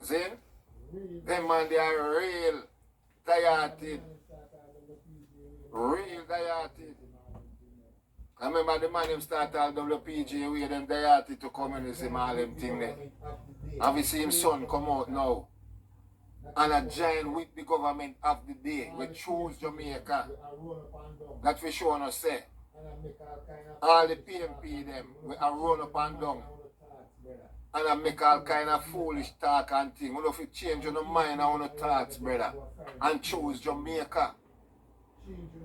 See? Them man, they are real dieted. Real dieted. I remember the man them start all WPG with them dieted to communism, all them thing there. Have you seen him son come out now? And a giant with the government of the day. We choose Jamaica. That we sure not say. All the PMP them, we are run up and down. And I make all kind of foolish talk and thing. We have to change your mind and our thoughts, brother. And choose Jamaica.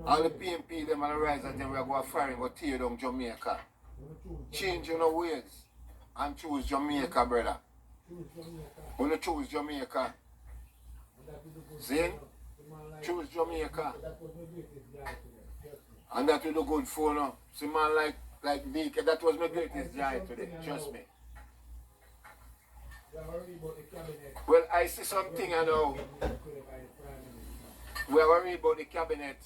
All the PMP them and the rise and them we are going to fire and go tear down Jamaica. Change your ways and choose Jamaica, brother. We choose Jamaica. See? Choose Jamaica. And that will do good for now. See man like DK, that was my greatest joy today, trust me. Well, I see something I know. We are worried about the cabinet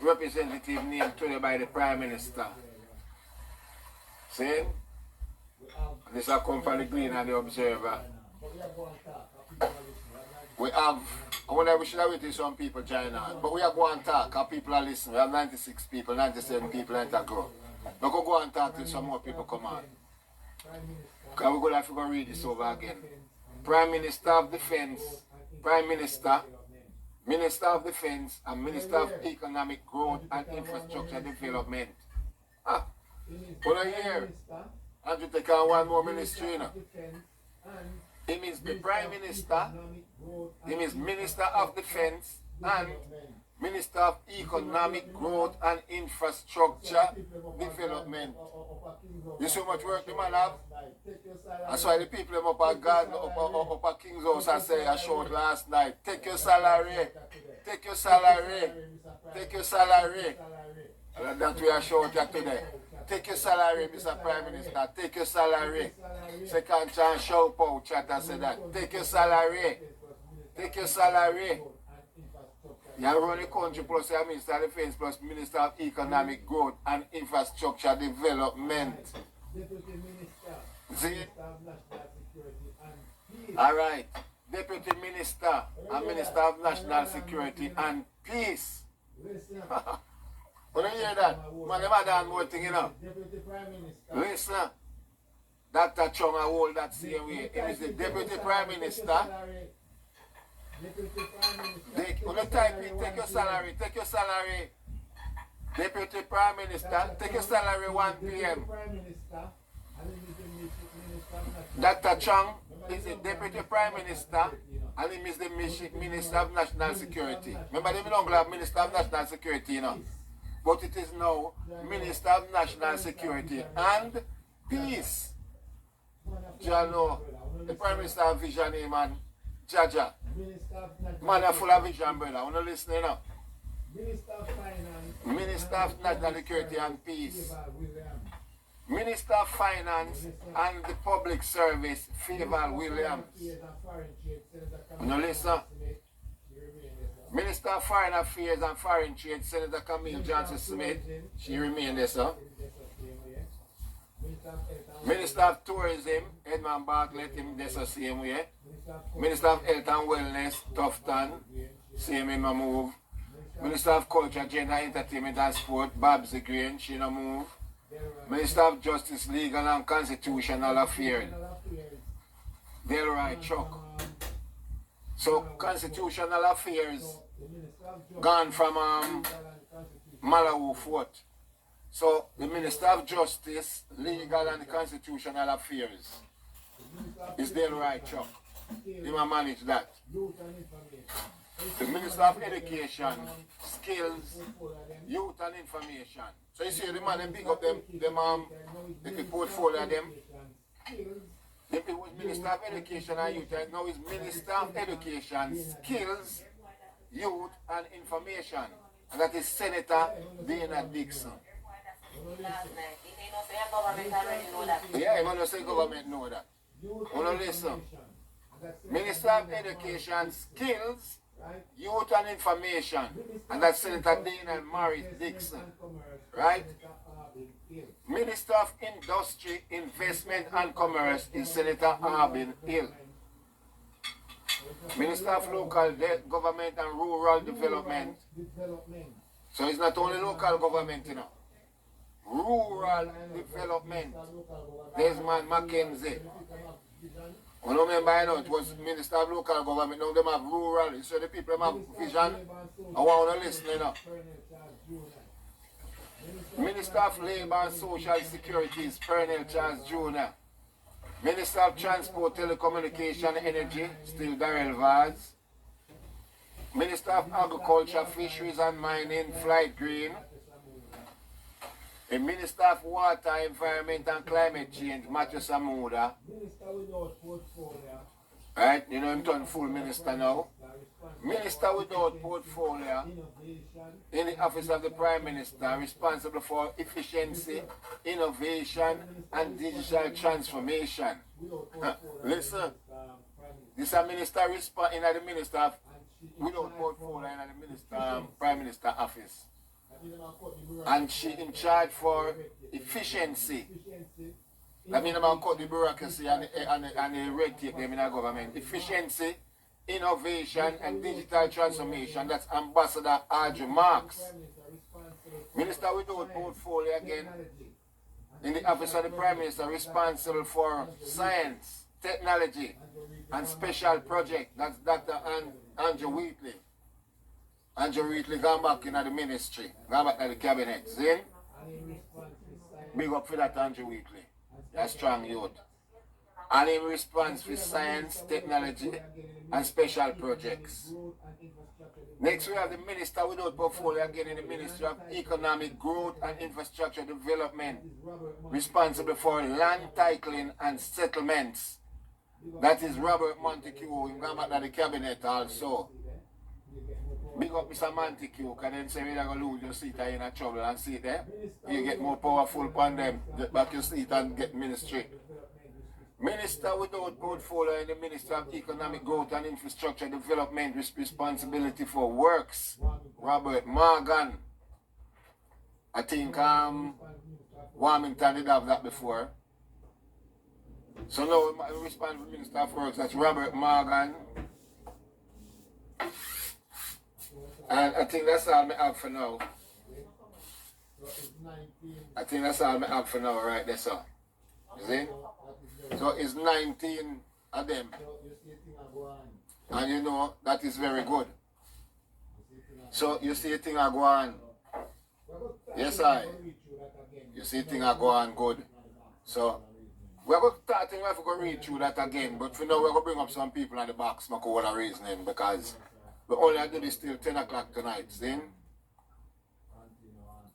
representative named today by the Prime Minister. See? This will come from the Green and the Observer. We have, I wonder we should have waited some people join on, but we are going to talk, our people are listening. We have 96 people, 97 people in that group. We could go and talk till some more people come on. Because we're going to have to go read this over again. Prime Minister of Defense, Prime Minister, Minister of Defense, and Minister of Economic Growth and Infrastructure Development. Ah, what a year. And to take on one more ministry, you know. He means the Prime Minister, he means Minister of Defense and Minister of Economic Growth and Infrastructure Development. You see how much work the man have? That's why the people them up at God, up at King's House, I say I showed last night. Take your salary. Take your salary. Take your salary. And that we are showing today. Take your salary, Mr. Prime Minister. Take your salary. Second chance show out chat and say that. Take your salary. Take your salary. You run the country plus your Minister of Defense plus Minister of Economic Growth and Infrastructure Development. See? Alright. Deputy Minister and Minister of National Security and Peace. When you hear that, man, never done more thing, you know. Listen, Dr. Chung, I hold that same way. He is the Deputy Prime Minister. When you type in, take your salary, take your salary. Deputy Prime Minister, take your salary 1 p.m. Dr. Chung is the Deputy Prime Minister and he is the Minister of National Security. Remember, they don't have Minister of National Security, you know. But it is now Minister of National Security and Peace. Jano, the Prime Minister of Vision, man. Jaja. Man, are full of vision, brother. I want to listen now. Minister of National Security and Peace. Minister of Finance and the Public Service, Favor Williams. You know, listen. Minister of Foreign Affairs and Foreign Trade, Senator Camille Johnson Smith. She remained there, sir. Minister of Tourism, Edmund Bartlett, him there, the same way. Minister of Health and Wellness, Tufton, same him a move. Minister of Culture, Gender, Entertainment and Sport, Babsy Green, she no move. Minister of Justice, Legal and Constitutional Affairs, Delroy Chuck. So, Constitutional Affairs gone from Malawi Fort. So, the Minister of Justice, Legal and Constitutional Affairs is Delroy Chuck. He will manage that. The Minister of Education, Skills, Youth and Information. So you see the man, them pick up the portfolio of them. Then it was Minister of Education and Youth, and now it's Minister of Education, Skills, Youth and Information. And that is Senator Dana Dixon. Yeah, I'm going to say government know that. Want to listen? Minister of Education, Skills, Youth and Information, and that's Senator Dana Morris Dixon, right? Minister of Industry, Investment and Commerce is Senator Arbin Hill. Minister of Local Government and Rural Development. So it's not only local government, you know. Rural development. There's man Mackenzie. You know, remember, you know, it was Minister of Local Government. Now them have rural. So the people have vision. I want to listen, you know. Minister of Labour and Social Security is Pernell Charles Jr. Minister of Transport, Telecommunication, Energy, still Darrell Vaz. Minister of Agriculture, Fisheries and Mining, Flight Green. The Minister of Water, Environment and Climate Change, Matthew Samuda. Right, you know him turn full minister now. Minister without portfolio in the office of the Prime Minister, responsible for efficiency, innovation and digital transformation. Listen, this is a minister in the minister of, without portfolio in the minister, Prime Minister office. And she in charge for efficiency. I mean about cut the bureaucracy and the red tape them in our government. Efficiency, innovation and digital transformation. That's Ambassador Audrey Marks. Minister without portfolio again in the office of the Prime Minister, responsible for science, technology and special project. That's Dr. Andrew Wheatley. Andrew Wheatley gone back in the ministry, gone back to the cabinet. See? Big up for that Andrew Wheatley. That's strong youth. And in response for science, technology and special projects. Next we have the Minister without portfolio again in the Ministry of Economic Growth and Infrastructure Development, responsible for land titling and settlements. That is Robert Montague. He's gone back to the cabinet also. Big up Mr. Montague, because then say we're going to lose your seat in a trouble and see there. You get more powerful upon them. Get back your seat and get ministry. Minister without portfolio in the Ministry of Economic Growth and Infrastructure Development with responsibility for works, Robert Morgan. I think Warmington did have that before. So now responsible Minister of Works, that's Robert Morgan. And I think that's all I have for now. I think that's all I have for now, right there, sir. You see? So it's 19 of them. And you know, that is very good. So you see things are going. Yes, you see things are going good. So we're going to start thinking if we're going to read through that again. But for now, we're going to bring up some people on the box, make all the reasoning, because we only do this till 10 o'clock tonight, see?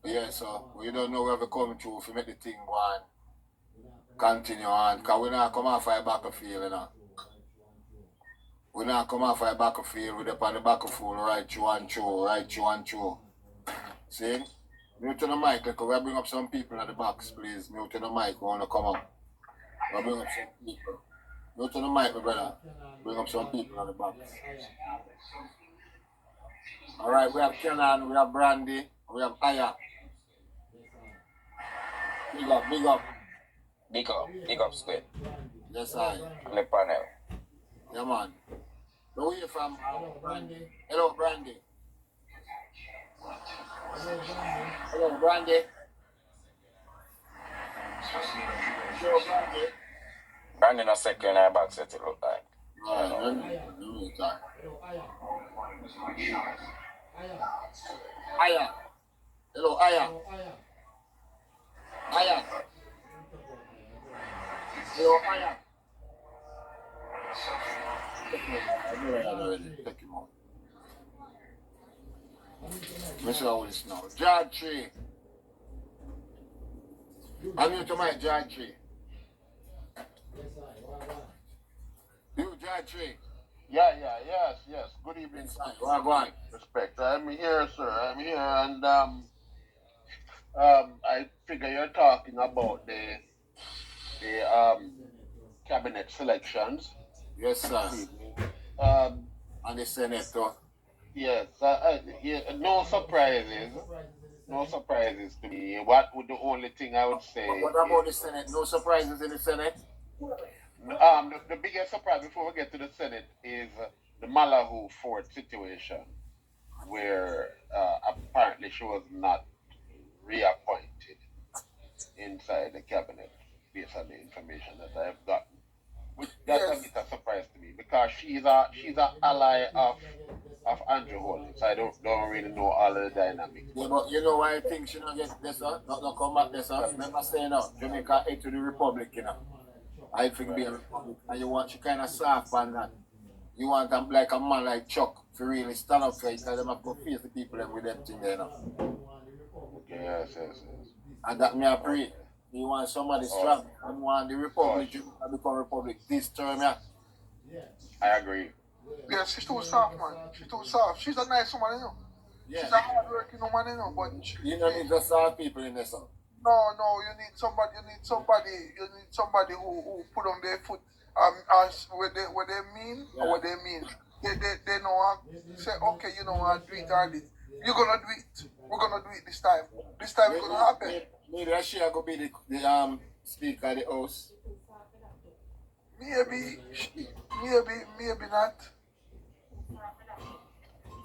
Yeah, so we don't know where we're coming through if we make the thing go on. Continue on, because we not come off our battlefield, you know. We not come off our battlefield, we're up on the battlefield, right through and through, right through and through. See? Mute the mic, because we'll bring up some people at the box, please. Mute the mic, we want to come up. We'll bring up some people. Mute the mic, my brother. Bring up some people at the box. Alright, we have Kenan, we have Brandy, we have Aya. Big up, big up. Big up, Squid. Yes, I. The panel. Yeah, man. Where are you from? Brandy. Hello, Brandy. Hello, Brandy. Hello, Brandy. Brandon a second in our box, it look like. Aya. Hello, Aya. Aya. Hello, Aya. Take him out. Mr. Owens now. George Tree. I'm new to my George Tree. You, George Tree. Yes. Good evening, sir. Go on. Respect. I'm here, sir. I'm here, and I figure you're talking about the cabinet selections. Yes, sir. And the senator. Yes. No surprises. No surprises to me. What would the only thing I would say? What about the Senate? No surprises in the Senate? The biggest surprise before we get to the Senate is the Malahoo Ford situation where apparently she was not reappointed inside the cabinet based on the information that I've gotten. Which that's a Yes. bit of surprise to me because she's a ally of Andrew Holness. So I don't really know all of the dynamics. Yeah, but you know why I think she don't get this one? Not come back this one. Remember saying now, Jamaica head to the Republic, you know. I think be a Republic. And you want she kind of soft on that. You want them like a man like Chuck to really stand up for it because them have to face the people them with them thing there, you know. Okay, yes. And that me I pray. You want somebody strong and want the Republic to become Republic this term, yeah. I agree. Yeah, she's too soft, man. She's too soft. She's a nice woman, you know. Yeah. She's a hard-working woman, you know. But You don't need just soft people in this one. no, you need somebody who put on their foot. As what they mean or what they mean. They know how say, okay, you know, I'll do it or this. You're gonna do it. We're gonna do it this time. This time it's gonna happen. Maybe she go be the speaker of the house. Maybe not.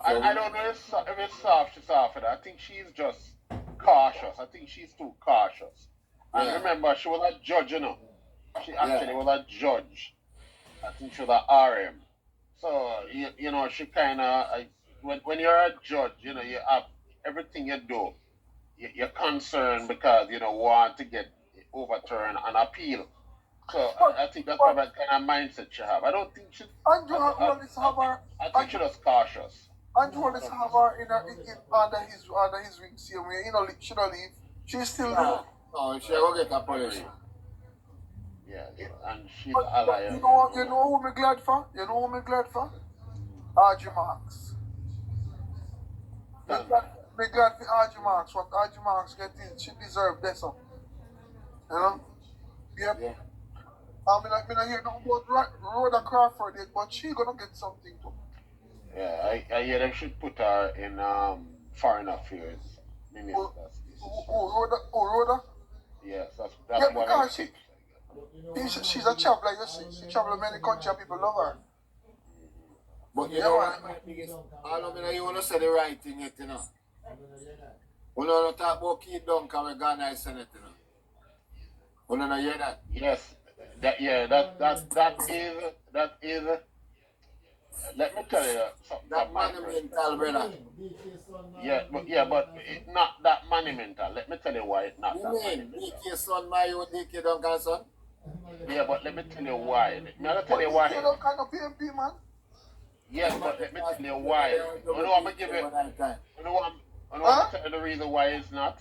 I don't know if it's soft, she's soft. I think she's just cautious. I think she's too cautious. And remember, she was a judge, you know. She actually was a judge. I think she was a RM. So, you know, she kind of, when you're a judge, you know, you have everything you do, you're concerned because, you know, want to get overturned and appeal. So, I think that's probably the kind of mindset she have. I don't think she, Andrew Holness have her. I think she was cautious. Andrew Holness have her under his wing same way. You know, she don't leave. She's still there. No, she go get a policy. Yeah, and she's But ally. you know who me glad for? You know who me glad for? RG Marks. Me glad for RG Marks. What RG Marks getting, she deserve this one. You know? Yep. Yeah. I mean, I hear nothing about Rhoda Crawford yet, but she gonna get something too. Yeah, I hear them should put her in foreign affairs minister. Rhoda? Yes, that's Yeah, what I because think. she's a traveler, you see. She travel many countries and people love her. But you know what? All of me, you want to say the right thing yet, you know. We don't talk about Keith Duncan with Ghana is Senate, you know. We don't hear that. Yes, that is. Let me tell you something. That monumental, brother. But it's not that monumental. Let me tell you why it's not You that mean monumental. DK son, my own DK Duncan son? Yeah, but let me tell you why. Let me tell you why. You don't kind of PMP, man. Yes, but let me tell you why. You know I'm gonna give you. You know I'm tell you the reason why it's not.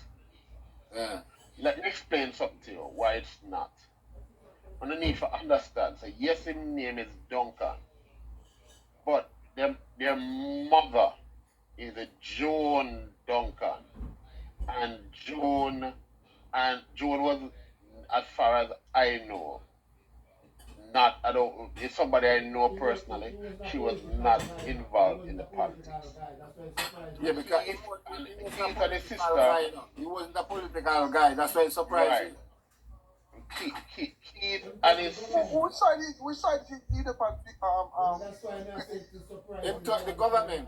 Yeah. Let me explain something to you why it's not. And you need to understand. So yes, his name is Duncan, but their mother is a Joan Duncan, and Joan was, as far as I know, not I don't. It's somebody I know personally. She was not involved in the politics. Yeah, because Keith he and his sister. guy, no. He wasn't a political guy. That's why it's surprising. Right. Keith and his sister. Which side he the party Him took the government.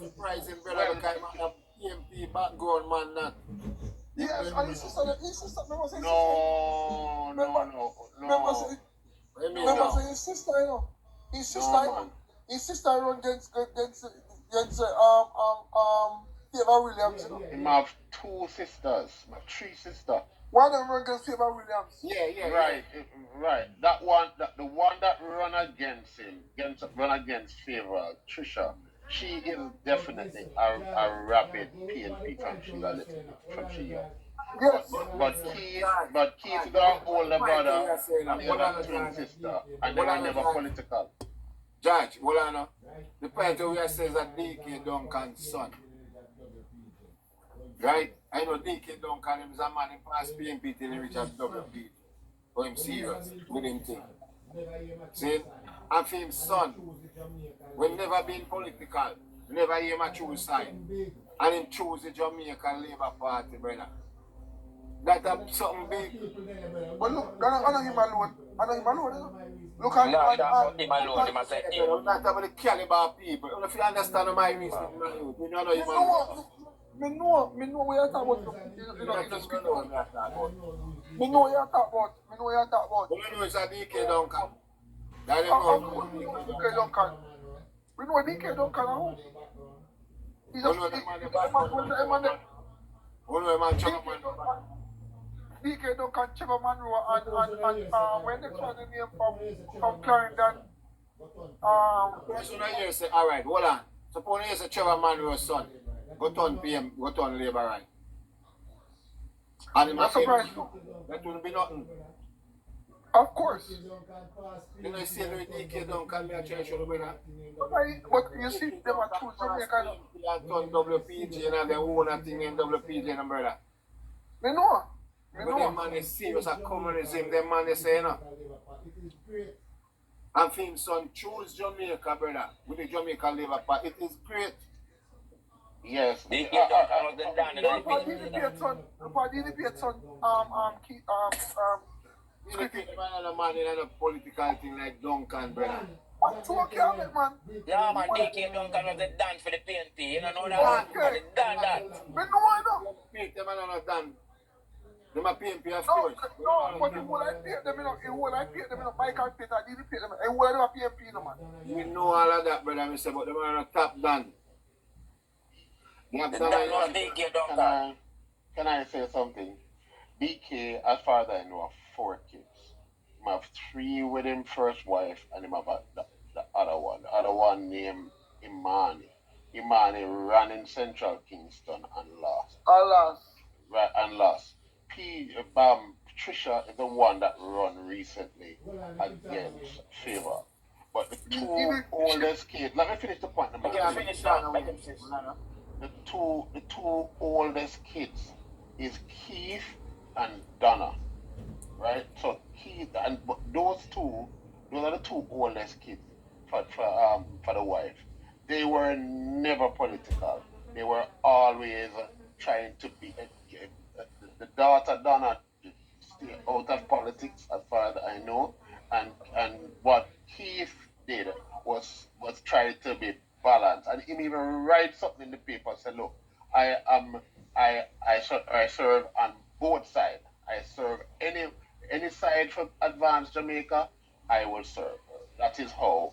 Surprising, brother, the kind of PMP background man that. yes, and his sister remember say No. remember say his sister, you know. His sister run against Favor Williams, you know. Him have two sisters, three sisters. One of them run against Favor Williams. Yeah. Right. The one that run against him, run against Favor, Trisha. She is definitely a rapid PNP from she young. Yes. But Keith is our older brother and the other twin sister, and they were never political. Judge, Wolano, the point we are saying that DK Duncan's son. Right? I know DK Duncan is a man who passed PMP till he reached WP. For him serious with him thing. See? And for his son, we never been political. We never hear him choose side. And him choose the Jamaican Labour Party, brother. That's something big. But look, I know him alone. You know? Look at No, and, that him alone, him a say You know, him. not about the caliber of people. If you understand my reason, you know, me you know, me know what you're talking about. In the street. Me know what you're talking about. Me know what you're talking about. But you know it's a DK Duncan. That is Of no. course, we know DK Duncan. We know DK Duncan. Who? He just, Who know the man the he bad man? Who know the man Chaka man? DK Duncan, Trevor Monroe, and when next one the name from Clarendon, Person I hear say, all right, hold on. Suppose you say Trevor Monroe's son. Go turn PM, go turn Labour right. And him a I'm surprised say, too. that will be nothing. Of course. You know, you see the DK Duncan, me a try to show the brother. But you see, them are choose Jamaica. He had done WPG and they own a thing in WPG and brother. Me know. Me But them know. man is serious at communism, them man is saying, and for him son choose Jamaica, brother, with the Jamaica Labour Party. It is great. Yes. DK Duncan was the Dan in the Nobody pit. debate son, You know, think man a man in a political thing like Duncan, brother. what two can make, man? Yeah, man, DK Duncan was the Dan for the PNP. You don't know that? Okay. The Dan that. Me know I know. Pick them and not done. Them a PNP of No, course. no, but the whole I pay them, you know, the whole I pay them, you know, Michael Peter, I didn't pay them, and who I do a PMP, no, man. We know all of that, brother, me say, but them are not top done. They have The done Dan was a DK Duncan. Can I say something? DK, as far as I know, have 4 kids. He have 3 with him first wife, and him have the other one. The other one named Imani. Imani ran in Central Kingston and lost. Alas. Right, and lost. Trisha is the one that run recently against Favor. But the 2 oldest kids, let me finish the point. Okay, I finished that. Make him finish. The two oldest kids is Keith and Donna, right? So Keith and but those are the 2 oldest kids for the wife. They were never political. They were always trying to be. The daughter Donna stay out of politics, as far as I know, and what Keith did was try to be balanced, and he even write something in the paper. Say, look, I serve on both sides. I serve any side for advanced Jamaica. I will serve. That is how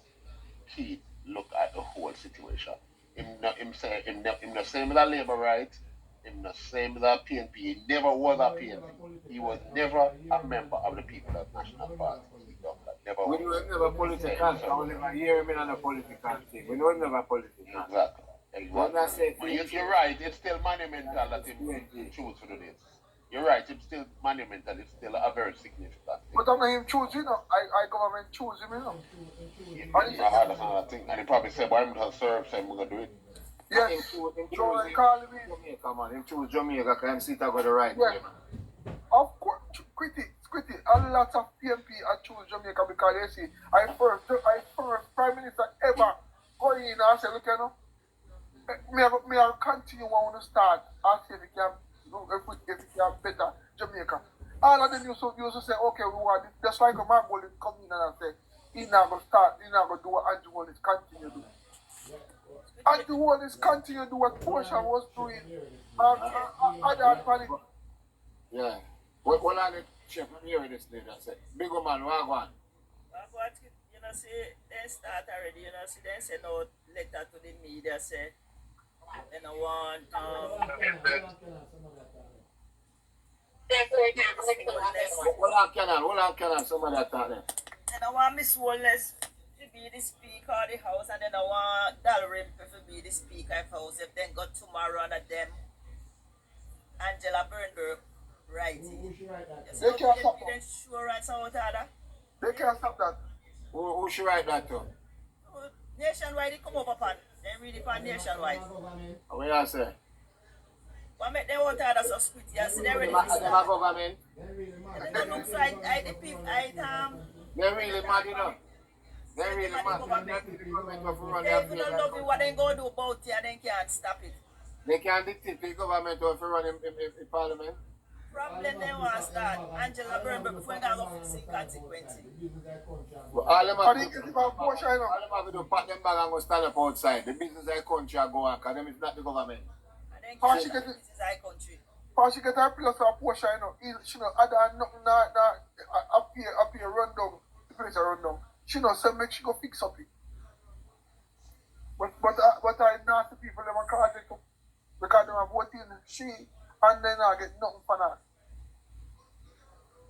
Keith look at the whole situation. Him the same with the Labour right. Him the same with the PNP. He never was a PNP. He was never a member of the People's National Party. He done that. Never we was. were never political, so we never hear him in a political thing. We were never political. Exactly. When I say But you're right, it's still monumental that he choose to do this. You're right, it's still monumental, it's still a very significant thing. But I'm not him choose, you know. I government choose him, you know. That's another thing. And he probably said, well, I'm going to serve, so I'm going to do it. Yes. him choose Call me. Jamaica, man. Him choose Jamaica because him sit over the right Yeah. way, man. Of course, quit it. A lot of PMP I choose Jamaica because they see I first Prime Minister ever go in and say, look, you know, me I continue want to start and see if we can better Jamaica. All of them used to say, okay, we want it. That's why my boy come in and say, he not going to start, he not going to do what Andrew Hollis continue to do. Andrew Hollis continue to do what Portia was doing. Other panic. Yeah. What are the chef here this day that say, big man, what go on? But you know, see, they start already, you know, see, they send out letter to the media, say, they don't want, Hold on, Canal, somebody attack them. they don't want Miss Wallace to be the speaker of the house, and they don't want Dalrymple to be the speaker of the house. If they got tomorrow under them, Angela Burnberg writing. They can't stop that. Insurance out of that. They can't stop that. Who should write that to? Nationwide, they come over upon, they read it on nationwide. What you say? What make them want to have some split? You see, they ready Them to a start. government. It don't look like They really mad, you know. They really mad. The government of run they their even don't affairs. love it, what they gonna do about it, and they can't stop it. They can't dictate the government of run in parliament. Problem they want to start. Angela Burnberg before you go fix the consequences. But all them I have think to it's do, about Porsche, you know. all them have to do, pack them bag and go stand up outside. The business of the country are going, because them is not the government. And then How this she get it? is our country. How she get her plus for Porsche, you know. She know other nothing up here run down. The place a run down. She know so make she go fix up it. But I not the people them a cause it up. Because they are voting she and then I get nothing for that.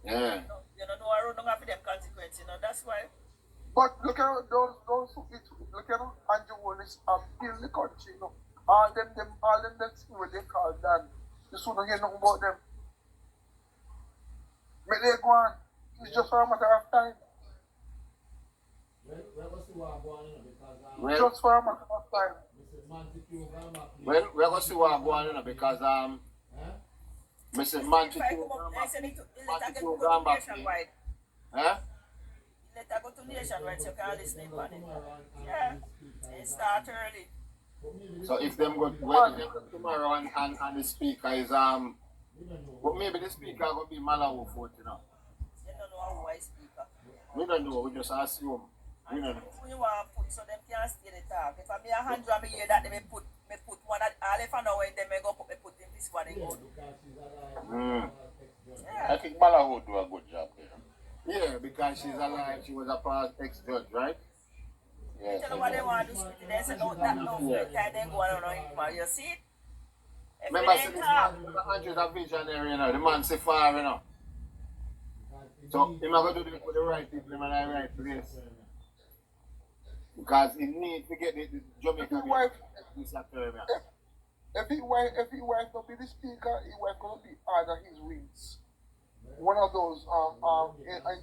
Yeah. You know, I don't have them consequences, you know. That's why. But look at those who it look at Andrew Wallace build the country, you know. All them that's what they call Dan. You soon don't hear nothing about them. But they go on. It's just for a matter of time. Well, Just for a matter of time. well, we're going to see what going on, you know, because, Mr. Montague, They said it let her Montague go gone to back. nationwide. Huh? Let her go to nationwide so you can listen to it. Yeah. It start early. So if them go, well, if them go tomorrow and the speaker is, but maybe the speaker going to be Malawi vote, you know. You don't know how I speaker. We don't know, we just assume. We don't know. Who you want to put so them can stay the talk. If I'm 100 a year that they may put one at all if I know when they may go put in this one again. I think Mala would do a good job there. Yeah, because she's alive, she was a past ex-judge, right? Yes. Tell them what they want to do. They say no, that no free time. They go on inquiry. You see it? If Remember, they talk, Andrew's a visionary, you know, the man say far, you know. So, he's not going to do it for the right people in the right place. Because he needs to get the Jamaican this term. If he wife don't be the speaker, his wife gonna be under his wings. One of those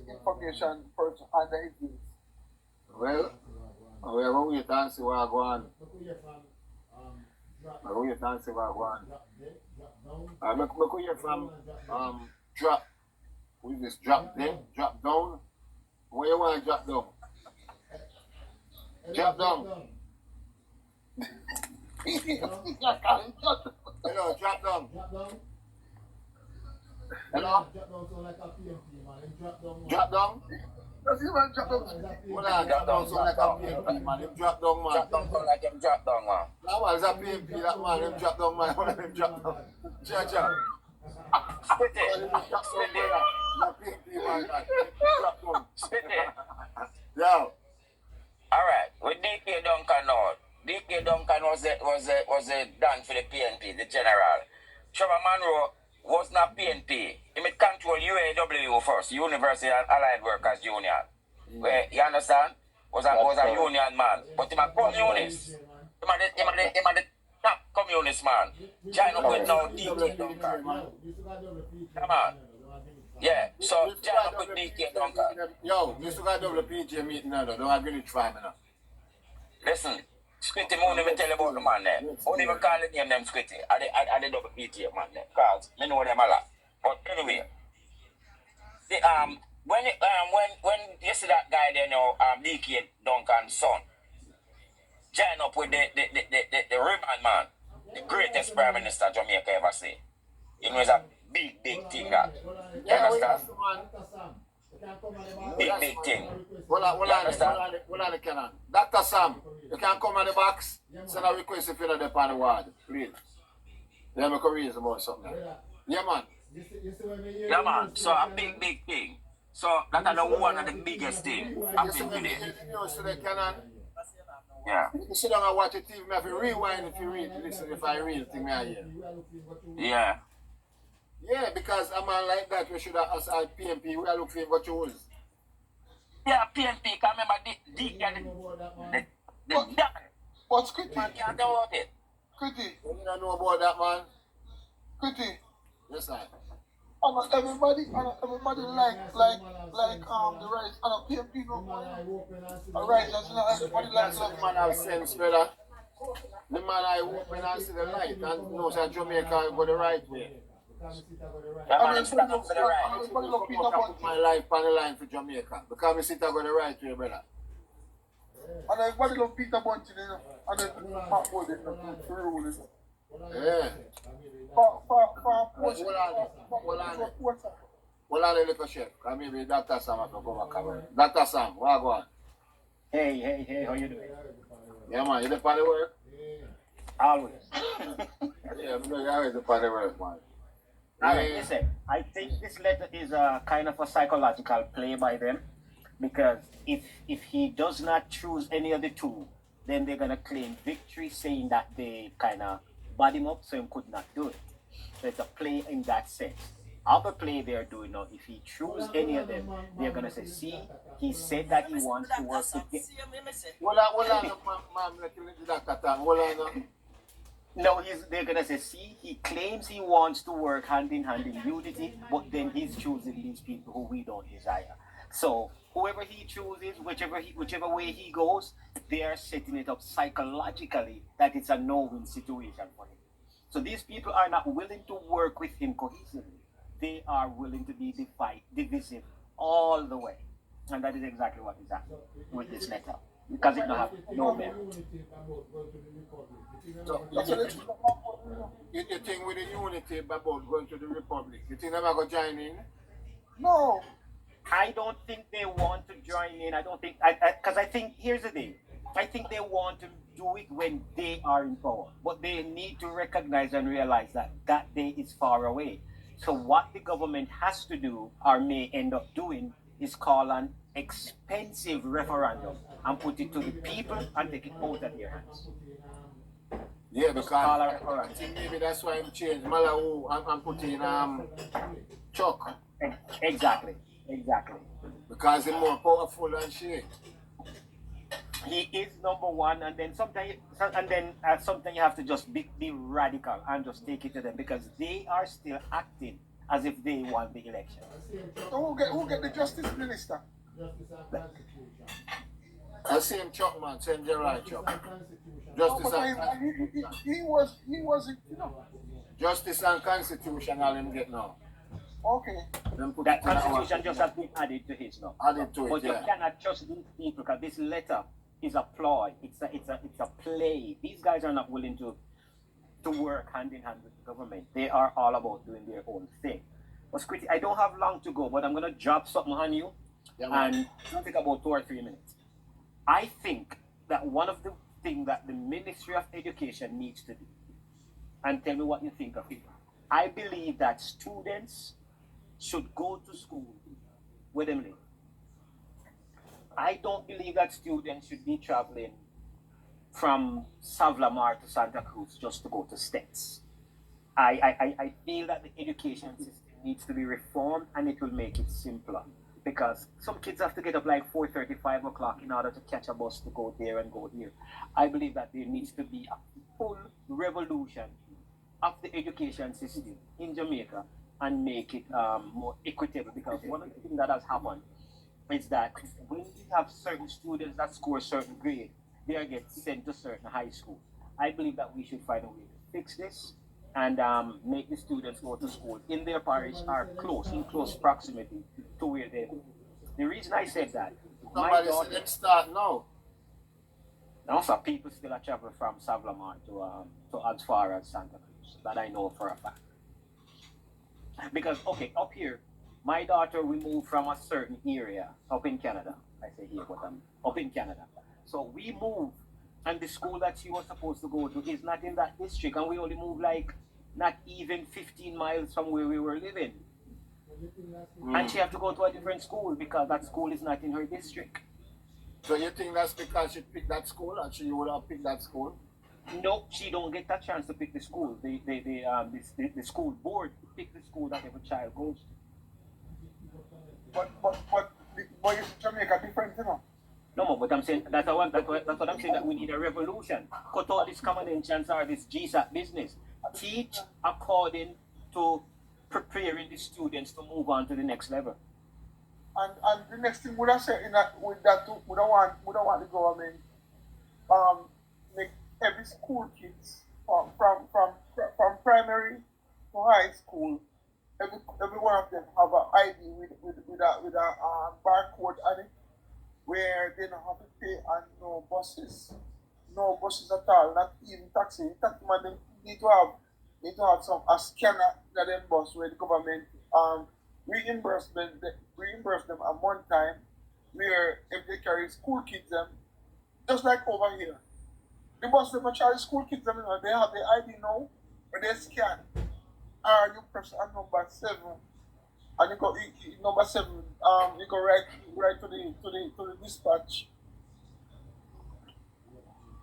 information person under his wings. Well, we are going to wait and see what go on. We're going to wait and see what go on. We could hear from Drop. Who is this? Drop there? Drop down? Where you want to drop down? Drop down. Hello, drop down. Hello? Drop down? Does he man drop down? Hold on, drop down sound like a PMP, man. Him drop down, man. Drop down sound like him drop down, man. That man is a PMP, that man. Him drop down, man. Hold on, him drop down. Cha-cha. Spit it. Him drop down, Spit it. brother. That PMP, man. That drop down. Spit it. Yo. Alright, with DK Duncan now. DK Duncan was a done for the PNP, the general. Trevor Monroe was not PNP. He may control UAW first, University and Allied Workers Union. Where, you understand? Was a union man. But him a communist. Him a the top communist man. Join up with now DK Duncan. Come on. Yeah, so join up with DK Duncan. Yo, you still got WPG meeting now, though. Don't agree to try me now. Listen, Squitty, I never tell you about the man there. Only even call the name them Squitty. I the double PTA man there. Because I know them a lot. But anyway, when you see that guy there now, DK Duncan's son, join up with the ribbon man, the greatest prime minister Jamaica ever see. You know, it's a big thing that. You understand? Big thing. Hold on, Kenan. Dr. Sam, you can come on the box. Send a request if you're not on the ward, please. Let me raise about something. Yeah, man. Yeah, man. So a big thing. So that's one of the biggest thing happening today. Yeah. You sit down and watch the TV, I have to rewind if you read, listen if I read the thing I hear. Yeah. Yeah, because a man like that, we should have, as a PMP, we are looking for choose. Yeah, PNP, can remember the What's Kitty? man can't do about it. Kitty? You don't know about that, man? Kitty? Yes, sir. And everybody like the rights and PMP no right, that's not everybody likes The man have sense, brother. The man I open and see the light and knows that Jamaica go the right way. That man is stand up for the right. everybody love Peter I Bunty. put my life on the line for Jamaica. Because I sit and go the right way, brother. And everybody love Peter Bunty, you know. And then Matt Wood, you know, to rule, you know. Yeah. For post, Hold on. Hold on. for post. Hold on a little chef. Because maybe Dr. Sam have to go back over. Dr. Sam, what go on? Hey, how you doing? Yeah, man. You the party work? Always. Yeah, I'm going to the party work, man. All right, Yeah. listen, I think this letter is a kind of a psychological play by them because if he does not choose any of the two, then they're gonna claim victory, saying that they kind of bad him up, so he could not do it. So it's a play in that sense. Other play they're doing now, if he choose any of them, they're gonna say, see, he said that he wants to work with them. Hold on, ma'am. Let the doctor talk. Hold on. No, they're gonna say, see, he claims he wants to work hand in hand in unity, but then he's choosing these people who we don't desire. So whoever he chooses, whichever way he goes, they are setting it up psychologically that it's a no-win situation for him. So these people are not willing to work with him cohesively. They are willing to be divisive all the way. And that is exactly what is happening with this letter. Because it don't have no merit. So, you think with the unity about going to the Republic, you think they're going to join in? No. I don't think they want to join in. I don't think, because I think, here's the thing. I think they want to do it when they are in power. But they need to recognize and realize that that day is far away. So what the government has to do, or may end up doing, is call an expensive referendum and put it to the people and take it out of their hands. Yeah, Just call a because I referendum. think maybe that's why I'm changed Malawi and put in Chuck. Exactly. Because he's more powerful than she. He is number one, and then sometimes you have to just be radical and just take it to them because they are still acting as if they won the election. So who get the justice minister? The same Chuck, man, same Gerard Chuck. No, Justice but and he was Justice and Constitutional him get now. okay. Them put That it in our- constitution just has been added to his now. Added to it, But you yeah. cannot trust these people because this letter is a ploy. It's a play. These guys are not willing to work hand in hand with the government. They are all about doing their own thing. But Squitty, I don't have long to go, but I'm gonna drop something on you, Yeah, man. and it'll take about 2 or 3 minutes. I think that one of the things that the Ministry of Education needs to do, and tell me what you think of it. I believe that students should go to school where them live. I don't believe that students should be traveling from Savlamar to Santa Cruz just to go to States. I feel that the education system needs to be reformed and it will make it simpler. Because some kids have to get up like 4:30, 5 o'clock in order to catch a bus to go there and go here. I believe that there needs to be a full revolution of the education system in Jamaica and make it more equitable. Because one of the things that has happened is that when you have certain students that score a certain grade, they are get sent to certain high school. I believe that we should find a way to fix this and make the students go to school in their parish or in close proximity to where they live. The reason I said that, my Somebody daughter, said let's start now. now some people still are traveling from Savlamar to as far as Santa Cruz. That I know for a fact. Because okay, up here, my daughter we moved from a certain area up in Canada. I say here, but I'm up in Canada. So we moved, and the school that she was supposed to go to is not in that district, and we only moved like not even 15 miles from where we were living. And she have to go to a different school because that school is not in her district. So you think that's because she picked that school and she would have picked that school? No, she don't get that chance to pick the school. The school board pick the school that every child goes to. But you Jamaica different, you know. No, but I'm saying that's what I'm saying, that we need a revolution. Cut all this common enchants or this GSAT business. Teach according to preparing the students to move on to the next level. And the next thing would have said in that with that too, would have want the government make every school kids from primary to high school, every one of them have an ID with a barcode on it, where they don't have to pay on no buses, no buses at all, not even taxi. Taxi man them need to have a scanner that them bus where the government reimburse them at one time where if they carry school kids them, just like over here. The bus them carry school kids them, you know, they have the ID now, when they scan. Or you press on number 7 and you go number 7, you go right to the dispatch.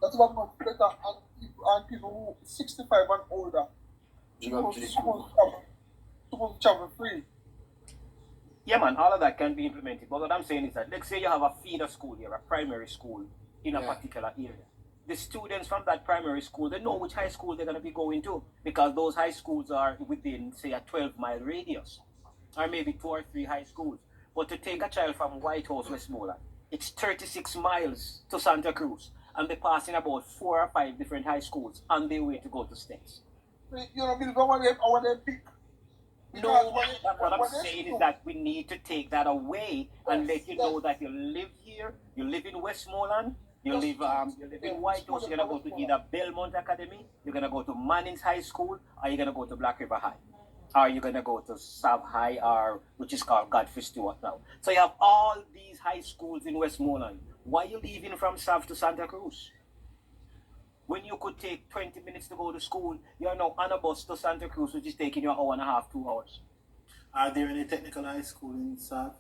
That's what much better and people who 65 and older. Supposed to travel free. Yeah, man, all of that can be implemented. But what I'm saying is that, let's say you have a feeder school here, a primary school in a particular area. The students from that primary school, they know which high school they're going to be going to because those high schools are within, say, a 12-mile radius, or maybe 2 or 3 high schools. But to take a child from White House, Westmoreland, it's 36 miles to Santa Cruz, and they're passing about 4 or 5 different high schools on their way to go to states. You know, we don't want them pick. No, what I'm saying is that we need to take that away and let you know that you live here, you live in Westmoreland, you live in White House, you're going to go to either Belmont Academy, you're going to go to Manning's High School, or you're going to go to Black River High. Or you're going to go to Sav High, or which is called Godfrey Stewart now. So you have all these high schools in Westmoreland. Why are you leaving from Sav to Santa Cruz? When you could take 20 minutes to go to school, you're now on a bus to Santa Cruz, which is taking you an hour and a half, 2 hours. Are there any technical high school in South?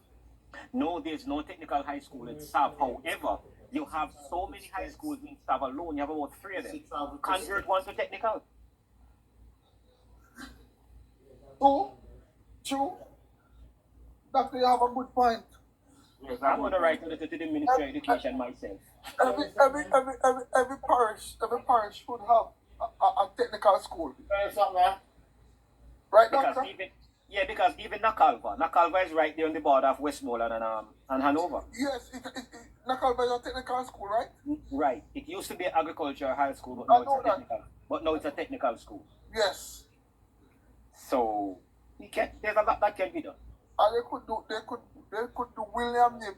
No, there's no technical high school in Sav. However, you have so many high schools in Sav alone. You have about 3 of them. Convert one to technical. True. Doctor, you have a good point. Yes, I'm going to write a letter to the Ministry of Education myself. Every parish should have a technical school. Right, Because doctor? because even Nakalva is right there on the border of Westmoreland and Hanover. Yes, Nakalba is a technical school, right? Right. It used to be an agricultural high school, but I now it's know a that. technical. But now it's a technical school. Yes. So there's a lot that can be done. And they could do William Nim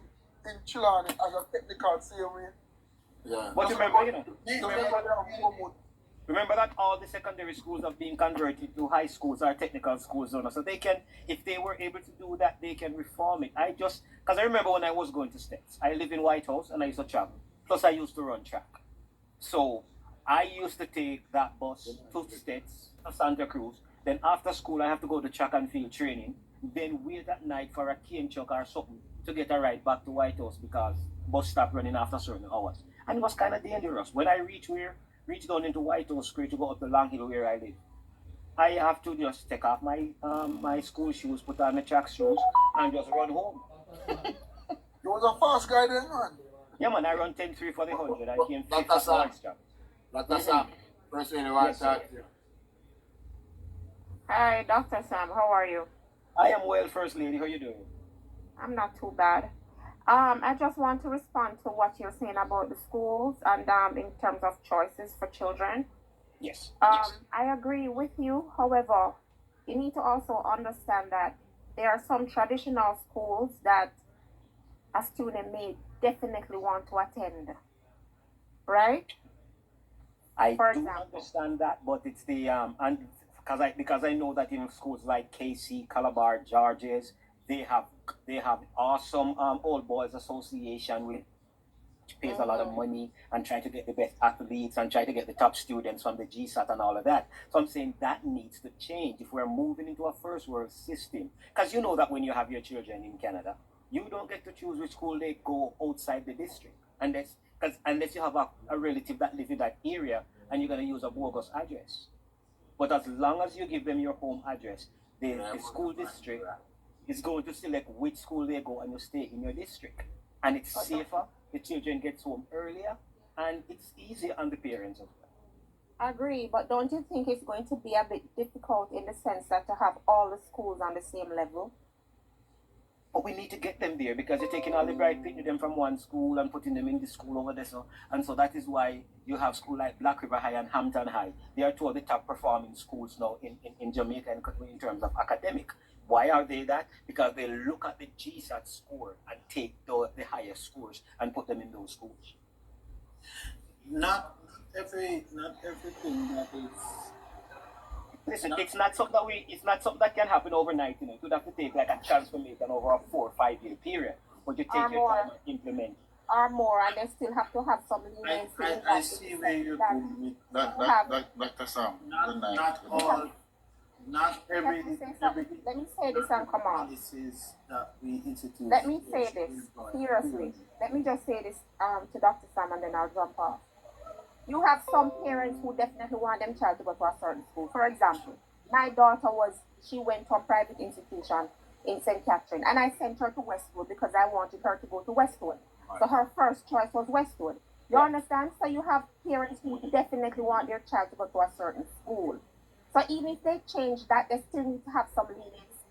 in Chilani as a technical same way. Yeah. But remember that all the secondary schools have been converted to high schools or technical schools, so they can, if they were able to do that, they can reform it. Because I remember when I was going to States, I live in White House and I used to travel. Plus I used to run track. So I used to take that bus to States, to Santa Cruz. Then after school, I have to go to track and field training. Then wait at night for a cane truck or something to get a ride back to White House because bus stopped running after certain hours. And it was kind of dangerous. When I reach down into White House Square to go up the Long Hill where I live, I have to just take off my my school shoes, put on my track shoes, and just run home. You was a fast guy then, man. Yeah, man, I run 10-3 for the 100. I came 5th That's for Lordstown. Dr. Sam, first thing you want to talk to you. Hi, Dr. Sam. How are you? I am well, First Lady. How you doing? I'm not too bad. I just want to respond to what you're saying about the schools and in terms of choices for children. Yes. I agree with you. However, you need to also understand that there are some traditional schools that a student may definitely want to attend. Right? I For do example. understand that, but it's the and because I know that in schools like KC, Calabar, Georges, they have awesome old boys association which pays a lot of money and try to get the best athletes and try to get the top students from the GSAT and all of that. So I'm saying that needs to change if we're moving into a first world system. Because you know that when you have your children in Canada, you don't get to choose which school they go outside the district unless you have a relative that lives in that area and you're going to use a bogus address. But as long as you give them your home address, the school district is going to select which school they go and you stay in your district. And it's safer, the children get home earlier, and it's easier on the parents as well. I agree, but don't you think it's going to be a bit difficult in the sense that to have all the schools on the same level? But we need to get them there because you're taking all the bright picking them from one school and putting them in the school over there. And so that is why you have schools like Black River High and Hampton High. They are two of the top performing schools now in Jamaica in terms of academic. Why are they that? Because they look at the GSAT score and take the highest scores and put them in those schools. Not everything that is. Listen, it's not something that can happen overnight. You know, it would have to take like a transformation over a 4 or 5 year period, but you take Or your more. time and implement. Or more, and they still have to have some leniency in I that see in the where sense you're that going with Dr. Sam, good night. not Good night. all, not let every me say something. Let me say this and come on. policies that we institute. Let me say this seriously. Let me just say this to Dr. Sam and then I'll jump off. You have some parents who definitely want them child to go to a certain school. For example, my daughter she went to a private institution in St. Catherine and I sent her to Westwood because I wanted her to go to Westwood. So her first choice was Westwood. You understand? So you have parents who definitely want their child to go to a certain school. So even if they change that, they still need to have some lenience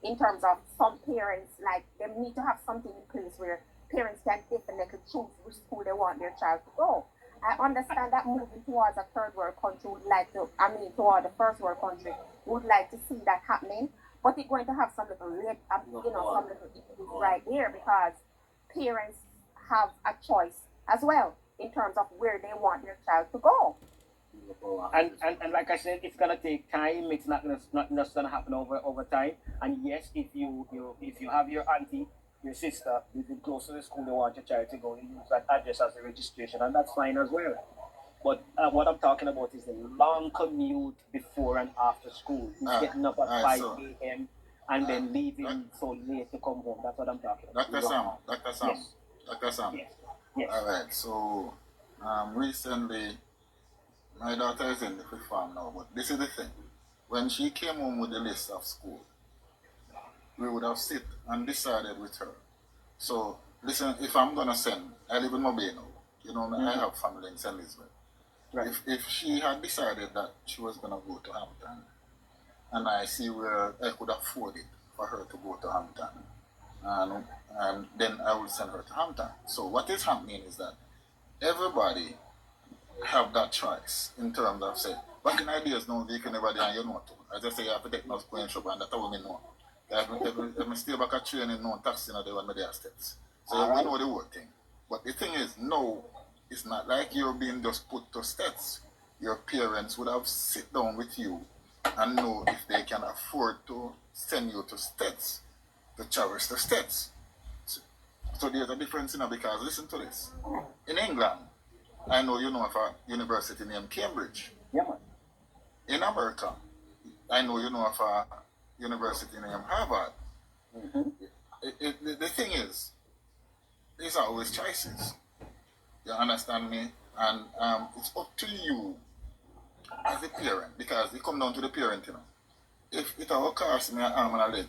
in terms of some parents, like they need to have something in place where parents can definitely choose which school they want their child to go. I understand that moving towards a third world country toward the first world country would like to see that happening, but it's going to have some little some little issues right there because parents have a choice as well in terms of where they want their child to go. And like I said, it's gonna take time. It's not just gonna happen over time. And yes, if you have your auntie, your sister living close to the school, they want your child to go, you use that address as a registration, and that's fine as well. But what I'm talking about is the long commute before and after school. He's getting up at 5 a.m. and then leaving so late to come home. That's what I'm talking about. Dr. Sam. Yes. Dr. Sam. Yes. All right. So, recently, my daughter is in the fifth form now, but this is the thing. When she came home with the list of school, we would have sit and decided with her. So, listen, if I'm going to send, I live in Mobile now. You know, I have family in St. Elizabeth. Right. If she had decided that she was going to go to Hampton, and I see where I could afford it for her to go to Hampton, and then I will send her to Hampton. So what is happening is that everybody have that choice in terms of say, back in ideas now they can never do and you know too. I just say you have to take no going shop and that's how we know. If I stay back at training no taxi now they want me there steps. So you know the whole thing. But the thing is no, it's not like you're being just put to steps. Your parents would have sit down with you and know if they can afford to send you to states, to cherish the states. So there's a difference because listen to this. In England, I know you know of a university named Cambridge. Yeah, man. In America, I know you know of a university named Harvard. The thing is, these are always choices. You understand me? And it's up to you as a parent because it comes down to the parent, you know. If it will cost me an arm and a leg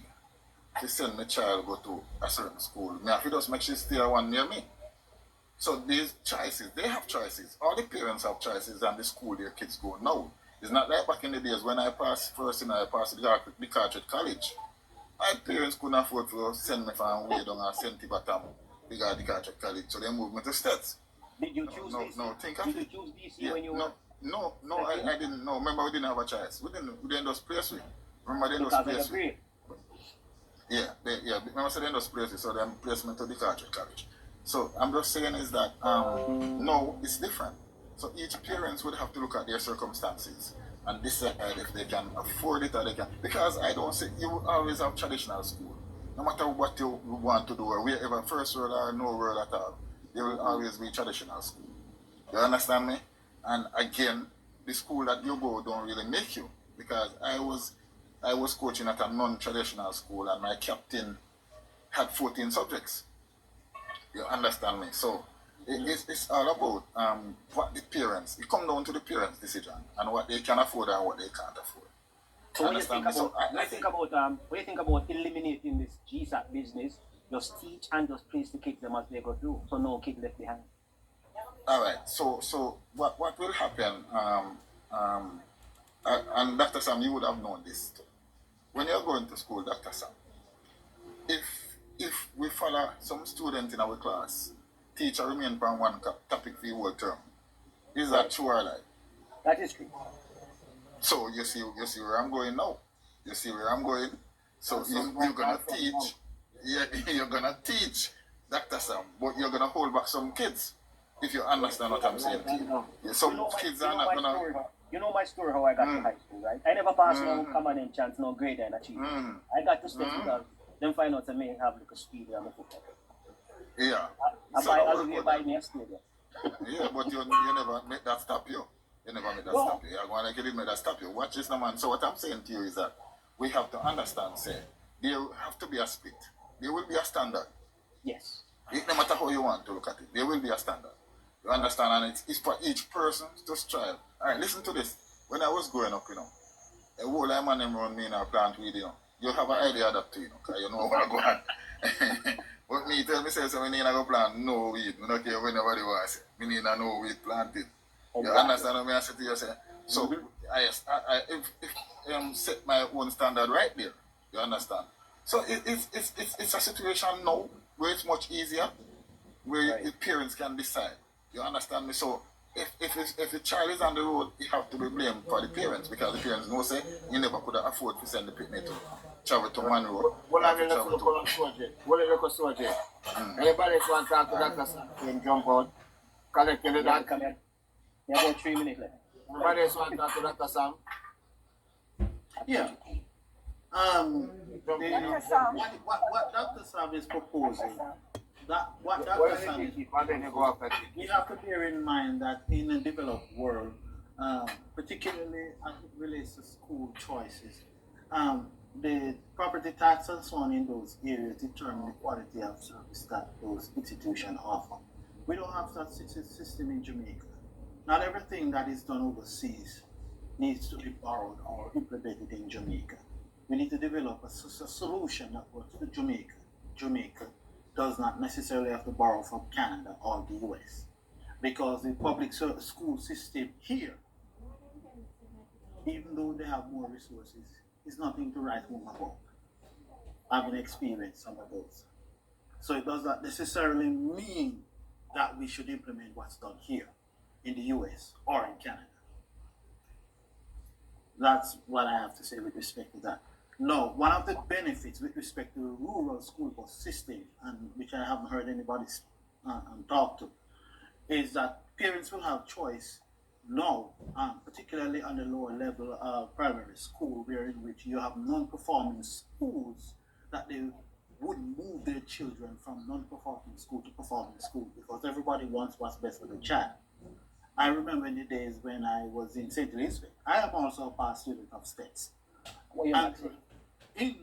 to send my child go to a certain school, me have to just make sure stay one near me. So these choices, they have choices. All the parents have choices and the school their kids go now. It's not like back in the days when I passed the Carteret College. My parents couldn't afford to send me from way down and send to Batam because the Carteret College. So they moved me to States. Did you choose BC? No, think of Did it. you choose BC when you were? No, I didn't know. Remember, we didn't have a choice. We didn't just place we. Remember, they Because just place of the we. grade. Yeah. Remember, they just place we, so they placed me to the Carteret College. So I'm just saying is that no, it's different. So each parents would have to look at their circumstances and decide if they can afford it or they can. Because I don't say you will always have traditional school. No matter what you want to do or wherever, first world or no world at all, there will always be traditional school. You understand me? And again, the school that you go don't really make you. Because I was coaching at a non-traditional school and my captain had 14 subjects. You understand me? So it's all about what the parents, it comes down to the parents' decision and what they can afford and what they can't afford. So when you think about eliminating this GSAT business, just teach and just place the kids them as they go through, so no kid left behind. All right. So what will happen? And Dr. Sam, you would have known this too. When you're going to school, Dr. Sam, if we follow some student in our class, teacher remain from one topic for the whole term, is that true or lie? That is true. So you see where I'm going now. You see where I'm going. So you're gonna teach. Yeah, you're gonna teach, Dr. Sam, but you're gonna hold back some kids. if you understand what I'm saying to you. Yeah, some kids are not gonna. You know my story how I got to high school, right? I never passed no common chance, no grade and achievement. I got to state because then find out I may have like a speed on the football. Yeah. I buy me a stadium. Yeah, but you never make that stop you. You never make that stop you. You're going to get it, make that stop you. Watch this now, man. So what I'm saying to you is that we have to understand, say, there have to be a split. There will be a standard. Yes. It no matter how you want to look at it, there will be a standard. You understand? And it's for each person to strive. Alright, listen to this. When I was growing up, a whole lot of man around me in our plant weed, you have an idea of that too, because you know what I go on. But me tell me say so we need to go plant no weed. I don't care when nobody wants it. We need to know weed planted. You understand what I say to you? Say? So I set my own standard right there. You understand? So it's a situation now where it's much easier, where the parents can decide. You understand me? So if the child is on the road, you have to be blamed for the parents, because the parents know say you never could afford to send the picnic to travel to one road. Anybody want to talk to Dr. Sam can jump out. Collect the dog. You have about 3 minutes left. Anybody else want to talk to Dr. Sam? Yeah. What Dr. Sam is proposing, what Dr. Sam is, we have to bear in mind that in a developed world, particularly as it relates to school choices, the property tax and so on in those areas determine the quality of service that those institutions offer. We don't have that system in Jamaica. Not everything that is done overseas needs to be borrowed or implemented in Jamaica. We need to develop a solution that works for Jamaica. Jamaica does not necessarily have to borrow from Canada or the US, because the public school system here, even though they have more resources, is nothing to write home about. I've experienced some of those. So it does not necessarily mean that we should implement what's done here in the US or in Canada. That's what I have to say with respect to that. No, one of the benefits with respect to the rural school bus system, and which I haven't heard anybody talk to, is that parents will have choice now, particularly on the lower level of primary school, where in which you have non-performing schools, that they would move their children from non-performing school to performing school, because everybody wants what's best for the child. I remember in the days when I was in St. Elizabeth. I am also a past student of STETS. And in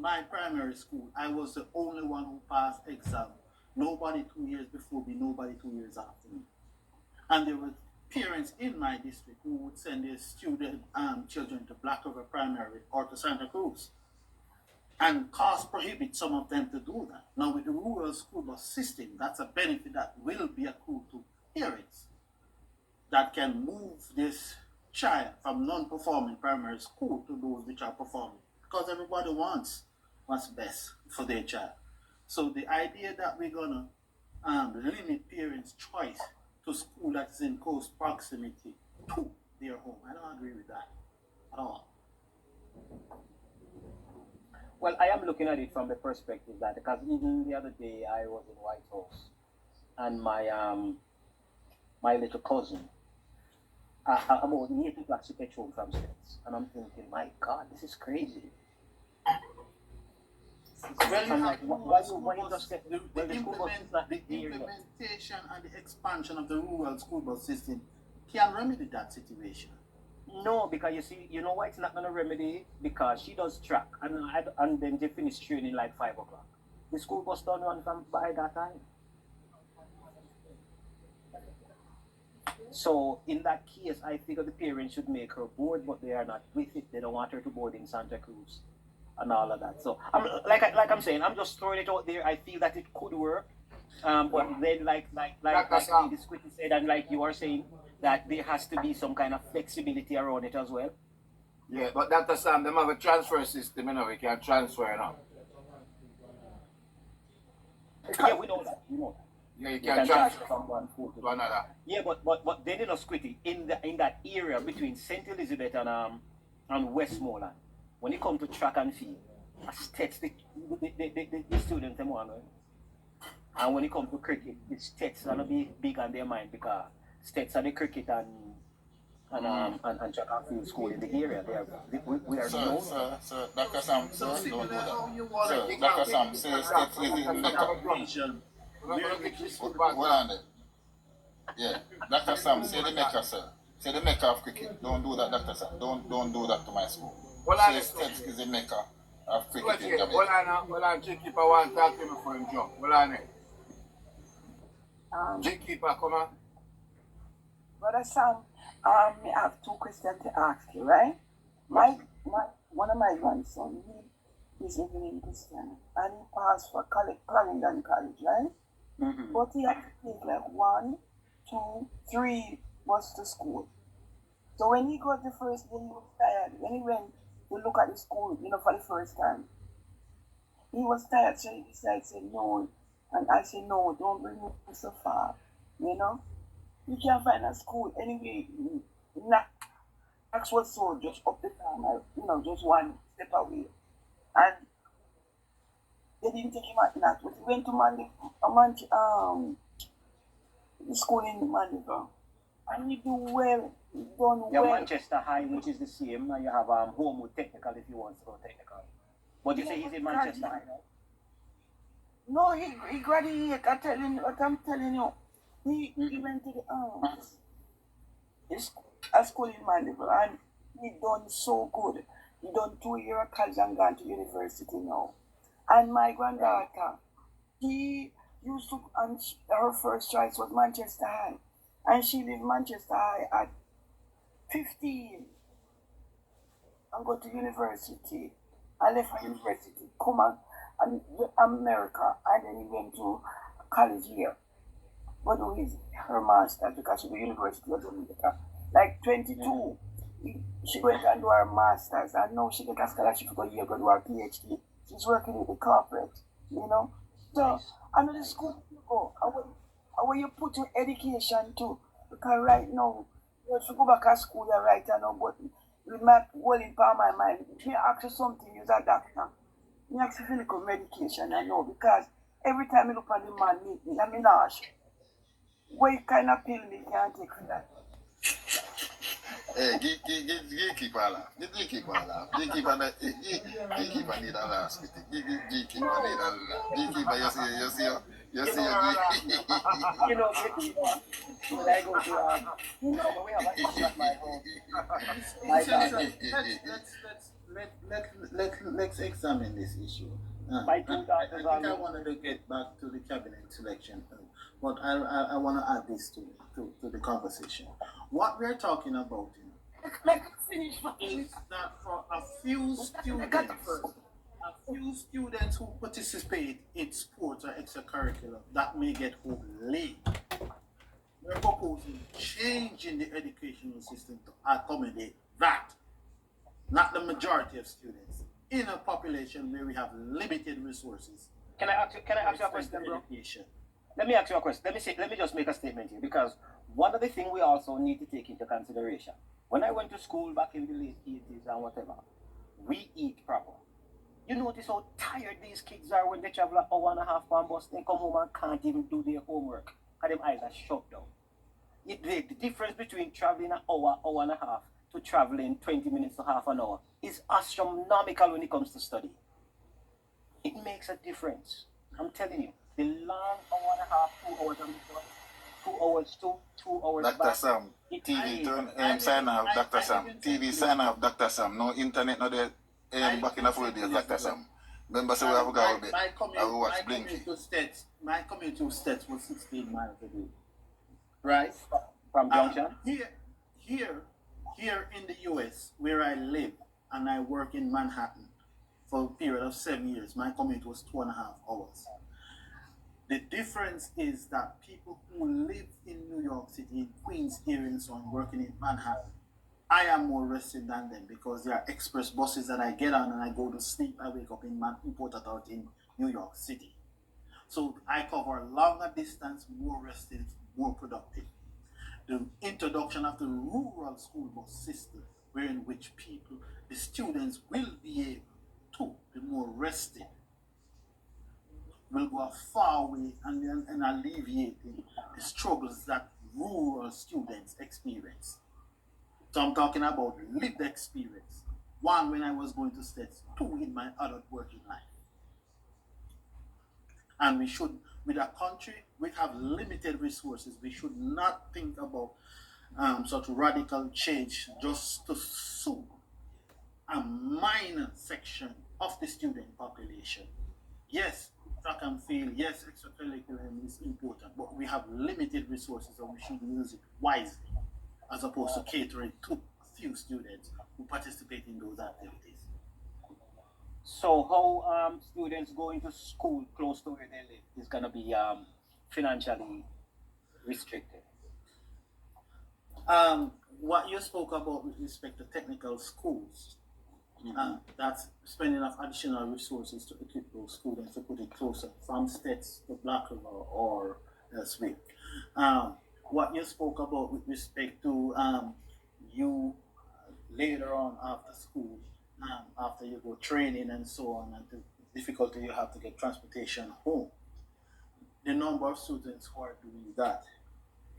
my primary school, I was the only one who passed exam. Nobody 2 years before me, nobody 2 years after me. And there were parents in my district who would send their student children to Black River Primary or to Santa Cruz. And cost prohibits some of them to do that. Now with the rural school bus system, that's a benefit that will be accrued to parents that can move this child from non-performing primary school to those which are performing, because everybody wants what's best for their child. So the idea that we're gonna limit parents' choice to school that is in close proximity to their home, I don't agree with that at all. Well, I am looking at it from the perspective that, because even the other day I was in White House, and my little cousin, about 80 packs of petrol from States, and I'm thinking, my God, this is crazy. Well, I'm like, why you just get the implementation and the expansion of the rural school bus system can remedy that situation. No, because you know why it's not going to remedy it? Because she does track, and then they finish training like 5 o'clock. The school bus don't run from by that time. So in that case, I figure the parents should make her board, but they are not with it. They don't want her to board in Santa Cruz and all of that. So like I'm saying, I'm just throwing it out there. I feel that it could work, but then like the Squitty said, and like you are saying, that there has to be some kind of flexibility around it as well. Yeah, but Dr. Sam, them have a transfer system, we can transfer now. Yeah, we know that. Yeah, you can transfer from one food to another. Yeah, but then Squitty, in that area between St. Elizabeth and Westmoreland, when you come to track and field, the students them want. And when it comes to cricket, the states are not be big on their mind because states are the cricket and track and field school in the area. We are Sir, known. sir, Dr. Sam, So sir, don't do similar how that. you want Sir, to Dr. Sam, say states is in Mecca. nation where which is Hold on there. Yeah, Dr. Sam, say the Mecca, sir. Say the Mecca of cricket. Don't do that, Dr. Sam. Don't do that to my school. Say states is the Mecca of cricket in Jamaica. Hold on, G-Keeper want to talk to me before him jump. Hold on there. G-Keeper, come on. Brother Sam, I have two questions to ask you, right? One of my grandsons, he is living in Christian, and he passed for Clarendon College, right? Mm-hmm. But he had to take like 1, 2, 3 bus to school. So when he got the first day, he was tired. When he went to look at the school, for the first time, he was tired, so he decided to say no. And I said, no, don't bring me so far, You can't find a school anyway. Maxwell Soul just up the town, just one step away. And they didn't take him at that. But he went to the school in Mandeville. And he do well. He done You have well. Manchester High, which is the same, and you have Homewood Technical if you want to go technical. But you say he's in Manchester High, right? No, he graduated. I'm telling you. He went to a school in Mandeville, and he done so good. He done 2 years of college and gone to university now. And my granddaughter, she used to, and her first choice was Manchester High, and she left Manchester High at 15 and go to university. I left her university, come on, and America, and then he went to college here. But do her master's because she the University of Jamaica. Like 22, she went and do her master's, and now she get a scholarship for a year go do her PhD. She's working with the corporate, So another school you go, and when you put your education too, because right now you have to go back to school right now, but with my whole in my mind, me ask you something, you're a doctor. Me ask you for medication, I know, because every time you look at the man, me not what kind of pill me can take for that? Hey, Gatekeeper laugh. Gatekeeper need a laugh. Gatekeeper need a laugh. Gatekeeper, you see. You know, when I go to, when we have a issue at my home, my dad, let's examine this issue. my two daughters I think I wanted to get back to the cabinet selection, but I want to add this to the conversation. What we're talking about is that for a few students who participate in sports or extracurricular that may get home late, we're proposing changing the educational system to accommodate that, not the majority of students in a population where we have limited resources. Can I ask you a question, bro? Let me ask you a question. Let me just make a statement here, because one of the things we also need to take into consideration, when I went to school back in the late 80s and whatever, we eat proper. You notice how tired these kids are when they travel an hour and a half on bus, they come home and can't even do their homework, and their eyes are shut down. The difference between traveling an hour and a half to traveling 20 minutes to half an hour is astronomical when it comes to study. It makes a difference. I'm telling you. The long hour and a half, 2 hours on the bus, 2 hours to 2 hours Dr. back. Sam, TV turn sign off, Dr. Sam. TV sign off, Dr. Sam. No internet, no there. Back in the 4 days, Dr. Sam. Remember, so we have to go a bit. I will watch Blinky. My commute to States was 16 miles a day. Right? From Junction? Here in the US, where I live and I work in Manhattan for a period of 7 years, my commute was 2.5 hours. The difference is that people who live in New York City, in Queens area and so on, working in Manhattan, I am more rested than them because there are express buses that I get on and I go to sleep. I wake up in Port Authority in New York City. So I cover longer distance, more rested, more productive. The introduction of the rural school bus system, wherein which the students will be able to be more rested, will go a far way and alleviating the struggles that rural students experience. So I'm talking about lived experience. One, when I was going to states, two, in my adult working life. And we should, with a country, we have limited resources. We should not think about such radical change just to suit a minor section of the student population. Yes, track and field, yes, extracurriculum is important, but we have limited resources and we should use it wisely as opposed to catering to a few students who participate in those activities. So how students going to school close to where they live is gonna be financially restricted. What you spoke about with respect to technical schools, that's spending of additional resources to equip those students to put it closer from states to Black River or elsewhere. What you spoke about with respect to you later on after school, after you go training and so on, and the difficulty you have to get transportation home. The number of students who are doing that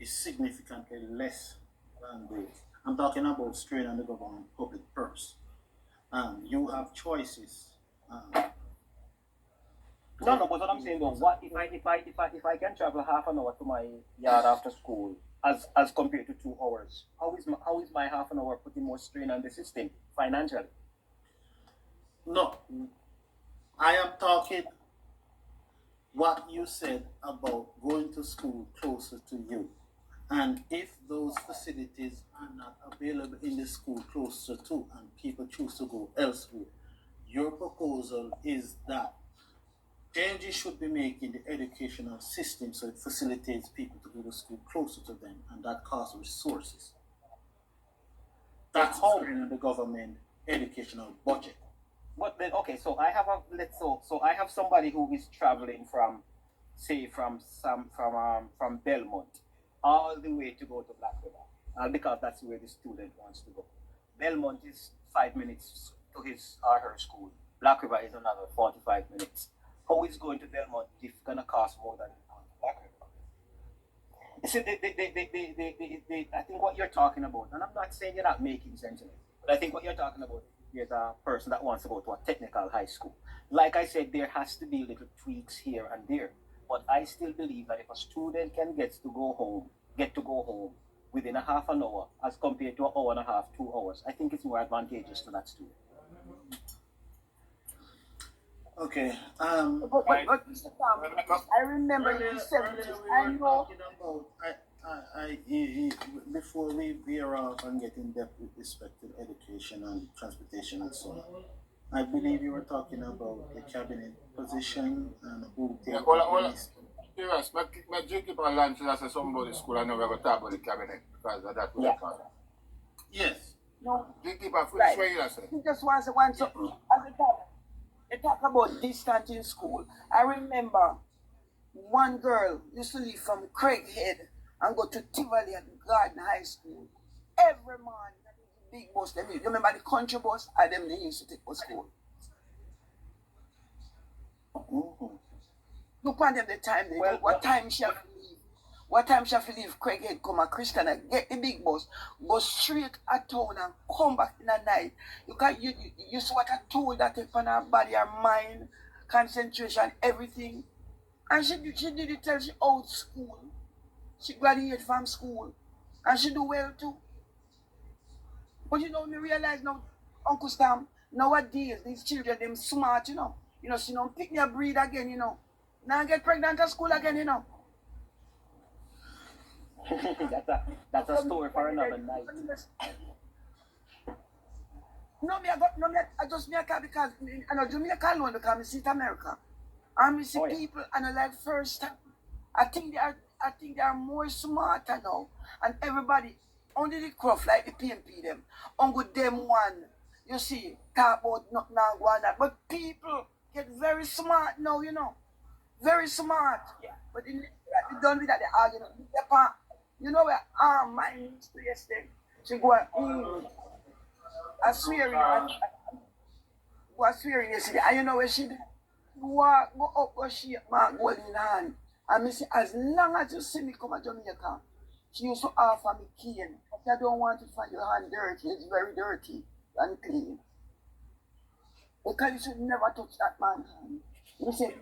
is significantly less than this. I'm talking about strain on the government public purse. You have choices. No, but what I'm saying though, what if I can travel half an hour to my yard after school as compared to 2 hours? How is my half an hour putting more strain on the system financially? No, I am talking what you said about going to school closer to you. And if those facilities are not available in the school closer to and people choose to go elsewhere, your proposal is that changes should be made in the educational system so it facilitates people to go to school closer to them, and that costs resources. That's in the government educational budget. But then okay, so I have so I have somebody who is traveling from say from Belmont all the way to go to Black River. Because that's where the student wants to go. Belmont is 5 minutes to his or her school. Black River is another 45 minutes. How is going to Belmont if it's gonna cost more than going to Black River? You see, I think what you're talking about, and I'm not saying you're not making sense of it, but I think what you're talking about is a person that wants to go to a technical high school. Like I said, there has to be little tweaks here and there. But I still believe that if a student can get to go home within a half an hour as compared to an hour and a half, 2 hours, I think it's more advantageous to that student. Okay. But Mr. Tom, I remember in the 70s. I know. Before we veer off and get in depth with respect to education and transportation and so on, I believe you were talking about the cabinet position and who Yeah, all serious. My drink keep on lunch as somebody school. I know we're going to talk about the cabinet because of that. Yeah. Yes. No. Drink keep on Right. swear you say. He just wants to as a talk. They talk about distance in school. I remember one girl used to leave from Craighead and go to Tivoli and Garden High School. Every morning, big bus. Them, you remember the country bus? And them they used to take for school. Mm-hmm. Look on them the time they do. What time she have to leave? What time she have to leave Craighead, come a Christian and get the big bus, go straight at town and come back in the night. You see what I told that take on her body, her mind, concentration, everything. And she did it till she out school. She graduated from school. And she do well too. But you know, me realize now, Uncle Stam, nowadays these children them smart, you know. You know, she don't pick their breed again, you know. Now get pregnant at school again, you know. that's a story for another night. I just me a call because I know Jamaica alone because I see it America. And we see people and I like first time. I think they are more smarter now. And everybody only the cruff like the PMP them. Only them one. You see, talk about not now go on that. But people get very smart now, you know. Very smart. Yeah. But they done with that they arguing. You know where mine used to yesterday. She go I swear you know, I swear yesterday. And you know where she did? walk, go up, go shake my golden hand. And me say, as long as you see me come to Jamaica, she used to offer me cane. I said, I don't want to find your hand dirty. It's very dirty and clean. Because you should never touch that man's hand. Me say,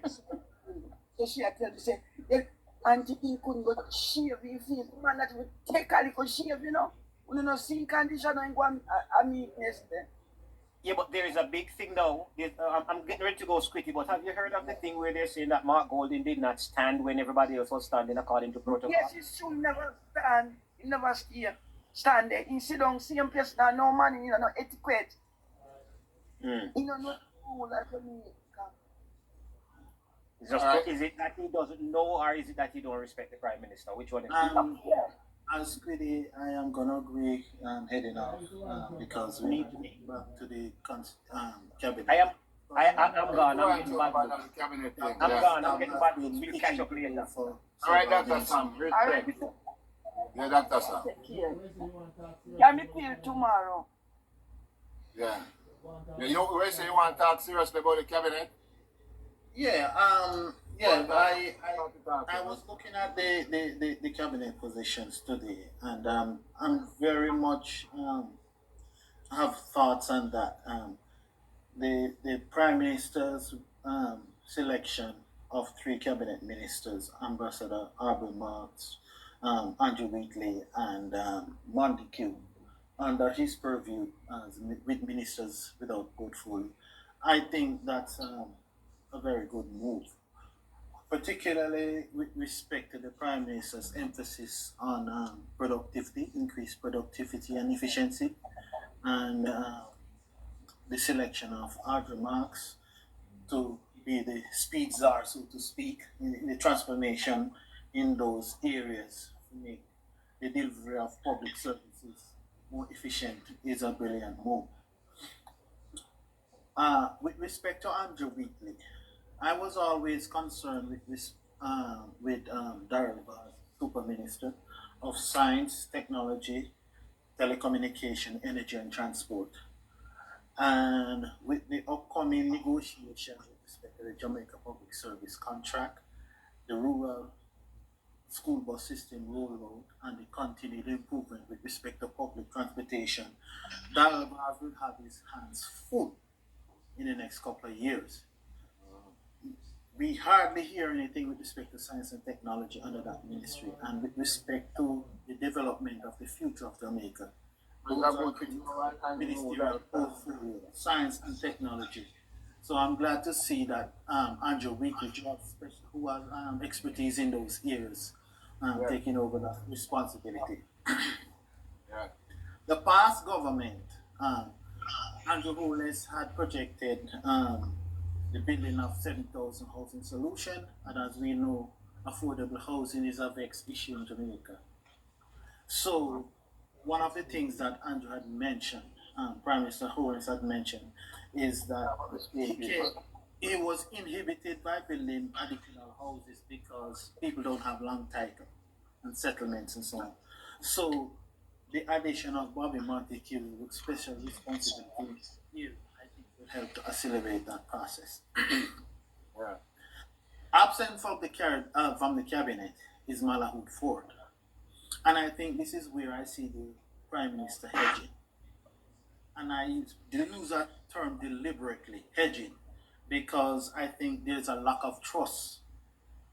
so she had tell me, say, the auntie he couldn't go shave his face. Man, that would take a little shave, you know. When you know, see condition and go and meekness there. Yeah, but there is a big thing now. I'm getting ready to go squitty, but have you heard of the thing where they're saying that Mark Golden did not stand when everybody else was standing according to protocol? Yes, he should never stand. He never stand there. He sit down, same place now, no money, you know, no etiquette. You know, no rule like Jamaica. Is it that he doesn't know, or is it that he don't respect the Prime Minister? Which one is it? As Squiddy, I am gonna agree heading off because we need to get back to the cabinet. I'm gone. I'm getting bad. Cabinet thing. I'm gone. I'm getting bad. We'll catch up later. For All right, Dr. Sam. Alright, Respect. Yeah, Dr. Sam. can me feel tomorrow? Yeah. You say you want to talk seriously about the cabinet? Yeah, I was looking at the cabinet positions today, and I'm very much have thoughts on that. The Prime Minister's selection of 3 cabinet ministers, Ambassador Arbor Marks, Andrew Wheatley, and Montague, under his purview with ministers without portfolio, I think that's a very good move, particularly with respect to the Prime Minister's emphasis on productivity, increased productivity and efficiency, and the selection of Audrey Marks to be the speed czar, so to speak, in the transformation in those areas to make the delivery of public services more efficient is a brilliant move. With respect to Andrew Wheatley, I was always concerned with Darrell Bars, Super Minister of Science, Technology, Telecommunication, Energy and Transport. And with the upcoming negotiations with respect to the Jamaica Public Service contract, the rural school bus system rollout, and the continued improvement with respect to public transportation, Darrell Bars will have his hands full in the next couple of years. We hardly hear anything with respect to science and technology under that ministry, and with respect to the development of the future of Jamaica. Those are ministerial portfolio, science and technology. So I'm glad to see that Andrew Wheatley, who has expertise in those areas, taking over that responsibility. The past government, Andrew Holness had projected the building of 7,000 housing solution, and as we know, affordable housing is a vexed issue in Jamaica. So one of the things that Andrew had mentioned, Prime Minister Holness had mentioned, is that he was inhibited by building additional houses because people don't have long title and settlements and so on. So the addition of Bobby Montague with special responsibilities here, I think, will help to accelerate that process. Absent from the cabinet is Malahud Ford. And I think this is where I see the Prime Minister hedging. And I use that term deliberately, hedging, because I think there's a lack of trust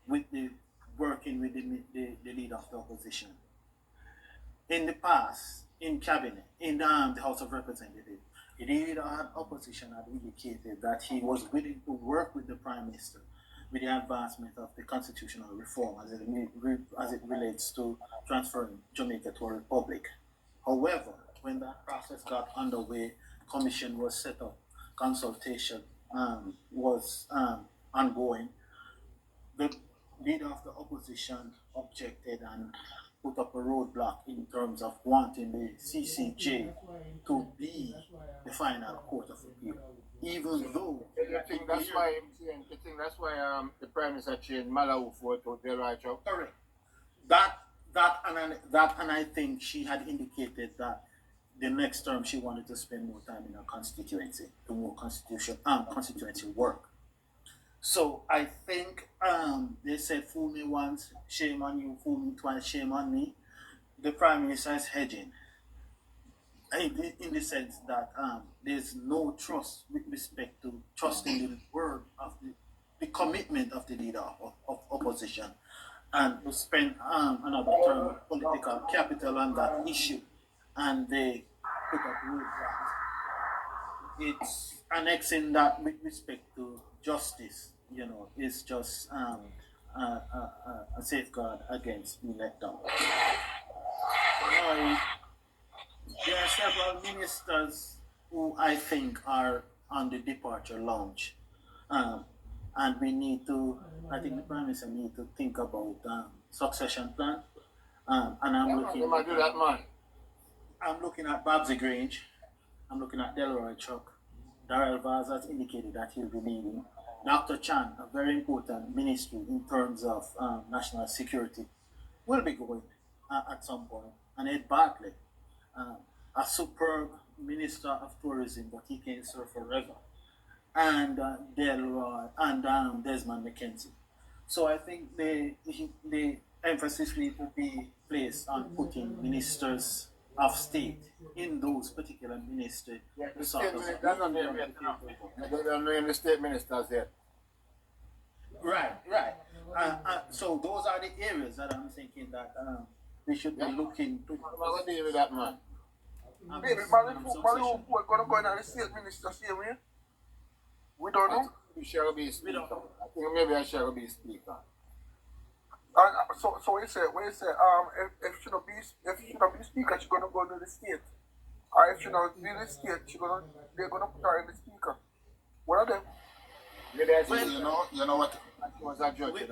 with the working with the leader of the opposition. In the past, in cabinet, in the House of Representatives, the leader of opposition had indicated that he was willing to work with the Prime Minister with the advancement of the constitutional reform as it relates to transferring Jamaica to a republic. However, when that process got underway, commission was set up, consultation was ongoing. The leader of the opposition objected and put up a roadblock in terms of wanting the CCJ to be the final court of appeal. Even though you think that's why the Prime Minister changed Malawi for to the right job? Correct. And I think she had indicated that the next term she wanted to spend more time in her constituency, do more constituency work. So I think they said fool me once, shame on you, fool me twice, shame on me. The Prime Minister is hedging in the sense that there's no trust with respect to trusting the word of the commitment of the leader of opposition, and to spend another term of political capital on that issue, and they put up rules that it's annexing that with respect to justice, is just a safeguard against being let down. Now, there are several ministers who I think are on the departure lounge. Um, and I think the Prime Minister need to think about succession plan. And I'm looking at Babsy Grange, I'm looking at Delroy Chuck. Darrell Vaz has indicated that he'll be leaving. Dr. Chan, a very important ministry in terms of national security, will be going at some point. And Ed Bartlett, uh, a superb minister of tourism, but he can't serve forever. And Delroy and Desmond McKenzie. So I think the emphasis needs to be placed on putting ministers of state in those particular ministries. The state ministers, that's not there yet. They don't name the state ministers yet. Right. So those are the areas that I'm thinking that we should be looking to. I'm going to deal with that, man. Maybe Malu we're gonna go in and the state minister same way. We don't know. We shall be speaker. I think maybe I shall be speaker. And so when you say if she not be speaker, she gonna go to the state. Or if she not be the state, they're gonna put her in the speaker. One of them. Maybe I Well, say, you know what? she was a judge.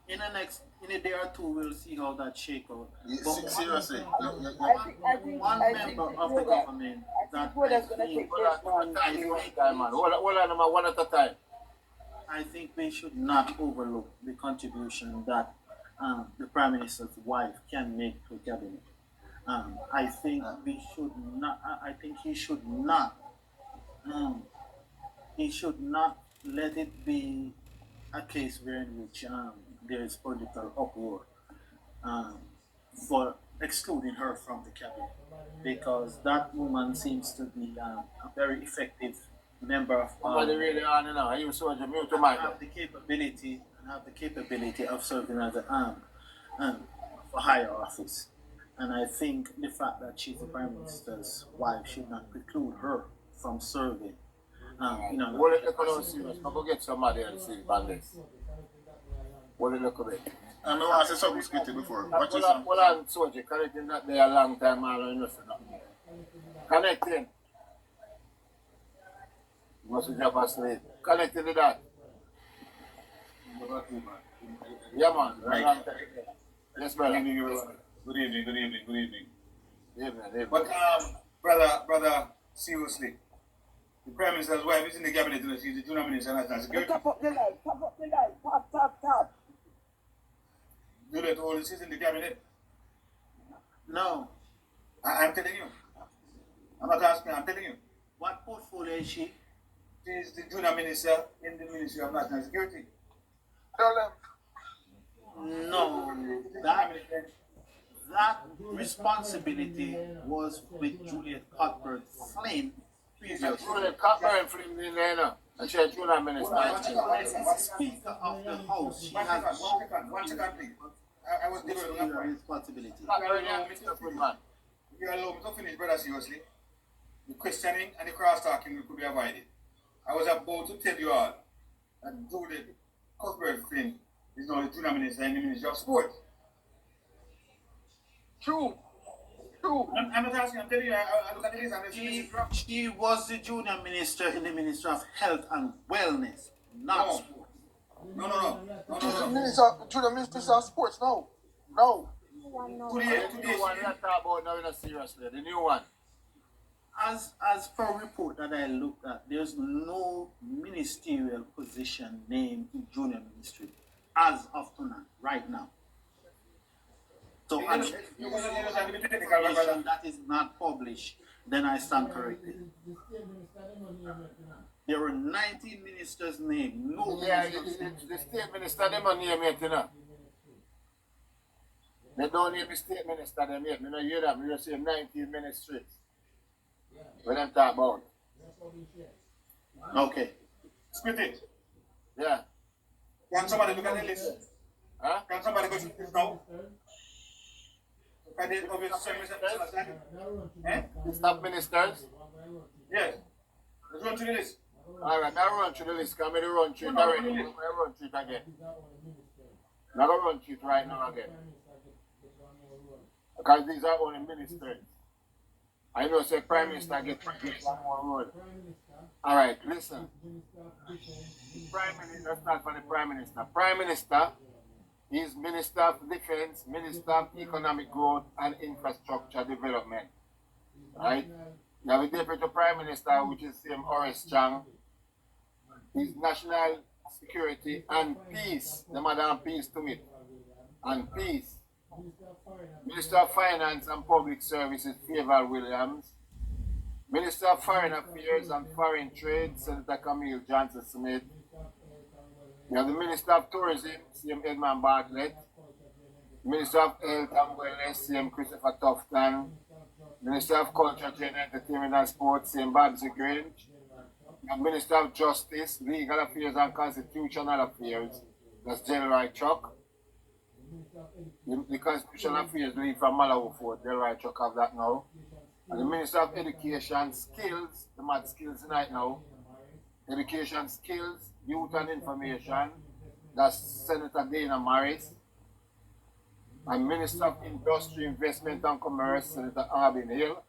In a day or two, we'll see how that shake out. Seriously, I think One member of the government that what is gonna take this one. Hold on, one at a time. I think we should not overlook the contribution that the Prime Minister's wife can make to cabinet. I think we should not. I think he should not. He should not let it be a case wherein which there is political uproar for excluding her from the cabinet, because that woman seems to be a very effective member of Somebody really on now. You saw the mute to mic. have the capability of serving as for higher office. And I think the fact that she's the Prime Minister's wife should not preclude her from serving. What did look at serious? I'll go get somebody else on this. What did look at it? I know I said something scripted before. What you say? Well, I'm soldier, connecting that there a long time, I don't know. Connecting. Must be job asleep. Connecting to that. Yeah, man. Right. Yes, brother. Good evening. Evening. But brother, seriously, the Prime Minister's wife is in the cabinet and she's the junior minister of national security. Tap up the light, tap. Do that all she's in the cabinet. No. I'm telling you. I'm not asking, I'm telling you. What portfolio is she? She's the junior minister in the Ministry of National Security. Tell them. No. That responsibility was with Juliet Cuthbert Flynn previously. Juliet Cuthbert Flynn in there now. And she's junior minister. As Speaker of the House, she has One second, please. I was developing that point. responsibility. Mr. Flynn. If you allow me to finish, brother, seriously, the questioning and the cross-talking could be avoided. I was about to tell you all that Juliet Cuthbert Flynn is now the junior minister in the Ministry of Sport. True. I'm not asking, I'm telling you, I look at the list and She was the junior minister in the Ministry of Health and Wellness, not No. sport. No. Junior Minister of Sports, no. Today, The new one we are talking about now, seriously. The new one. As per report that I looked at, there's no ministerial position named in junior ministry as of tonight, right now. So you as understand that is not published, then I stand corrected. There were 19 ministers named. No Yeah, ministers. the state minister, them don't name it, you know. They don't name the state minister, them yet. Me don't hear that. Me just say 19 ministries. What them talk about? Okay. Split it. Yeah. Can somebody look at the list? Huh? Can somebody go to this now? Can they obviously Eh? Stop ministers? Yes. Let's run to the list. Alright, now run through the list. Come here, run through it already. I'm going to run through it again. Now go run through it right now again. Because these are only ministers. I know, say Prime Minister get one more road. Alright, listen. Prime Minister, let's start from the Prime Minister. Prime Minister is Minister of Defense, Minister of Economic Growth and Infrastructure Development. Right? You have a Deputy Prime Minister, which is same Horace Chang. Is National Security and Peace. The madam peace to it. And peace. Minister of Finance and Public Services, Favour Williams. Minister of Foreign Affairs and Foreign Trade, Senator Camille Johnson Smith. You have the Minister of Tourism, CM Edmund Bartlett. Minister of Health and Wellness, CM Christopher Tufton. Minister of Culture, Trade, Entertainment and Sports, CM Babsy Grange. And Minister of Justice, Legal Affairs and Constitutional Affairs, that's Delroy Chuck. The Constitutional Affairs lead from Malawi Fort, Delroy Chuck have that now. And the Minister of Education, Skills, the mad skills tonight now. Education, Skills, Youth and Information, that's Senator Dana Morris. And Minister of Industry, Investment and Commerce, Senator Arbin Hill.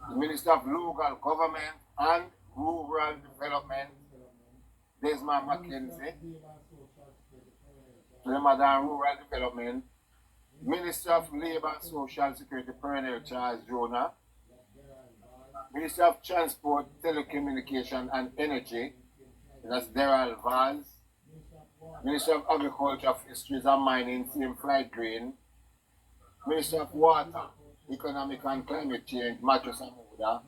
The Minister of Local Government and Rural Development, Desmond McKenzie. The Madam Rural Development. Minister of Labour and Social Security, Perennial Charles Jonah. Minister of Transport, Telecommunication and Energy, that's Daryl Vaz. Minister of Agriculture, Fisheries and Mining, Tim Flight Green. Minister of Water, Economic and Climate Change, Matthew Samuda.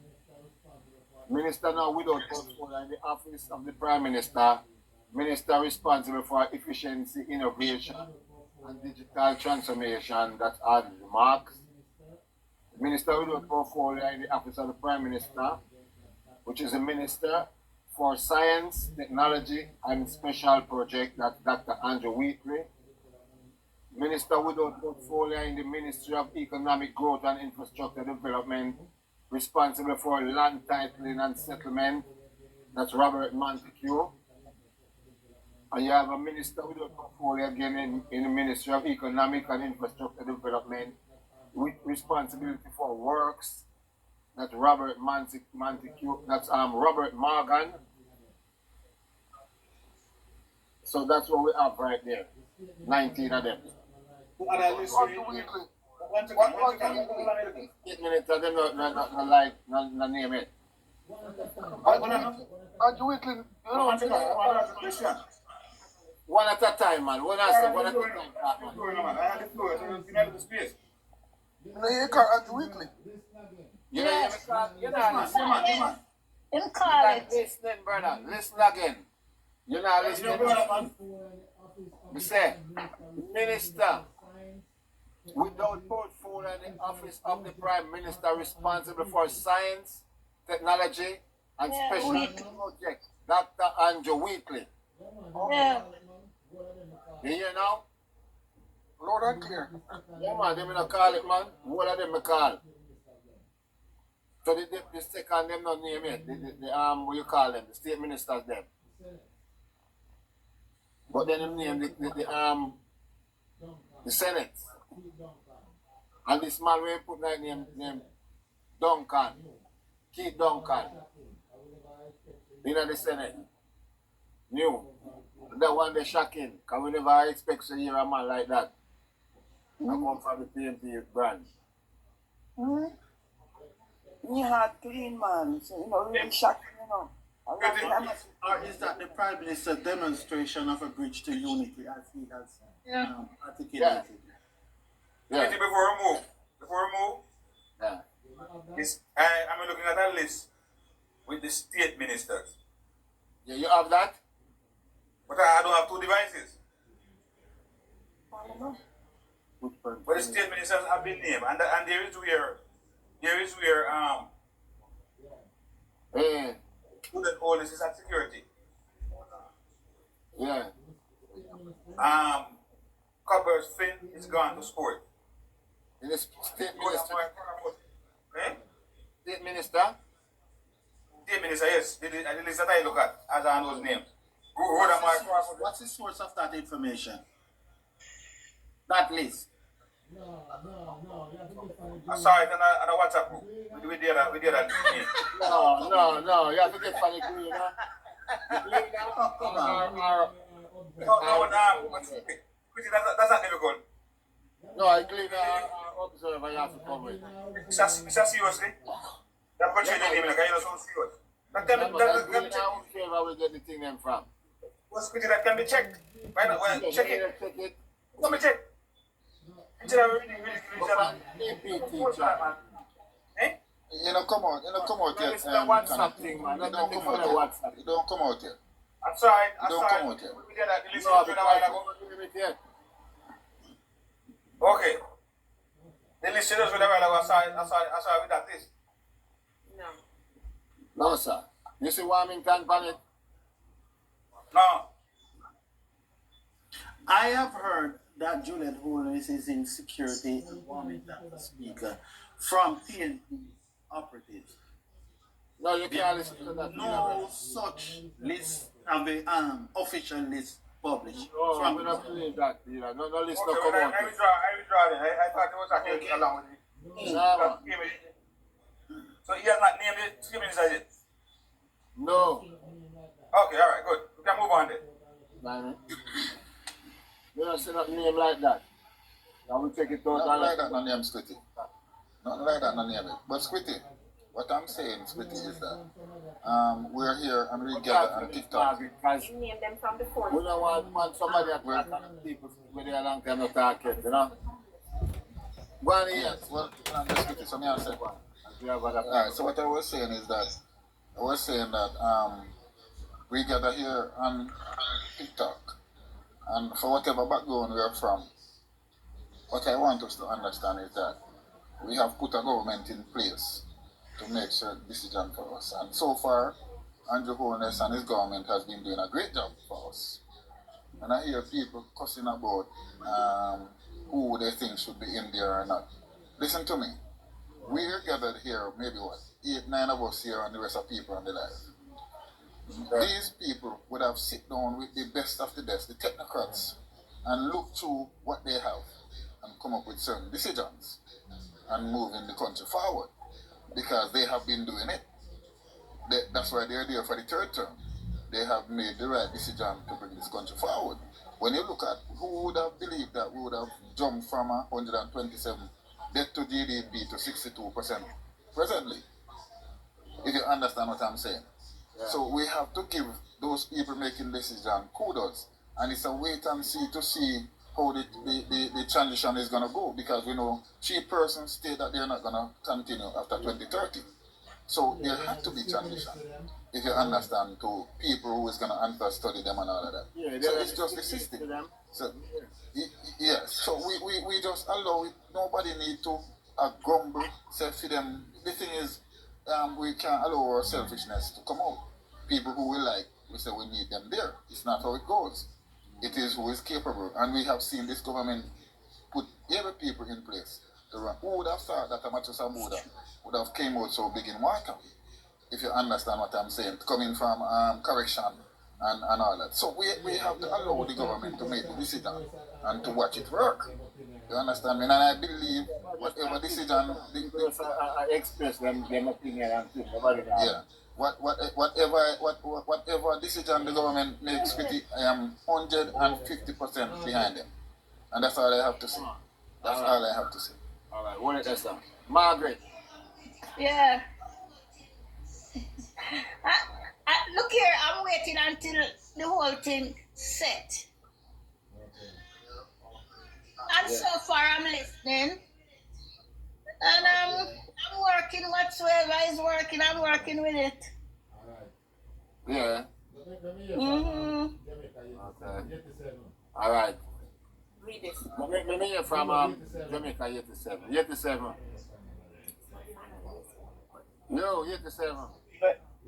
Minister now without portfolio in the office of the Prime Minister, Minister responsible for efficiency, innovation, and digital transformation, that's Adrian Marks. Minister without portfolio in the office of the Prime Minister, which is the Minister for Science, Technology, and Special Project, that's Dr. Andrew Wheatley. Minister without portfolio in the Ministry of Economic Growth and Infrastructure Development, responsible for land titling and settlement, that's Robert Montague. And you have a minister without portfolio again in the Ministry of Economic and Infrastructure Development, with responsibility for works, that's Robert Montague, that's Robert Morgan. So that's what we have right there, 19 of them. One second. 8 minutes of them not name it. Andrew Whitley, you know, One at a time, man. One at a time, man. I have the floor, so you have the space. you know, you call Andrew Whitley. You know, you're not listening. Him call You're it. not listening, brother. Listen again. You're not listening. We say, Minister without portfolio in the office of the Prime Minister responsible for science, technology, and special projects, Dr. Andrew Wheatley. Yeah. You hear now? Loud and clear. Yeah, man, them not call it, man. What of them I call? So the second them not name it. What you call them? The state ministers them. But then them name the Senate. And this man we put like name Duncan. Keith Duncan. In the Senate. New. That one they shocking. Because we never expect to hear a man like that. I come from the PNP branch. He had clean man, so you know, really shocking, you know. Or is that the Prime Minister's demonstration of a bridge to unity as he has articulated? Yeah. Before we move, Yeah. I'm looking at that list with the state ministers. Yeah, you have that? But I don't have two devices. But the state ministers have been named, and there is where Yeah. student oldest is at security. Yeah. Copper's Finn is gone to sport. In the state Road minister. Eh? State minister? State minister, yes. The list that I look at as I know those names. Road and Mark Crawford. What's the source of that information? That list. I saw it on a WhatsApp group with the other name. No. You have to get funny green, huh? That's not difficult. No, I believe observer you have to come with. Mr. Seriously? That country name, like, you know, so serious. That can be checked. Where we get the thing them from? What's good that can be checked? Why not? Well, check it. Check it. Let me check. Instead of Eh? You know, come out here. It's the WhatsApp thing, man. You Not don't the come thing for out the here. WhatsApp. You don't come out here. I'm sorry. You don't come out here. We did that. The list No, is doing a while ago. because Okay. The list is doing a while ago. I saw it with that list. No, sir. You see Warmington on it? No. I have heard that Juliet Holness is in security and Warmington speaker from PNP operatives. No, you can't listen to that. No such list of a official list published. Oh, from we don't believe that. You know, no list Okay, no come well, out. I withdraw it. I thought it was a case along with it. No, So he has not named it 3 minutes yet. no. Okay, all right, good. We can move on then. Man, you don't see nothing name like that. Now we take it out. Nothing like that, no name Squitty. Nothing like that, no name it. But Squitty, what I'm saying, Squitty, is that we're here and we gather on TikTok. Because You name them from before. we don't want somebody that people with a long time not talking, you know? Go on here. Well, I'm just Squitty, so me I said. Yeah, but Alright, so what I was saying is that we gather here on TikTok, and for whatever background we are from, what I want us to understand is that we have put a government in place to make certain decisions for us, and so far, Andrew Holness and his government has been doing a great job for us. And I hear people cussing about who they think should be in there or not. Listen to me. We're gathered here, maybe what, 8, 9 of us here and the rest of people on the live. These people would have sit down with the best of the best, the technocrats, and look through what they have and come up with certain decisions and moving the country forward, because they have been doing it. That's why they're there for the 3rd term. They have made the right decision to bring this country forward. When you look at who would have believed that we would have jumped from 127 debt to GDP to 62% presently, if you understand what I'm saying. Yeah. So we have to give those people making decisions kudos, and it's a wait and see to see how the transition is going to go, because we know 3 persons state that they're not going to continue after 2030. So there has to be transition, if you understand, to people who is going to understudy them and all of that. Yeah, so it's just the system. So, yeah, so we just allow it. Nobody need to grumble, say for them. The thing is, we can't allow our selfishness to come out. People who we like, we say we need them there. It's not how it goes. It is who is capable. And we have seen this government put every people in place to run. Who would have thought that Amateur Sambuda would have came out so big in water? If you understand what I'm saying, coming from correction and all that. So we have to allow the government to make the decision and to watch it work. You understand me? And I believe whatever decision... I express them opinion and things about it. Yeah. Whatever decision the government makes, I am 150% behind them. And that's all I have to say. That's all I have to say. All right, what is that song? Margaret. Yeah. Look here, I'm waiting until the whole thing set. And so far I'm listening. And I'm working whatsoever is working, I'm working with it. Yeah. Mm-hmm. Okay. All right. Read it. Let me hear from Jamaica 87. 87. Yo, 87.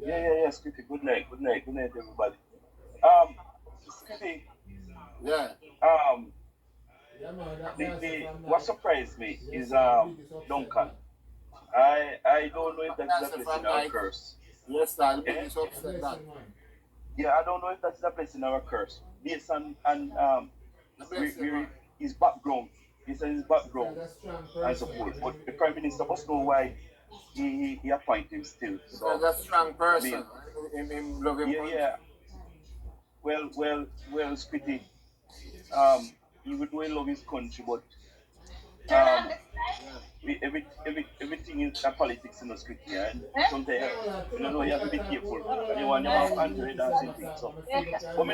Yeah, Scripty. Good night, everybody. Scripty, Yeah. What surprised me is Duncan. I don't know if that is a blessing or a curse. Yes, sir. Yeah? It's upset that. Yeah, I don't know if that's a blessing or a curse. Based on The blessing, man. his background, based on his background and support. But the Prime Minister must know why he appointed him still. So Because a strong person. I Him love him. yeah. Well, Squitty, he would well love his country, but everything is politics in the script here, and sometimes you know you have to be careful. And you want to have Android dancing things. So, but I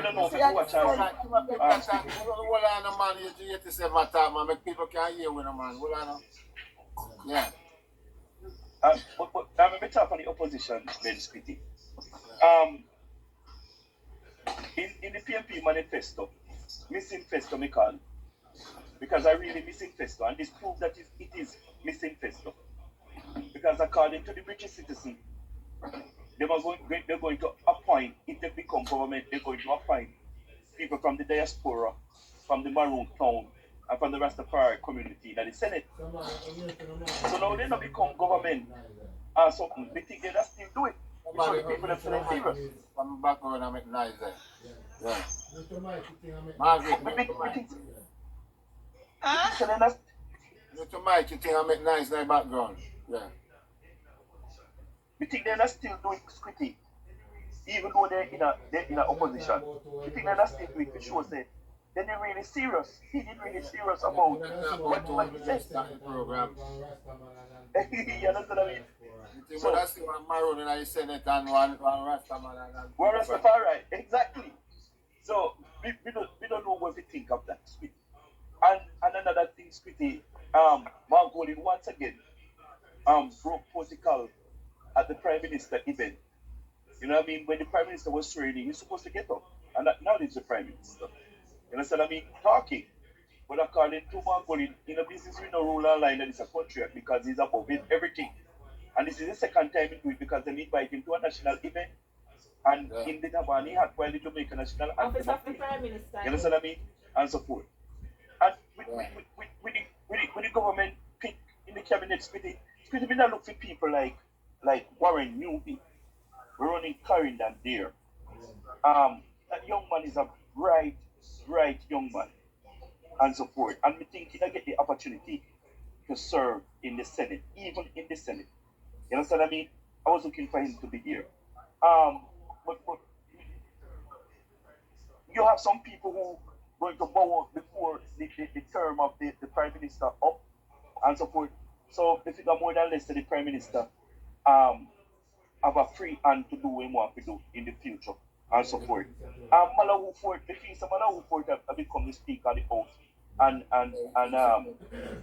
don't know if you watch Hold on, man. You 87 attack, man. Make people can hear with man. Hold on. Yeah. but I'm a talk on the opposition, Ben Squitty. In the PMP manifesto, missing festo, me call, because I really missing festo, and this proves that it is missing festo. Because according to the British citizen, they're going to appoint, if they become government, they're going to appoint people from the diaspora, from the Maroon town, and from the Rastafari community in the Senate. So now they not become government or something. They think they just still do it. So the people that say serious. From background, I make noise there. Yeah. Margaret, Little Mike, you think I make noise in the background? Yeah. We think they're not still doing squitty, even though they're in a opposition. We think they're not still doing it, show say then they're really serious. He did really serious about what he said. Program. You understand what I mean? So that's the one Maroon in the Senate and one Rastaman. One Rastafari, exactly. So we don't know what we think of that squitty. And another thing, squitty, Mark Golden once again broke protocol at the Prime Minister event. You know what I mean? When the Prime Minister was training, he's supposed to get up. And now he's the Prime Minister. You understand what I mean? Talking. But according to Mark Golden, in a business we no rule and line that is a country because he's above it, everything. And this is the second time he do it because they invite him to a national event. And in the Tabani, he had while the Jamaican national anthem. Office of the Prime Minister. You understand what I mean? And so forth. And with the government pick in the cabinet, Squiddy not look for people like Warren Newby. We're running Clarendon there. That young man is a bright young man and so forth. And me thinking I get the opportunity to serve in the Senate, even in the Senate. You understand what I mean? I was looking for him to be there. But you have some people who going to bow out before the term of the Prime Minister up and so forth. So they figure more than less that the Prime Minister have a free hand to do what he want to do in the future and so forth. Malawi Fort, the feast of Malawi Fort have become the Speaker of the House. And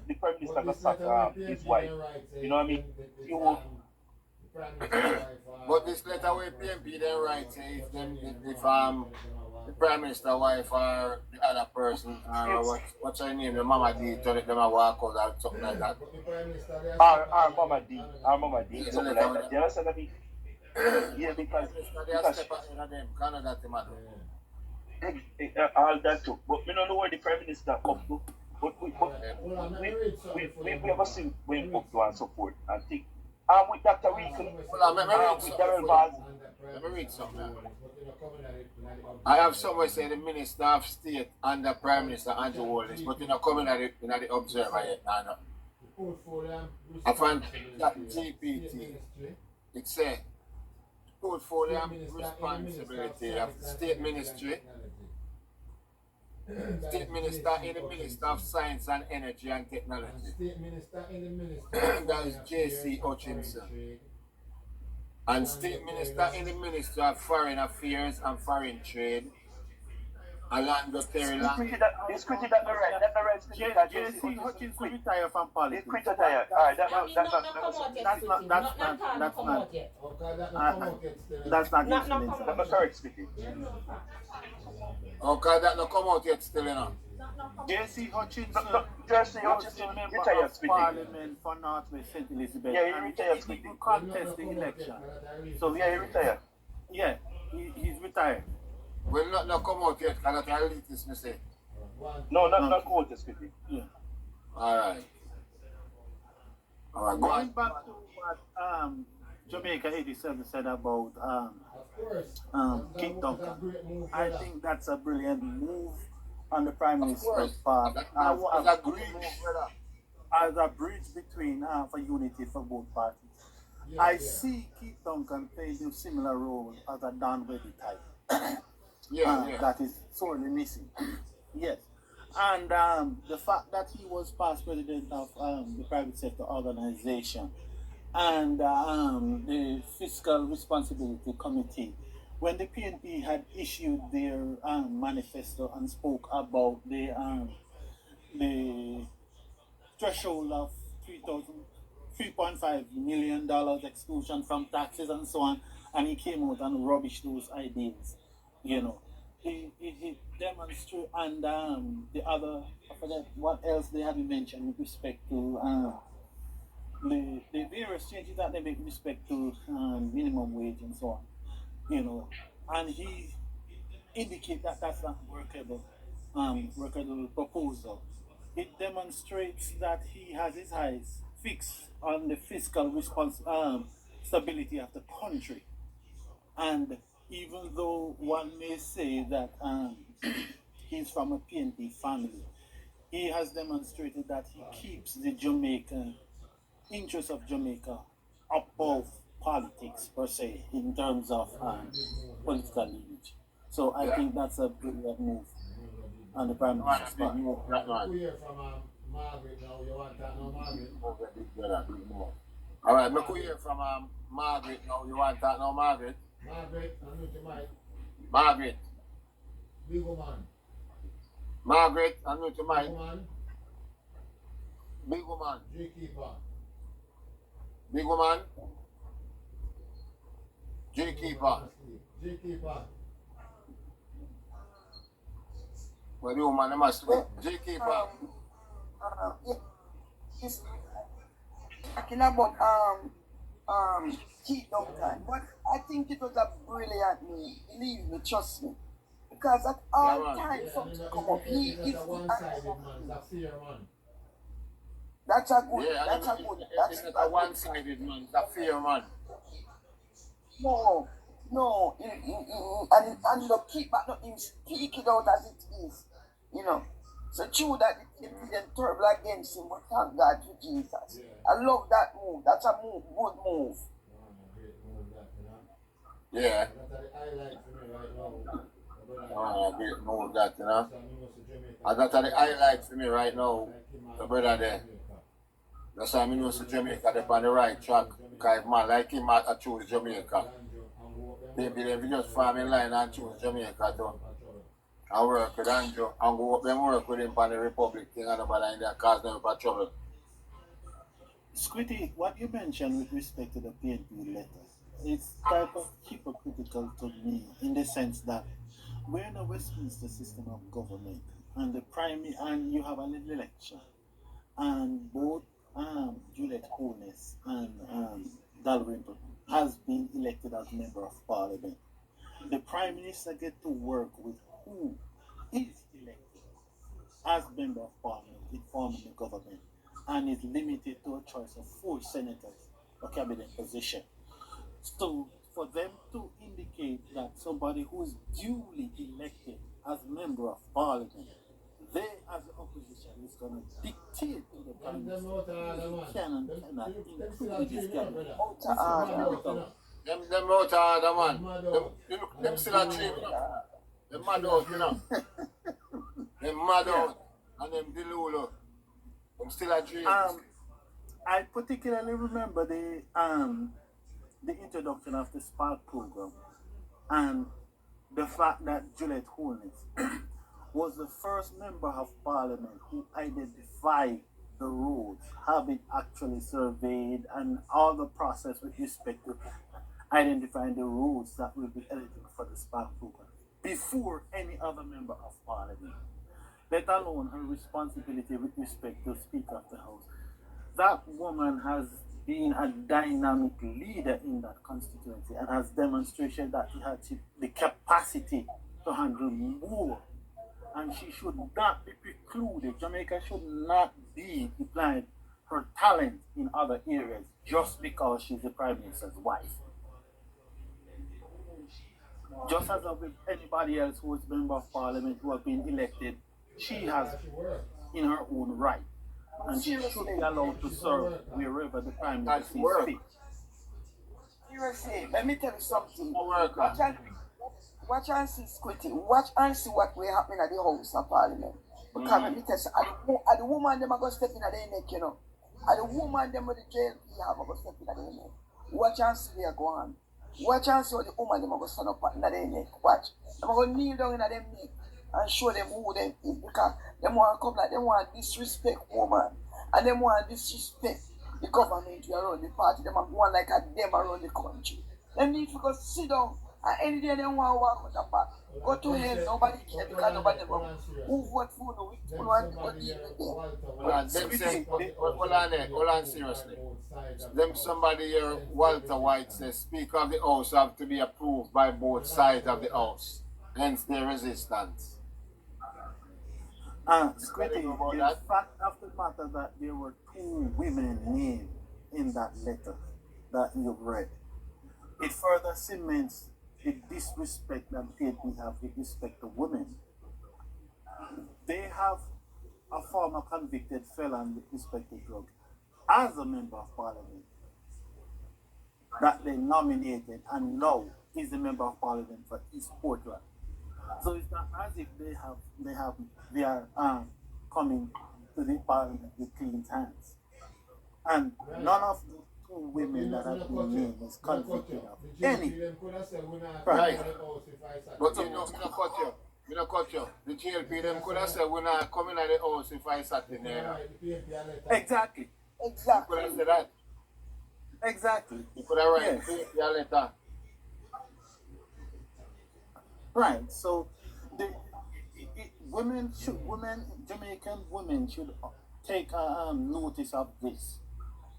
the Prime Minister got sacked his wife. You know what I mean? But this letter where PMP then write say if the Prime Minister wife or the other person or what's her name, the Mama D, tell them to walk out or something like that. Our Mama D, something like that. You understand what I mean? Yeah, because Canada, all that too. But we don't know where the Prime Minister up to. But we ever seen when up to and so forth and think. With Dr. Weekly, with Darrell Vaz. Let me read something. I have somewhere say the Minister of State and the Prime Minister Andrew Wallace, but you're not coming at the observer yet. No. I find that GPT. It says portfolio and responsibility of the State Ministry. State Minister in the Minister of Science and Energy and Technology. That is J.C. Hutchinson. And State Minister in the Ministry of Foreign Affairs and Foreign Trade. Orlando Terry Lang. It's quitting that the right. That the right. JC Hutchins will retire from It's politics. quit retired. Alright, Not come out yet. That's not Not come out yet. Okay, that not come out yet still. That's not Not useful. come That's correct speaking. Okay, that not come out yet still, JC Hutchins Jersey was Hutchins a member retired of speaking. Parliament for North West St. Elizabeth. Yeah, he and retired he speaking. didn't contest the election. So Yeah, he retired. yeah, he's retired. Well, not come out yet, because that's elitist, me say. No, not quote speaking. Yeah. Alright. Alright, go Going on. back to what Jamaica 87 said about Keith Duncan, I think that's a brilliant move on the Prime Minister's part as a bridge between for unity for both parties. I see Keith Duncan playing a similar role as a Don Weddy type. That is sorely missing. Yes. And the fact that he was past president of the private sector organization and the Fiscal Responsibility Committee, when the PNP had issued their manifesto and spoke about the threshold of $3.5 million exclusion from taxes and so on, and he came out and rubbished those ideas, you know. He demonstrated, and the other, I forget what else they had mentioned with respect to the various changes that they make with respect to minimum wage and so on, you know. And he indicated that that's not workable proposal. It demonstrates that he has his eyes fixed on the fiscal stability of the country. And even though one may say that he's from a PNP family, he has demonstrated that he keeps the Jamaican interests of Jamaica above politics per se in terms of political lineage. So I think that's a brilliant move on the Prime Minister's part. We hear from Margaret now. You want that now, Margaret? Alright, look who hear from Margaret now. You want that now, Margaret? Margaret, I need your mic. Margaret. Big woman. Margaret, I need your mic. Big woman. J-keeper. Big woman. J-keeper. J-keeper. Well, the woman, they must be. J-keeper. He's talking about Keith Duncan, but I think it was a brilliant move. Believe me, trust me, because at all times something come up. He is one-sided man. That's a fear man. That's a good. Yeah, That's a good. That's not a one-sided man. That's a fear man. No. And look, keep back, not him speak it out as it is. You know. So true that it is terrible against him, but thank God for Jesus. I love that move. That's a move, good move. Yeah. Great move that, you know. And that's the highlight for me right now, the brother there. That's why I know Jamaica they're on the right track. Because if man like him, I choose Jamaica. Maybe they just farm in line and choose Jamaica too. And work with Andrew and go up and work with him on the Republic thing and nobody in there cause them for trouble. Squitty, what you mentioned with respect to the PNP letter, it's type of hypocritical to me in the sense that we're in a Westminster system of government and and you have an election and both Juliet Holness and Dalrymple has been elected as member of parliament. The Prime Minister get to work with who is elected as member of parliament in forming the government and is limited to a choice of 4 senators for cabinet position. So for them to indicate that somebody who is duly elected as member of parliament, they as the opposition is going to dictate to the Prime Minister cannot include this cabinet. Them out of order, man. Them still a dream, you know. Them mad out, you know. Them mad out. And them Dilulu. Them still a dream. I particularly remember the introduction of the Spark program and the fact that Juliet Holness was the first member of parliament who identified the roads, have it actually surveyed, and all the process with respect to identifying the roads that will be eligible for the spark program before any other member of parliament, let alone her responsibility with respect to Speaker of the House. That woman has been a dynamic leader in that constituency and has demonstrated that she had the capacity to handle more. And she should not be precluded. Jamaica should not be denied her talent in other areas just because she's the Prime Minister's wife. Just as with anybody else who is member of parliament who have been elected, she has in her own right. And she should be allowed to serve wherever the Prime Minister sees fit. Seriously, let me tell you something. Watch and see, Squitty. Watch and see what will happen at the House of Parliament. Because let me tell you, at the woman them are going to step in at their neck, you know. At the woman them with the jail, have going to step in at their neck. Watch and see where go on. Watch and see what the woman them are going to stand up in their neck. Watch. They're going to kneel down in their neck and show them who them is. Because they want to come like they want to disrespect woman. And they want to disrespect the government around the party. They are going like a them around the country. They need to go sit down. And any day they want to walk with the back. Go to hell, nobody care because nobody will. Who vote for you? Who want to deal with them? Hold on, seriously. Them somebody here, Walter White says, Speaker of the House have to be approved by both sides of the House. Hence their resistance. Squitty, the fact of the matter that there were 2 women named in that letter that you've read, it further cements the disrespect that PNP have with respect to women. They have a former convicted felon with respect to drugs as a member of parliament that they nominated and now is a member of parliament for East Portland. So it's not as if they are coming to the parliament with clean hands. And none of the 2 women that have been named is convicted of any. Right. But you know, me no cut you. The GLP them could have said we're not coming at the house if I sat in there. Exactly. You could have said that. Exactly. You could have written your letter. Right. So Jamaican women should take notice of this.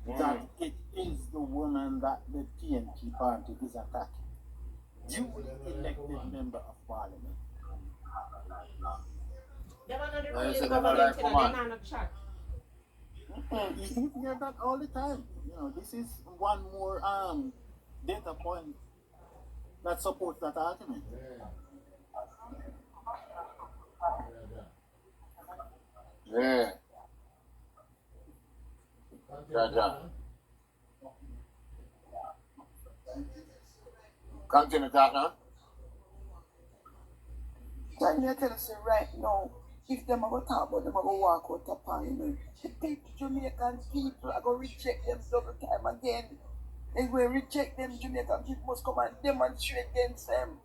That it is the woman that the PNP party is attacking. You elected member of parliament. You hear that all the time. You know, this is one more data point that supports that argument. Yeah. Yeah. Continue talk now. Can you tell us right now, if them are going to talk about them, are going to walk out of parliament, the people, Jamaican people are going to reject them double time again. They will reject them, Jamaican people must come and demonstrate against them,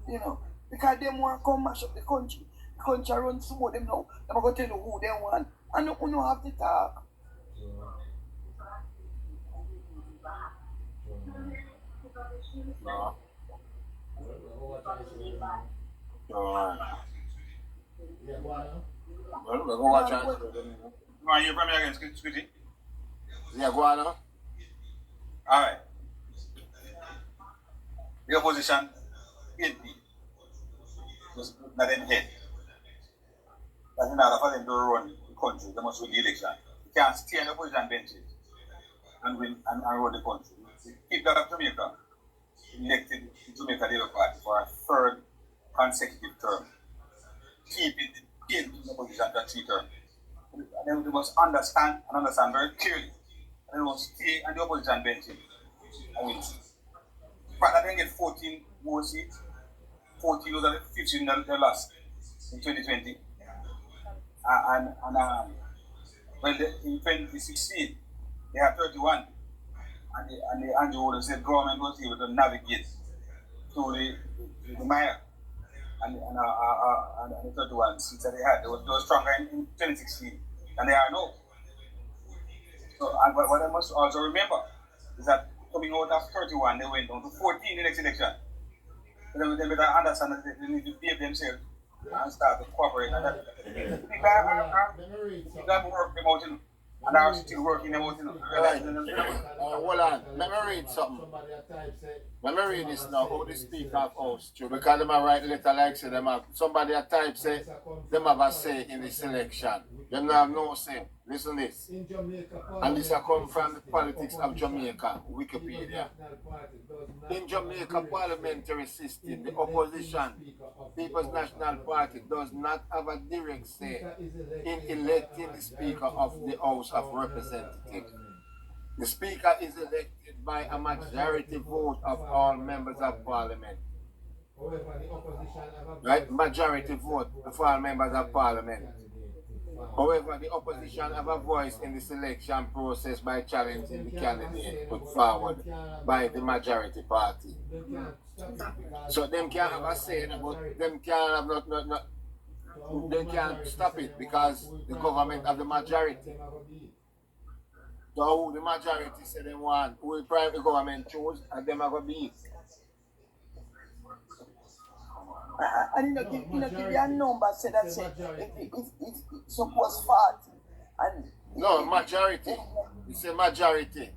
you know, because they want to come mash up the country. The country runs smooth them now. They're going to tell you who they want. And who don't have to talk. No. Alright. Well, we're going to watch out. You want to hear from me again, Squidgy? Yeah, go on now. Alright. The opposition, PNP, was not in head. That's in order for them to run the country, they must win the election. You can't stay on the opposition benches and win and run the country. Keep that of Jamaica, elected the Jamaica Labour Party for a 3rd consecutive term. Keep it in the opposition for 3 terms. And then they must understand very clearly. And they must stay on the opposition benches and win. Rather than get 14 more seats, 14 was the 15 they lost in 2020. In 2016, they had 31. And the Andrew Wood said government was able to navigate through the mire and the 31 seats that they had. They were stronger in 2016 than they are now. So, and what I must also remember is that coming out of 31, they went down to 14 in the next election. So they better understand that they need to behave themselves and start to cooperate. And that, people have worked them out, you know, and are still working them out, you know. Hold on, let me read something. Let me read this now, how the speaker of house true, because them a write letter like say them have, somebody a type say, them have a say in this election. Them not have no say. Listen this. And this a come from the politics of Jamaica, Wikipedia. In Jamaica parliamentary system, the opposition, People's National Party, does not have a direct say in electing the Speaker of the House of Representatives. The Speaker is elected by a majority vote of all members of Parliament. Right? Majority vote of all members of Parliament. However, the opposition have a voice in the selection process by challenging the candidate put forward by the majority party. So them can't have a say, but them can't have they can't stop it because the government have the majority. So who the majority say they want, who the private government choose, and them are going to be it. And give you a number, say that say if suppose 40 and no majority. It's a majority.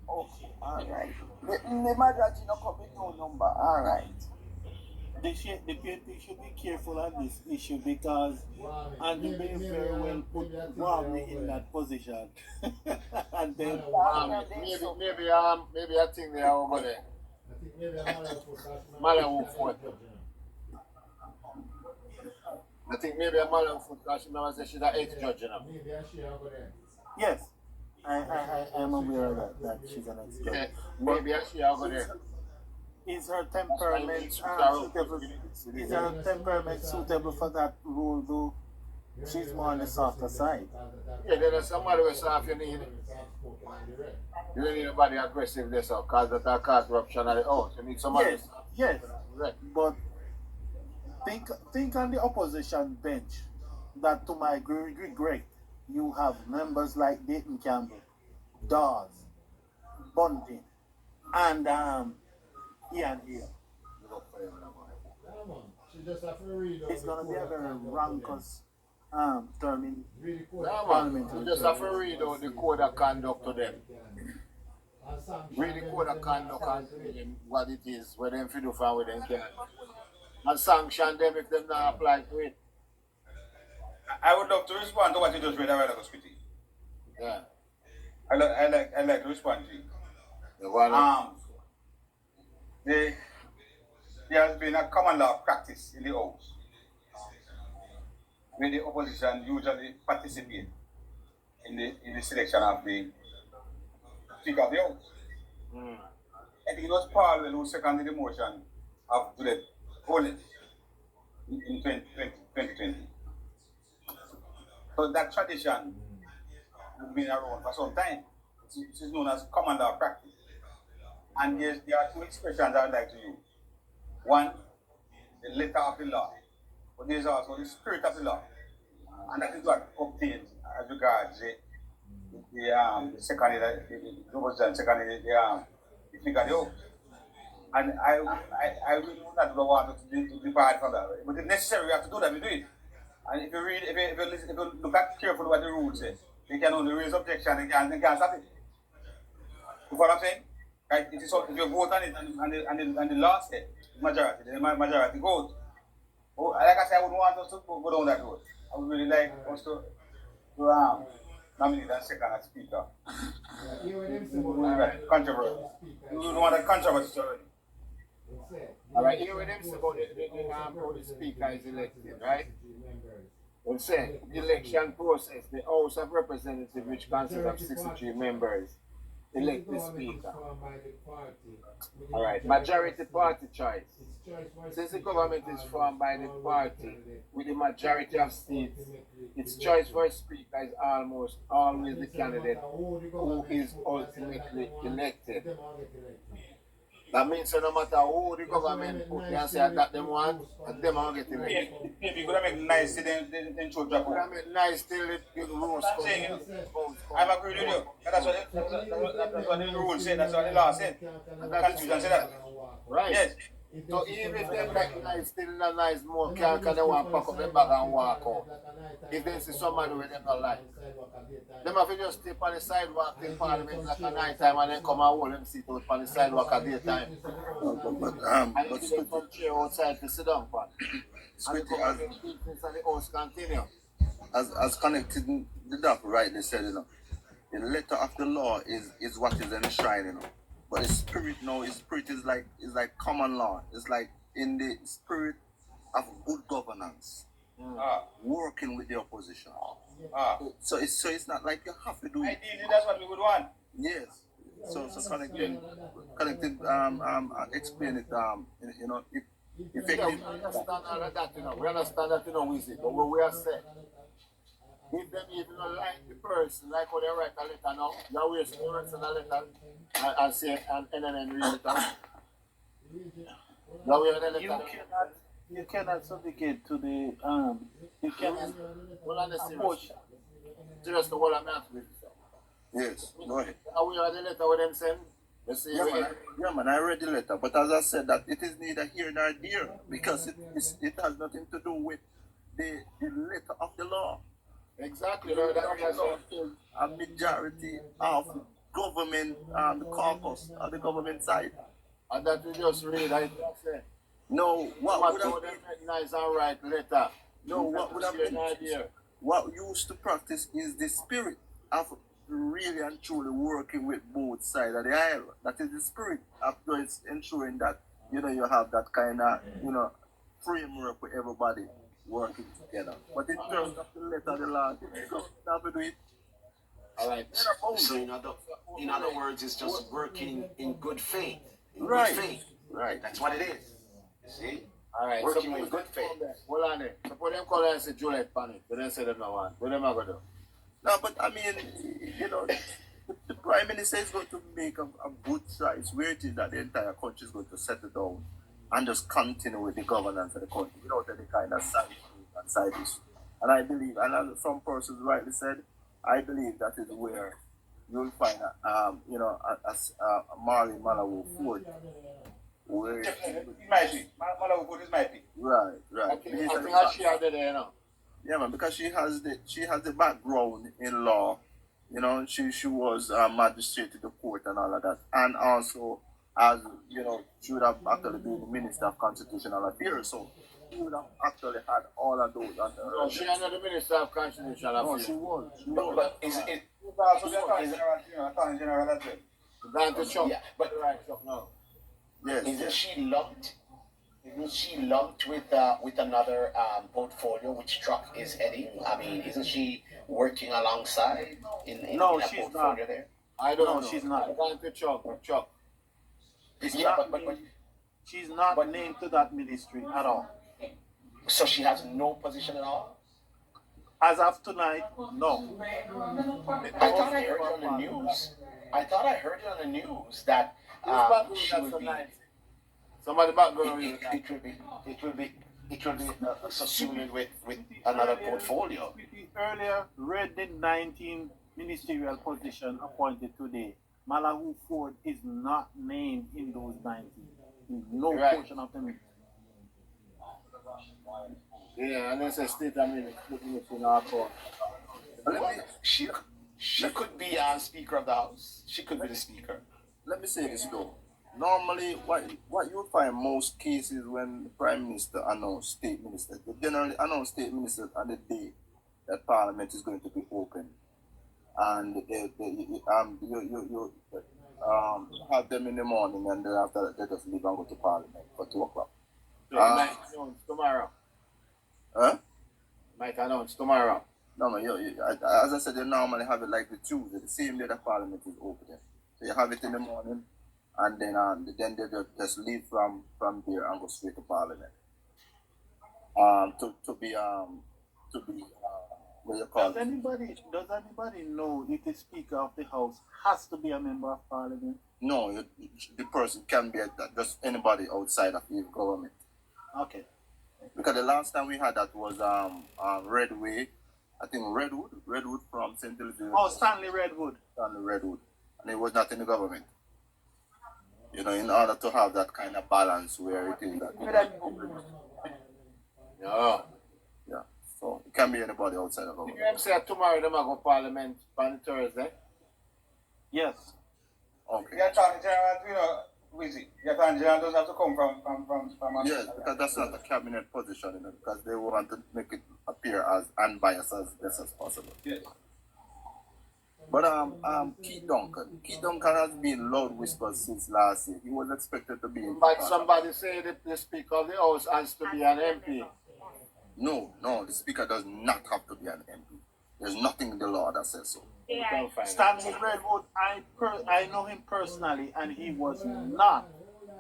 Okay, alright. The majority not come with no number, alright. The PNP should be careful on this issue because Andy may very well put Romney in that position. And then maybe I think they are over there. Mala will vote. I think maybe a Mala will vote because she never said she's an ex-judge, you know. yes, I am aware of that she's an ex-judge. Yeah, maybe she over there. Is her temperament suitable? Is her temperament suitable for that role though? She's more on the softer side. Yeah, there's somebody who's soft you need. You don't need nobody aggressive this or cause that cause corruption at the house. You need somebody. Yes. Right. But think on the opposition bench that to my regret you have members like Dayton Campbell, Dawes, Bunting, and Ian Hill. It's gonna be a very rancorous term in Parliament. You just have to read out the code of conduct to them. Read the code of conduct and tell them what it is, what them do for what them can. And sanction them if them not apply to it. I would love to respond to what you just read a while ago, Smitty. Yeah. I like to respond to you. There has been a common law practice in the House where the opposition usually participate in the selection of the Speaker of the House. I think it was Paul who seconded the motion of Dulett Holding in 2020. So that tradition has been around for some time. It is known as common law practice. And there are two expressions I would like to use. One, the letter of the law, but there is also the spirit of the law. And that is what obtains as regards the second, the opposition, the Speaker of the House. And I really not want to depart from that. But it's necessary, we have to do that, we do it. And if you read, if you listen, if you look at carefully what the rules say, they can only raise objection, they can't stop it. You know what I'm saying? Right? It is if you vote on it and the law says the majority vote. Oh, like I said, I wouldn't want us to go down that road. I would really like us to nominate that second as Speaker. Alright, controversy. You don't want a controversy already. Alright, here with them say about the Speaker is elected, right? We'll say the election process, the House of Representatives, which consists of 63 members, elect the Speaker. Alright, majority party choice. Since the government is formed by the party with the majority of seats, its choice for a Speaker is almost always the candidate who is ultimately elected. That means no matter who the government put there and say that them want, them are getting it. Maybe could have make nice to them show drop Could out. have made nice till the rules I'm come. saying, I'm agreeing with you. That's what the rule said, that's what the law said. The Constitution said that. Right. Yes. So even if they make nice, still not nice more, can they want to pack up them bag and walk out? If they see somebody with them not like. Them have to just stay on the sidewalk in Parliament like a night time and then come and hold them sit out on the sidewalk at daytime. And if they come chair outside to sit down on. And they come and get business and the house continue. As connected the doc rightly said, the letter of the law is what is enshrined, But the spirit now, his spirit is like common law. It's like in the spirit of good governance, working with the opposition. So it's not like you have to do it. Ideally, that's what we would want. Yes. So connected explain it effectively. We understand all of that, We understand that, Wizzy. But what we are saying, if them even don't like the person, like how they write a letter now, you waste the words in a letter and say, and then read it out. Now we have the letter. You cannot supplicate to the you cannot Well, on the serious. Serious to what I'm asking you. Yes, go ahead. Now we have the letter with them saying, let's see. Yeah, man, I read the letter, but as I said, that it is neither here nor there because it has nothing to do with the letter of the law. Exactly. A majority of government, the caucus, the government side. And that we just read, I say. No, what would have been nice and right letter? No, what would have been what used to practice is the spirit of really and truly working with both sides of the aisle. That is the spirit of just ensuring that you have that kind of framework for everybody working together. But in terms of the letter of the law, you don't have to do it. All right. So in other words, it's just working in good faith. Right. Good faith. Right. That's what it is. See? All right. Working with good faith. Hold on there. Suppose them call and say Juliet panic. But then say them no one. What them are going to do? No, but I mean, the Prime Minister is going to make a good choice where it is that the entire country is going to settle down and just continue with the governance of the country without any kind of side issue. And I believe, and as some persons rightly said, I believe that is where you'll find a Marley Malawi Ford. Where It might be. Malawi Ford is might be. Right. I think she had it there, Yeah, man, because she has the background in law. She was a magistrate to the court and all of that, and also as she would have actually been the Minister of Constitutional Affairs. So she would have actually had all of those under her. No, she is not the Minister of Constitutional Affairs. No, she was. But is it? Also, the Attorney General as well. Going to Chuck. Yeah, but right, Chuck now. Yes. Isn't she lumped? Isn't she lumped with another portfolio which Truck is heading? I mean, isn't she working alongside in that portfolio there? I don't know. She's not. I'm going to Chuck. She's not named to that ministry at all. So she has no position at all? As of tonight, no. I thought I heard it on the news. That she would be. Somebody background. It will be subsumed with another portfolio. Earlier read the 19 ministerial position appointed today. Malawi Ford is not named in those 19. No portion of them. Yeah, and it's a state in our court. She could be Speaker of the House. She could be the Speaker. Let me say this though. Normally, what you'll find most cases when the Prime Minister announces state ministers, they generally announce state ministers on the day that Parliament is going to be open, and you have them in the morning, and then after that they just leave and go to Parliament for 2 o'clock. Might announce tomorrow. Huh? Might announce tomorrow. No, as I said, you normally have it like the Tuesday, the same day that Parliament is open. So you have it in the morning, and then they just leave from there and go straight to Parliament. To be what you call Does anybody know if the Speaker of the House has to be a member of Parliament? No, the person can be just anybody outside of the government. Okay. Because the last time we had that was Redway, I think Redwood from St. Elizabeth. Oh, Stanley Redwood. Stanley Redwood, and it was not in the government. You know, in order to have that kind of balance where it is that. Yeah. So it can be anybody outside of government. You say tomorrow they might go Parliament on Thursday. Yes. Okay. The Attorney General, you know, Wizzy. The Attorney General doesn't have to come from Yes, because that's not a cabinet position, you know, because they want to make it appear as unbiased as best as possible. Yes. But Keith Duncan has been loud whispered since last year. He was expected to be in. But somebody say that the Speaker of the House has to be an MP. No, the Speaker does not have to be an MP. There's nothing in the law that says so. Stanley Redwood, I know him personally, and he was not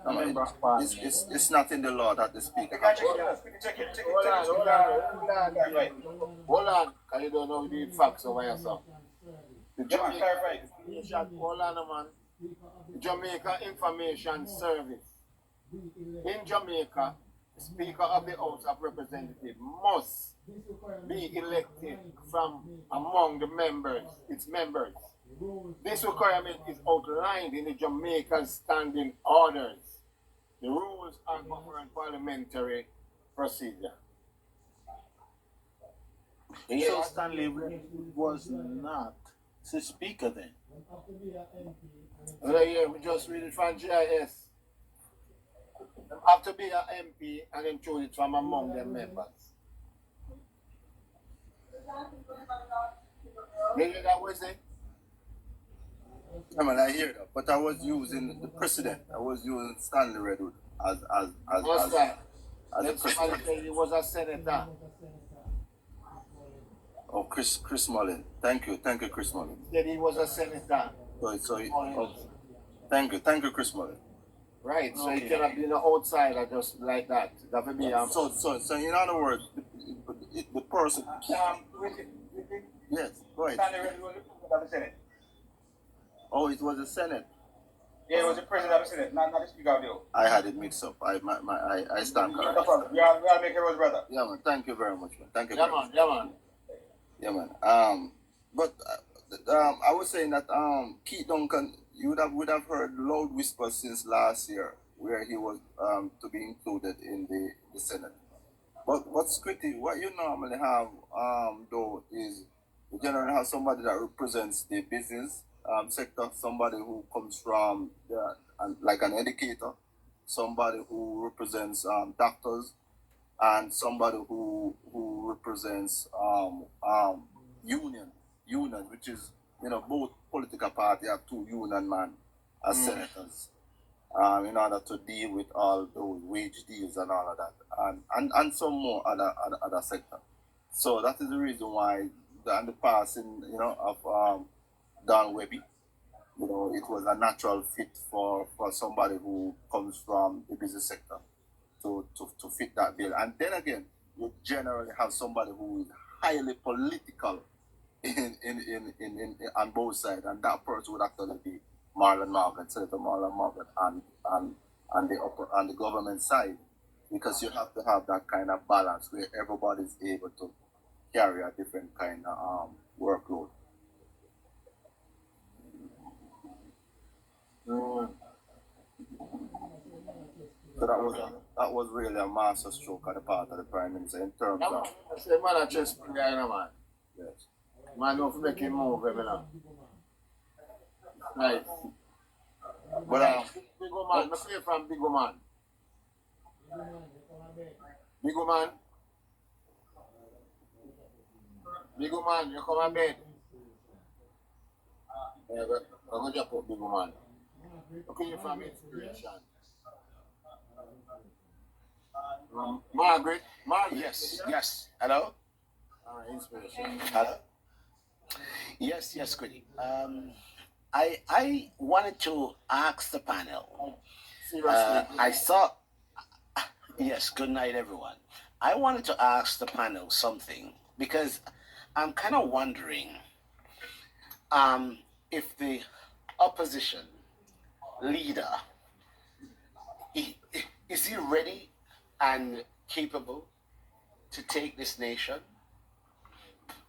a member of Parliament. It's not in the law that the Speaker. Hold on, because you don't know the facts over yourself. The Jamaica Information Service. In Jamaica, the Speaker of the House of Representatives must be elected from among the members, its members. This requirement is outlined in the Jamaican Standing Orders. The rules are govern parliamentary procedure. So Stanley Redwood was not the Speaker then? Yeah, we just read it from GIS. They have to be an MP and then choose it from among their members. You hear that was it? I mean, I hear that, but I was using the president. I was using Stanley Redwood as What's that? the president. He was a senator. Oh, Chris Mullin. Thank you, Chris Mullin. Said he was a senator. Thank you, Chris Mullin. Right, so he cannot be an outsider just like that. That would be So in other words, the person. Yes, go ahead. Stanley Redwood was the Senate. Oh, it was the Senate. Yeah, it was the President of the Senate, not the Speaker of the House. I had it mixed up. I stand corrected. No problem. We all make it, brother. Yeah, man. Thank you very much, man. Thank you. Yeah, man. But I was saying that Keith Duncan, you would have heard loud whispers since last year where he was to be included in the Senate. But what's critical, what you normally have though is you generally have somebody that represents the business sector, somebody who comes from like an educator, somebody who represents doctors, and somebody who represents union, which is, you know, both political parties have two union men as senators, in order to deal with all those wage deals and all of that, and some more other sector. So that is the reason why the passing, you know, of Don Webby, you know, it was a natural fit for somebody who comes from the business sector to fit that bill. And then again, you generally have somebody who is highly political on both sides, and that person would actually be Marlon Morgan, Senator Marlon Morgan, on the government side, because you have to have that kind of balance where everybody is able to carry a different kind of workload. So that was really a master stroke on the part of the Prime Minister in terms of. Man, I just guy, man. Yes. Man, don't make him move, man. Right. But Big man, I say from Big man. Big man. Big man, you come on bed. Yeah, but I'm going to put Big man. Okay, from inspiration. Margaret. Yes. Hello? Inspiration. Hello? Yes, Goody. I wanted to ask the panel. I saw. Yes, good night, everyone. I wanted to ask the panel something because I'm kind of wondering if the opposition leader, is he ready and capable to take this nation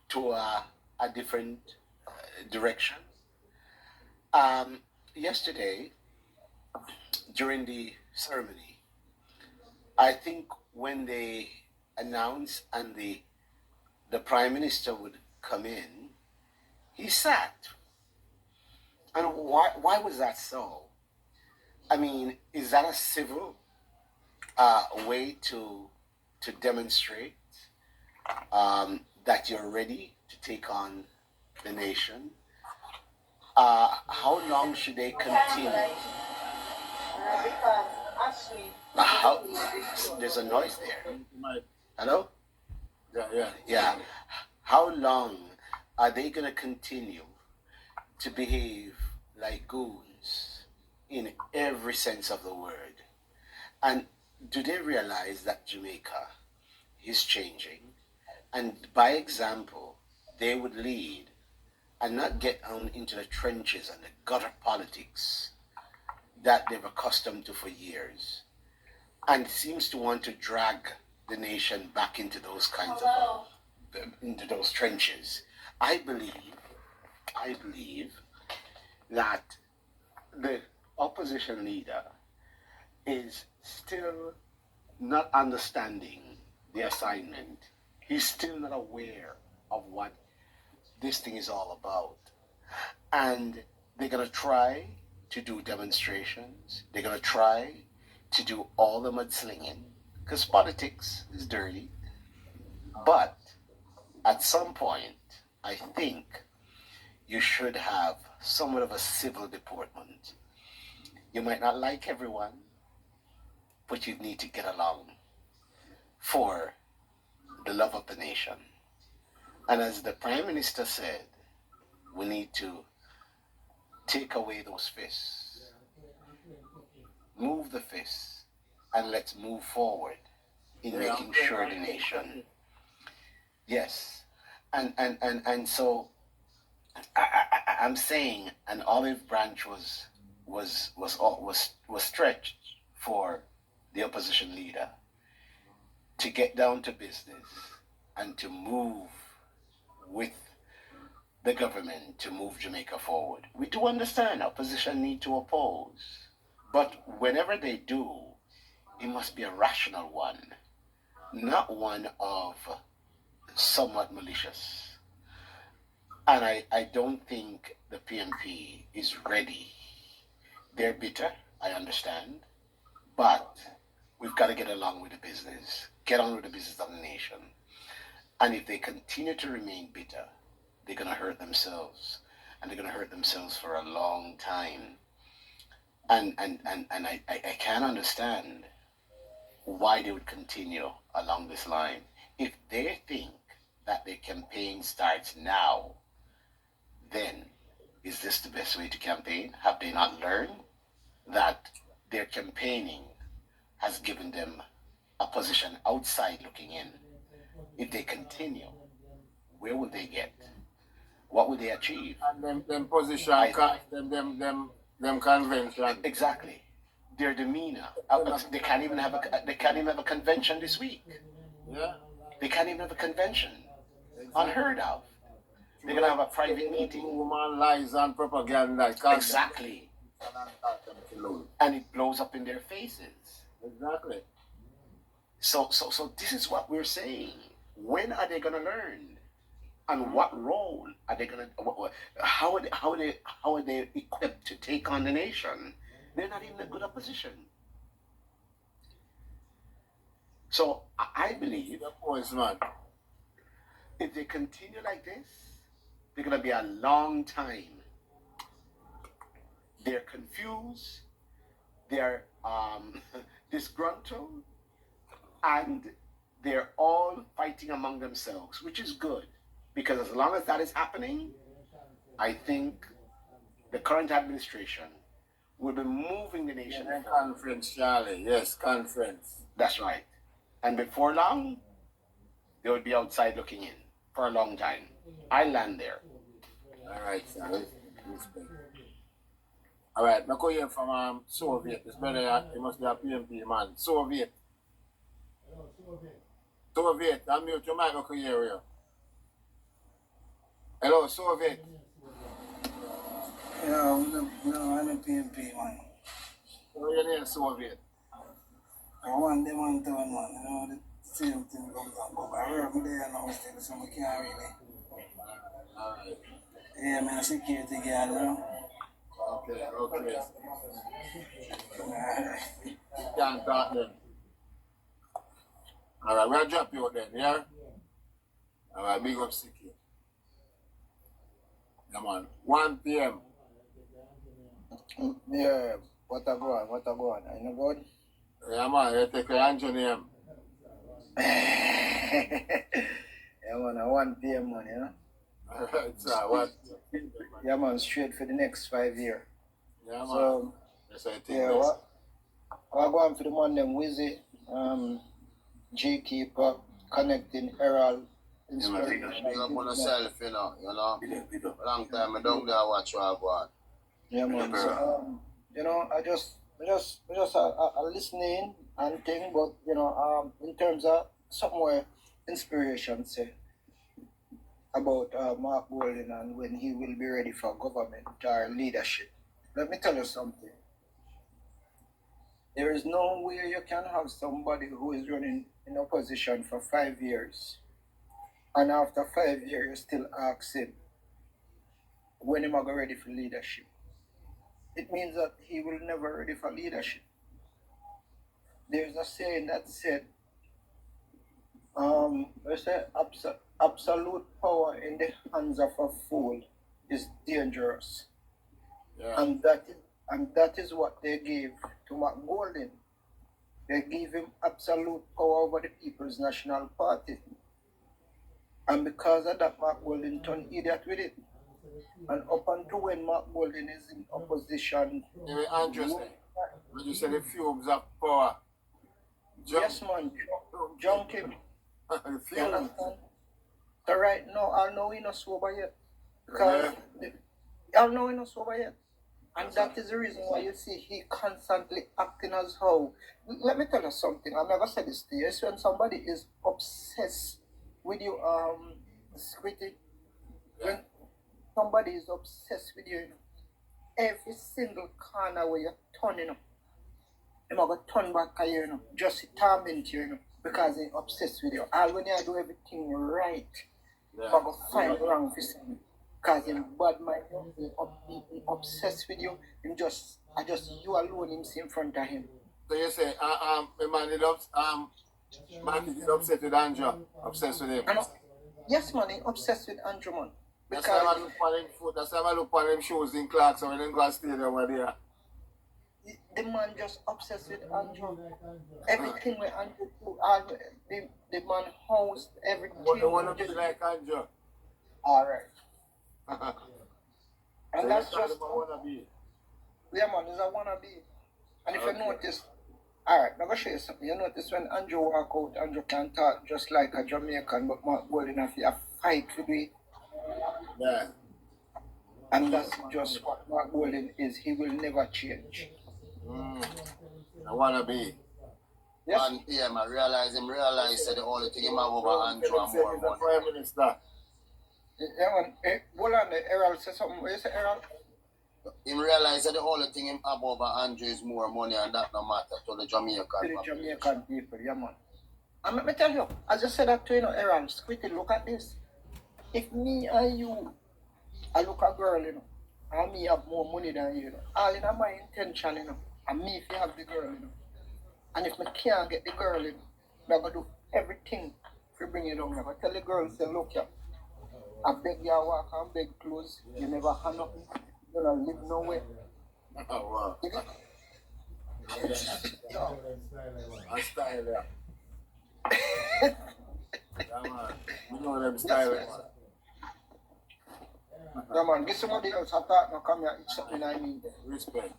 to a different direction? Yesterday, during the ceremony, I think when they announced and the prime minister would come in, he sat. And why was that so? I mean, is that a civil way to demonstrate that you're ready to take on the nation? How long should they continue? How, there's a noise there. Hello? Yeah. How long are they going to continue to behave like goons in every sense of the word? And do they realize that Jamaica is changing? And by example, they would lead and not get on into the trenches and the gutter politics that they've accustomed to for years, and seems to want to drag the nation back into those kinds of into those trenches. I believe that the opposition leader is still not understanding the assignment. He's still not aware of what this thing is all about. And they're going to try to do demonstrations. They're going to try to do all the mudslinging, because politics is dirty. But at some point, I think you should have somewhat of a civil deportment. You might not like everyone, but you need to get along for the love of the nation. And as the Prime Minister said, we need to take away those fists, move the fists, and let's move forward in making sure the nation. Yes. And so I'm saying an olive branch was stretched for the opposition leader to get down to business and to move with the government to move Jamaica forward. We do understand opposition need to oppose, but whenever they do, it must be a rational one, not one of somewhat malicious. And I don't think the PNP is ready. They're bitter, I understand, but we've got to get along with the business, get on with the business of the nation. And if they continue to remain bitter, they're going to hurt themselves, and they're going to hurt themselves for a long time. And I can't understand why they would continue along this line. If they think that their campaign starts now, then is this the best way to campaign? Have they not learned that their campaigning has given them a position outside looking in? If they continue, where will they get? What will they achieve? And them position, them convention. Exactly. Their demeanor. They can't even have a convention this week. Yeah. They can't even have a convention. Unheard of. They're gonna have a private meeting. Woman lies and propaganda. Exactly. And it blows up in their faces. Exactly. So this is what we're saying. When are they gonna learn? And what role are they gonna? How are they equipped to take on the nation? They're not even a good opposition. So I believe if they continue like this, they're gonna be a long time. They're confused. They're disgruntled, and they're all fighting among themselves, which is good. Because as long as that is happening, I think the current administration will be moving the nation forward. Conference, Charlie. Yes, conference. That's right. And before long, they will be outside looking in for a long time. I land there. All right, Charlie. Respect. Alright, I come here from Soviet. This brother, he must be a PMP man. Soviet. Soviet, I'm mute your mic, I can hear you. Hello, Soviet. Yeah, I'm a PMP, man. What's your name, Soviet? I want them on town, man. You know, the same thing comes and go. I heard me there now still, so I can't really. Alright. Yeah, man, a security guard, you know. Okay. You can't talk then. Alright, we'll drop you out then, yeah? Alright, big up Siki. Yeah, man. 1 p.m. Yeah, what a go on? Are you not good? Yeah, man, you take your Andrew name. Yeah, man, at 1 p.m. man, you know. Alright, sir, what? Yeah, man, straight for the next 5 years. Yeah, man. So, That's what I think. yeah, what go on for the man, them Wizzy, G Keeper, Connecting, Herald, Inspiration. Big up on yourself, you know. Long time I don't there watch you go on. Yeah, man. So, you know, I just listening and thing, but you know, in terms of somewhere inspiration say about Mark Golden and when he will be ready for government or leadership. Let me tell you something. There is no way you can have somebody who is running in opposition for 5 years, and after 5 years you still ask him when am I ready for leadership. It means that he will never ready for leadership. There's a saying that said, they say absolute power in the hands of a fool is dangerous. Yeah. And that is what they gave to Mark Golden. They gave him absolute power over the People's National Party. And because of that, Mark Golden turned idiot with it. And up until when Mark Golden is in opposition. Andrew, when you say the fumes of power. Yes, man. Junk him. You understand? So right now, I know he's not sober yet. Because I know he's not sober yet. And that is the reason why you see he constantly acting as how. Let me tell you something. I've never said this to you. It's when somebody is obsessed with you, Squitty. When somebody is obsessed with you, you know, every single corner where you're turning up, they're going to turn back at you, you know, just to torment you, you know, because they're obsessed with you. All when you do everything right, they're going to find wrong for you. Because in bad mind, he obsessed with you, and you alone him see in front of him. So you say, the man is upset with Andrew, obsessed with him. Yes, man, he obsessed with Andrew, man. That's why I look on him foot, that's why I look on him shoes in Clark, so when they go to stay over there. The man just obsessed with Andrew. Everything with Andrew do, the man housed everything. But they want to be like Andrew. Alright. And so that's just wannabe. Yeah, man, it's a wannabe. And if you notice, alright, I'm gonna show you something. You notice when Andrew walk out, Andrew can talk just like a Jamaican, but Mark Golden have to fight to do it. Yeah. And that's just what Mark Golden is. He will never change. I wanna be. Yes. 1 p.m. I realize that the only thing him have over Andrew and more money. Prime Minister. Yeah, man. Hold on, Errol say something. What you say, Errol? Him realize that the only thing him have over Andrew is more money, and that no matter to the Jamaican people. To the Jamaican people, yeah, man. And let me tell you, I just said that to you, Errol, Squitty, look at this. If me and you, I look at a girl, you know, and me have more money than you, know, all in my intention, you know, and me if you have the girl, you know. And if I can't get the girl, you know, I'm going to do everything to bring you down. I'm going to tell the girl, say, look, yeah, I beg you walk and beg clothes, you never have nothing, you don't live nowhere. Oh, wow. I style, yeah. Yeah, man. We know them style, man. Yeah, man, get somebody else. I thought, no, come here, it's something I need. Respect.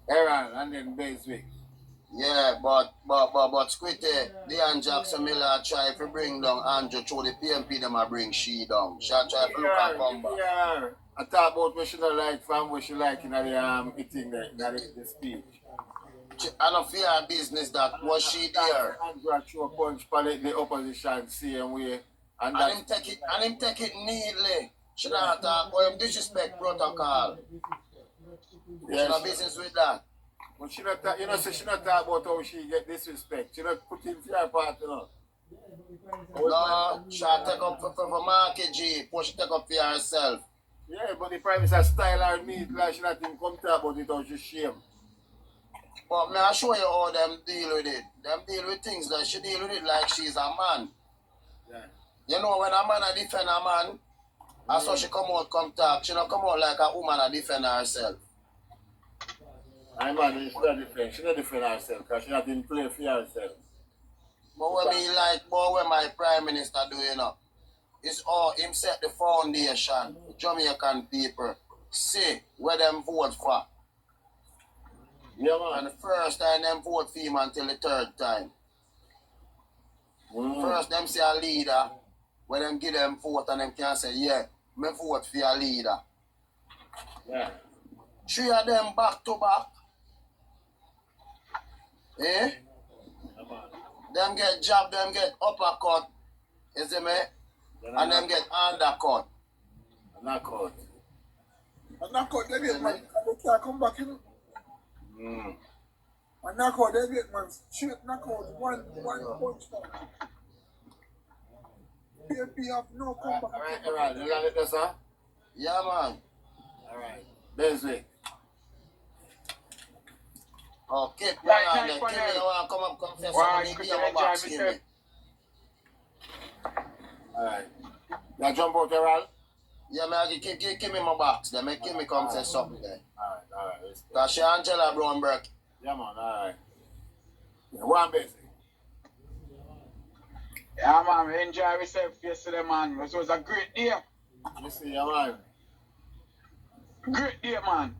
Aaron, and then Baswick. Yeah, but Squitty, Dean Jackson Miller try to bring down Andrew through the PMP, them a bring she down. She try to look and come back. Yeah. I talk about what she not like from what she like in the eating the speech. I don't fear her business that was she there. Andrew throw a punch for the opposition same way. And him take it neatly. She not talk or him disrespect protocol. Yeah, she not business with that. But she not talk, so she not talk about how she get disrespect. She not put in fear part, No, she take up for market G, but she take up for herself. Yeah, but the Prime Minister style her neat, like she not even come talk about it how she shame. But may I show you how them deal with it. Them deal with things like she deal with it like she's a man. Yeah. You know when a man a defend a man, that's how she come out come talk. She not come out like a woman a defend herself. I man, she not defend herself because she not in play for herself. But what me like, but what my Prime Minister do, is all him set the foundation, Jamaican people, see where them vote for. Yeah, man. And the first time them vote for him until the third time. First them say a leader, when them give them vote and them can say, yeah, me vote for a leader. Yeah. 3 of them back to back. Eh? Them get jab, them get uppercut. You see me? And them get undercut. Knockout. A knockout they get, man. They can't come back, A knockout they get, man. Straight knockout. One punch down. PNP have no comeback. Alright, you got it there, sir? Yeah, man. Alright. Beswick. Oh, keep one on there. Keep me, you want to come up confess something, me have a box, give me. Alright. You jump out there, Al? Yeah, man, give me my box. Then give me come say something there. Alright. Because she Angela Brownberg. Yeah, man, alright. Yeah, one basic. Yeah, man, we enjoy ourselves yesterday, man. It was a great day. You see, yeah, man. Great day, man.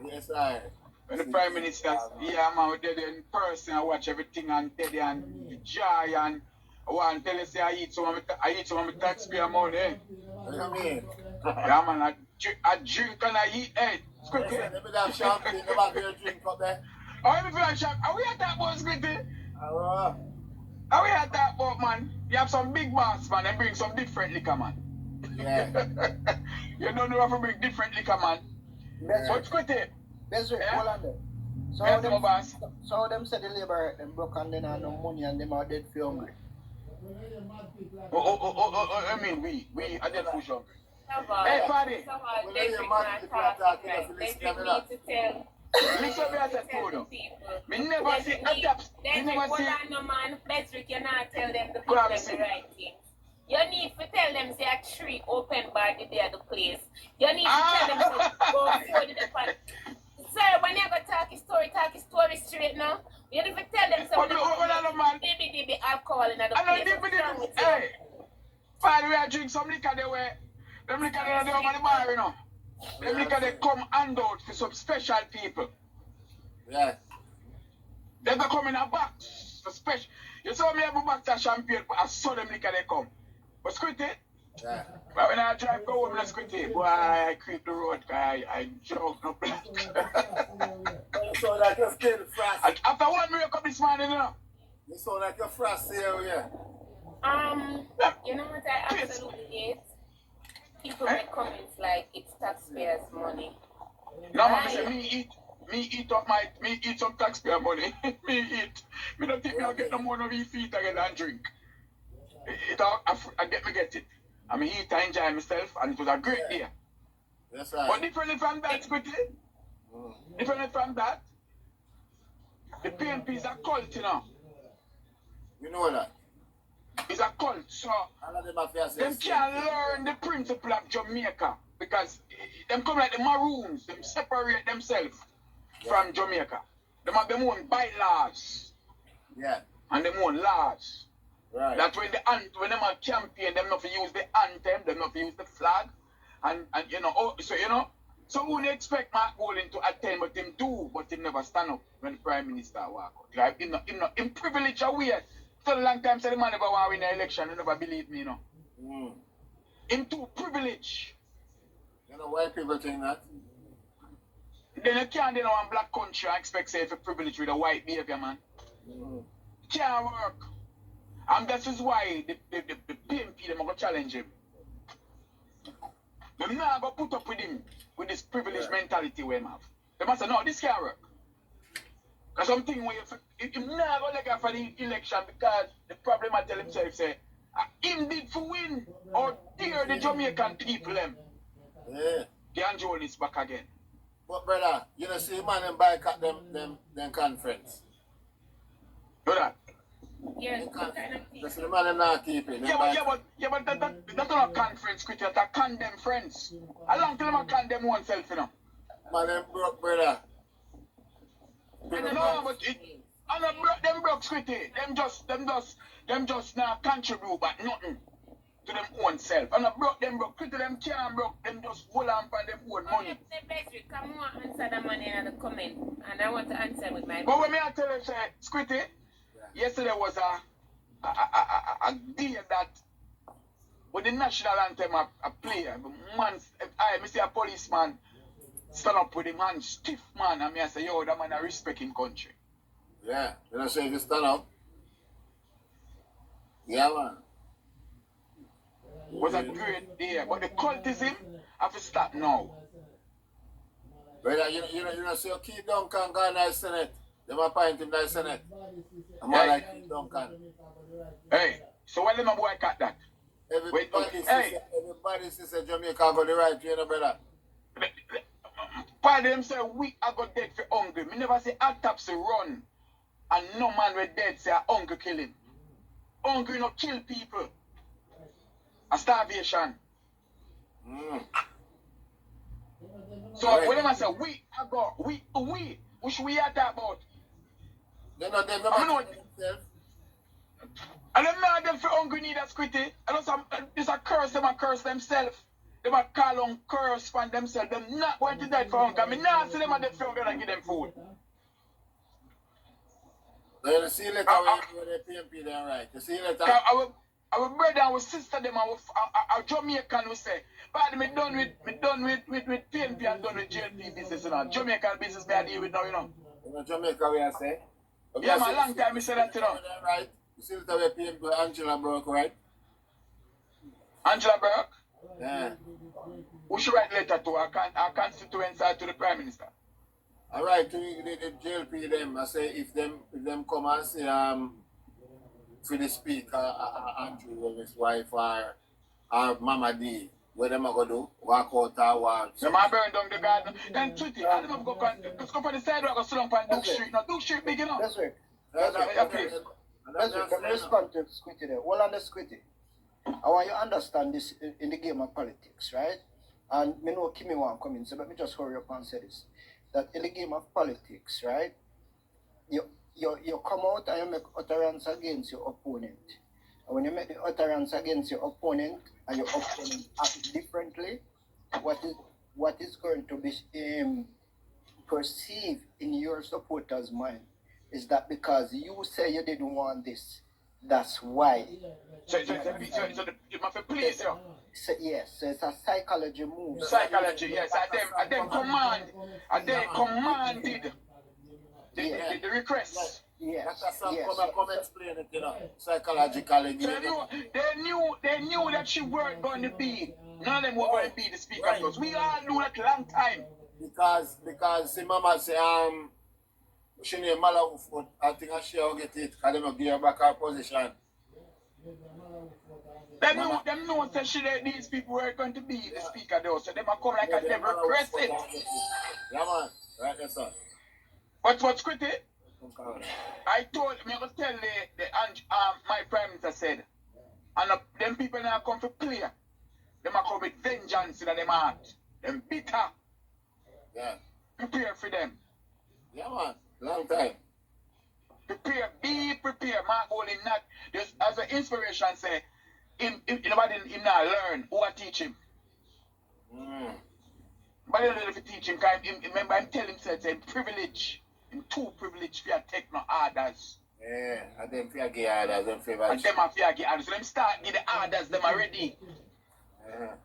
Yes, I. When the Prime Minister, yeah, man, we did it in person. I watch everything and Teddy and Joy and I want to tell you, say I eat some of my taxpayer money. What do you mean? Yeah, man, I drink and I eat. Hey, Squiddy. Let me have champagne. No matter your drink up there. Oh, let me feel like champagne. Are we at that about Squiddy? Are we at that about, man? You have some big boss, man, and bring some different liquor, man. Yeah. You don't know how to bring different liquor, man. But Squiddy. Beswick, hold on there. So them said the labor them broke and they have no money and them are dead for hungry. I mean, we are dead for hungry. Hey, Paddy. They just need to tell. Listen to me, I said, me never see adapts. Then hold on, no man. Beswick, you not tell them the people the right thing. You need to tell them say a tree open bar the day of the place. You need to tell them to go forward the pan. Sir, when you go talk his story straight now. You need to tell them something. Baby alcohol in the place. Hey, Paddy, we drink some liquor they way. Them liquor they over the bar, Them liquor they come hand out for some special people. Yeah. They go come in a box for special. You saw me have a box of champagne, but I saw them liquor they come. But Squiddy, yeah. But when I drive go home, let's Squiddy, boy, I creep the road, I joke no black. You sound like you're still frost. After one wake up this morning, You sound like you're frost here, yeah. You know what I absolutely hate? People make comments like it's taxpayers' money. No, man, say me eat some taxpayer money. Me don't think I'll get no more of these feet again and drink. I get it. I mean, eat and enjoy myself, and it was a great day. That's right. But differently from that, differently from that, the PNP is a cult, You know that. It's a cult, so them can't learn the principle of Jamaica because them come like the Maroons, them separate themselves from Jamaica. Them have them own bylaws. Yeah. And them own laws. Right. That when when them are campaign, them not to use the anthem, them not to use the flag. And so who they expect Mark Golding to attend, but him do, but him never stand up when the Prime Minister walk out. Like him privilege away. So a long time said the man never want to win the election, you never believe me, Him too privileged. You know why people think that? Then you can't in one black country and expect say if a privilege with a white behavior, man. Can't work. And this is why the PMP them are going to challenge him. They're not going to put up with him with this privileged mentality we have. They must say, no, this can't work. Because something where if not going to let for the election because the problem I tell himself say, him did for win or dare the Jamaican people them. Yeah. Can't join this back again. But brother, you know see man and boycott them conference. Do that. Yes. That's the man and not keep it. Yeah, but that's not a conference, Quit. That's a condemn friends. How long till them condemn oneself, you know? Man, them broke, brother. No, but them broke, Squitty. Them just not contribute but nothing to them own self. And them broke, Quitty, them can't broke, them just hold on for them own money. Come on, answer the money in the comment. And I want to answer with my But when I tell you, Squitty, yesterday was a day that when the national anthem a play, man, I see a policeman stand up with him hand stiff man and me I say, yo, that man a respect in country. Yeah, you know say if you stand up. Yeah man. Was a great day, but the cultism have to stop now. Brother, you know say Keith Duncan go in the Senate. Them appoint him in the Senate. A man like Keith Duncan. Hey, so why them a boycott that? Everybody says Jamaica got the right way, you know, brother. Part of them say we are got dead for hungry. Me never say autopsy run and no man with dead say hungry kill him. Hungry no kill people. A starvation. So when them say we are got which we are talking about? They know them themselves. And them not them for hungry need a Squitty. And it's a curse them and curse themselves. They might call on curse from themselves. Them not going to die for hunger. I mean, not see them and dead for hunger and give them food. You see later when they PMP them right. You see later. Our brother and our sister them our Jamaican who say, but me done with PNP and done with JLP business, you know. Jamaican business me I deal with now, you know. You know Jamaica we are say? Yeah, man, long time me say that, you know. Right. You see later where PMP Angela Burke, right? Angela Burke? Yeah. Who should write letter to our constituents or to the Prime Minister? I write to the JLP them. I say if them come and say for the speaker Andrew and his wife or Mama D, what them are gonna do? Walk out or what? Them a burn down the garden. Then Twitty, and them go for the sidewalk or sit down on Duke Street. Now Duke Street big enough. That's right. Let me respond to Squitty there. Well, on the Squitty, I want you to understand this in the game of politics, right? And me know Kimmy won't come in, so let me just hurry up and say this. That in the game of politics, right, you come out and you make utterance against your opponent. And when you make the utterance against your opponent and your opponent act differently, what is going to be perceived in your supporters' mind is that because you say you didn't want this, that's why. So you must be pleased, yeah. So, yes, so it's a psychology move. Psychology, yes. And them commanded the request. Yes. Come explain it, you know, psychologically. They knew that she weren't going to be. None of them were going to be the speaker. Because we all knew that long time. Because see, Mama say she named Malawufut. I think she will get it because they will give her back her position. Them know that these people were going to be the speaker though, so they might come like a devil request it. Yeah man, right there sir. But what's Squitty? I told me I was tell my Prime Minister said, and them people now come for clear. They might come with vengeance in them heart. Them bitter. Yeah. Prepare for them. Yeah man, long time. Be prepared. My goal in that, just as an inspiration say, nobody in not learn who I teach him. But I don't know if you teach him, because remember I'm telling him it's privilege. I'm too privileged for take no orders. Yeah, and them fear give orders, them favor. And them are fear give orders. So them start give the orders, them already. Yeah.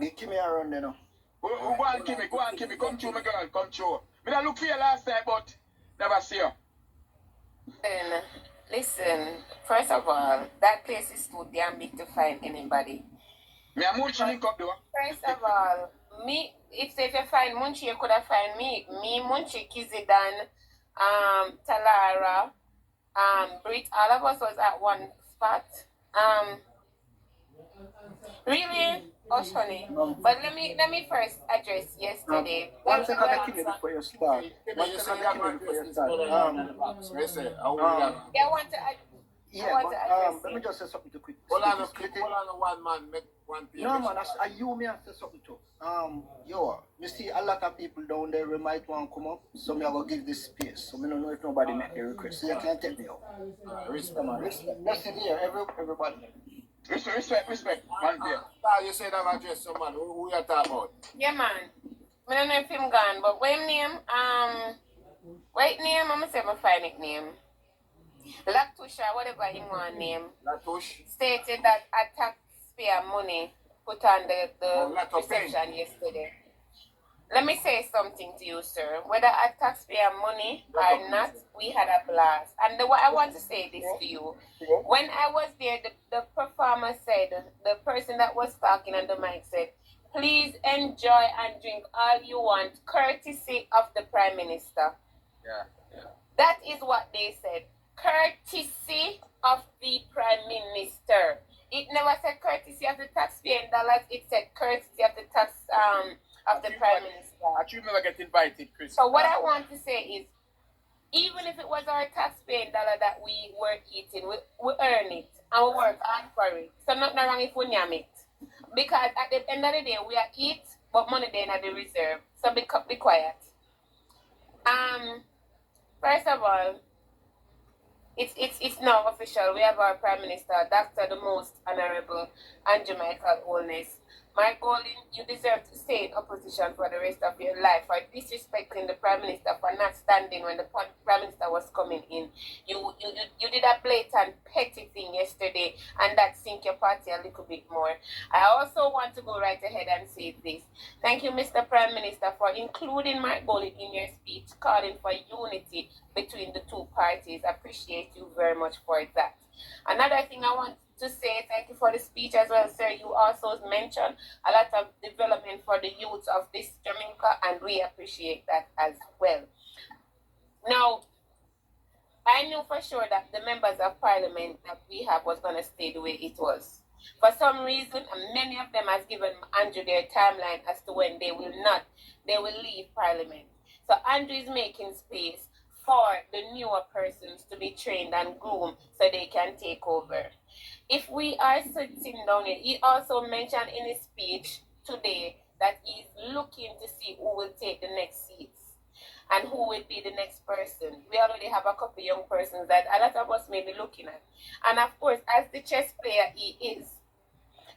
Give me a run there now. Go on, Kimmy, come through, my girl, come through. Me not look for you last night, but never see you. Listen, first of all, that place is too damn big to find anybody. Me a Munchie link up though. First of all, if you find Munchie, you could have find me. Me, Munchie, Kizidan, Talara, Brit, all of us was at one spot. Really? Oh, honey. But let me first address yesterday. One second, I keep it before you start. One second, I keep it before you start. Let me just say something to quick. Hold on, one man, make one people. No, man, you may have to say something to. You see a lot of people down there who might want to come up, so me I will give this space. So me don't know if nobody make a request. So you can't take me out. Respect, man. Let's sit here, everybody. Respect, man. You said I've addressed someone. Who you talking about? Yeah, man. I don't know if him gone, but what name? What name? I'm gonna say my fine nickname. Latusha, whatever him want name. Latush stated that a taxpayer money put on the reception yesterday. Let me say something to you, sir. Whether a taxpayer money or not, we had a blast. And what I want to say this to you. When I was there, the performer said, the person that was talking on the mic said, please enjoy and drink all you want, courtesy of the Prime Minister. Yeah. That is what they said. Courtesy of the Prime Minister. It never said courtesy of the taxpayer dollars. It said courtesy of the of the Prime Minister. I should never get invited, Chris. So what I want to say is, even if it was our taxpayer dollar that we were eating, we earn it and we work hard for it. So nothing wrong if we name it. Because at the end of the day, we are eat, but money then at the reserve. So be quiet. First of all, it's now official. We have our Prime Minister, Dr. the Most Honorable and Jamaican Wholeness. My goal you deserve to stay in opposition for the rest of your life for disrespecting the Prime Minister, for not standing when the Prime Minister was coming in. You did a blatant petty thing yesterday, and that sink your party a little bit more. I also want to go right ahead and say this. Thank you, Mr. Prime Minister, for including Mark Golden in your speech, calling for unity between the two parties. I appreciate you very much for that. Another thing I want to say, thank you for the speech as well, sir. You also mentioned a lot of development for the youth of this Jamaica, and we appreciate that as well. Now, I knew for sure that the members of parliament that we have was going to stay the way it was. For some reason, and many of them has given Andrew their timeline as to when they will leave parliament. So Andrew is making space for the newer persons to be trained and groomed so they can take over. If we are sitting down here, he also mentioned in his speech today that he's looking to see who will take the next seats and who will be the next person. We already have a couple young persons that a lot of us may be looking at. And of course, as the chess player he is,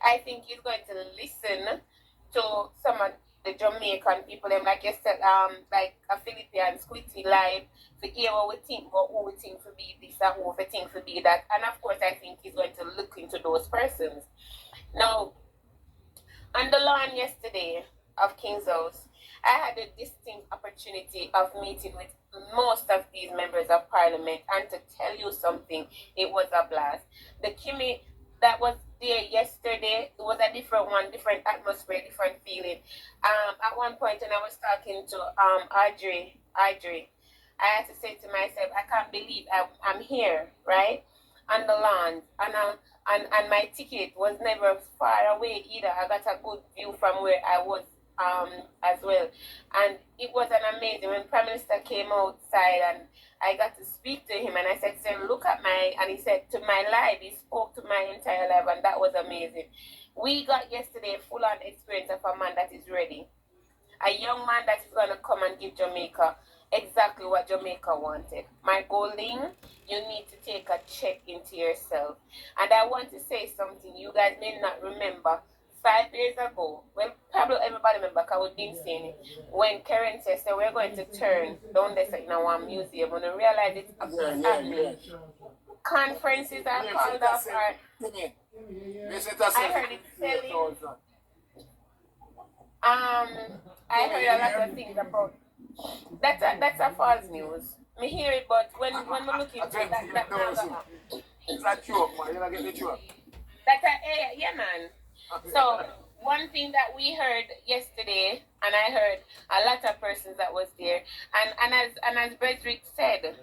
I think he's going to listen to some of the Jamaican people, them like you said, like a Philippian Squitty Live, to hear what we think about who we think to be this and who we think to be that. And of course, I think he's going to look into those persons. Now, on the lawn yesterday of King's House, I had a distinct opportunity of meeting with most of these members of parliament, and to tell you something, it was a blast. The Kimmy that was there yesterday, it was a different one, different atmosphere, different feeling. At one point, when I was talking to Audrey, I had to say to myself, I can't believe I'm here, right, on the lawn, and my ticket was never far away either. I got a good view from where I was as well, and it was an amazing when Prime Minister came outside and I got to speak to him, and I said, sir, look at and he said to my life, he spoke to my entire life, and that was amazing. We got yesterday a full-on experience of a man that is ready, a young man that is going to come and give Jamaica exactly what Jamaica wanted. My Golding, you need to take a check into yourself. And I want to say something you guys may not remember. 5 years ago, well, probably everybody remember because we've been saying it, when Karen said we're going to turn down this in our museum, when we realize it's happening. Conferences are called off. I heard it selling. I heard a lot of things about that's a false news. Me hear it, but when we look into it, that It's a joke, man. You don't get the joke. that's a yeah, man. So one thing that we heard yesterday, and I heard a lot of persons that was there, and as Bresrick said,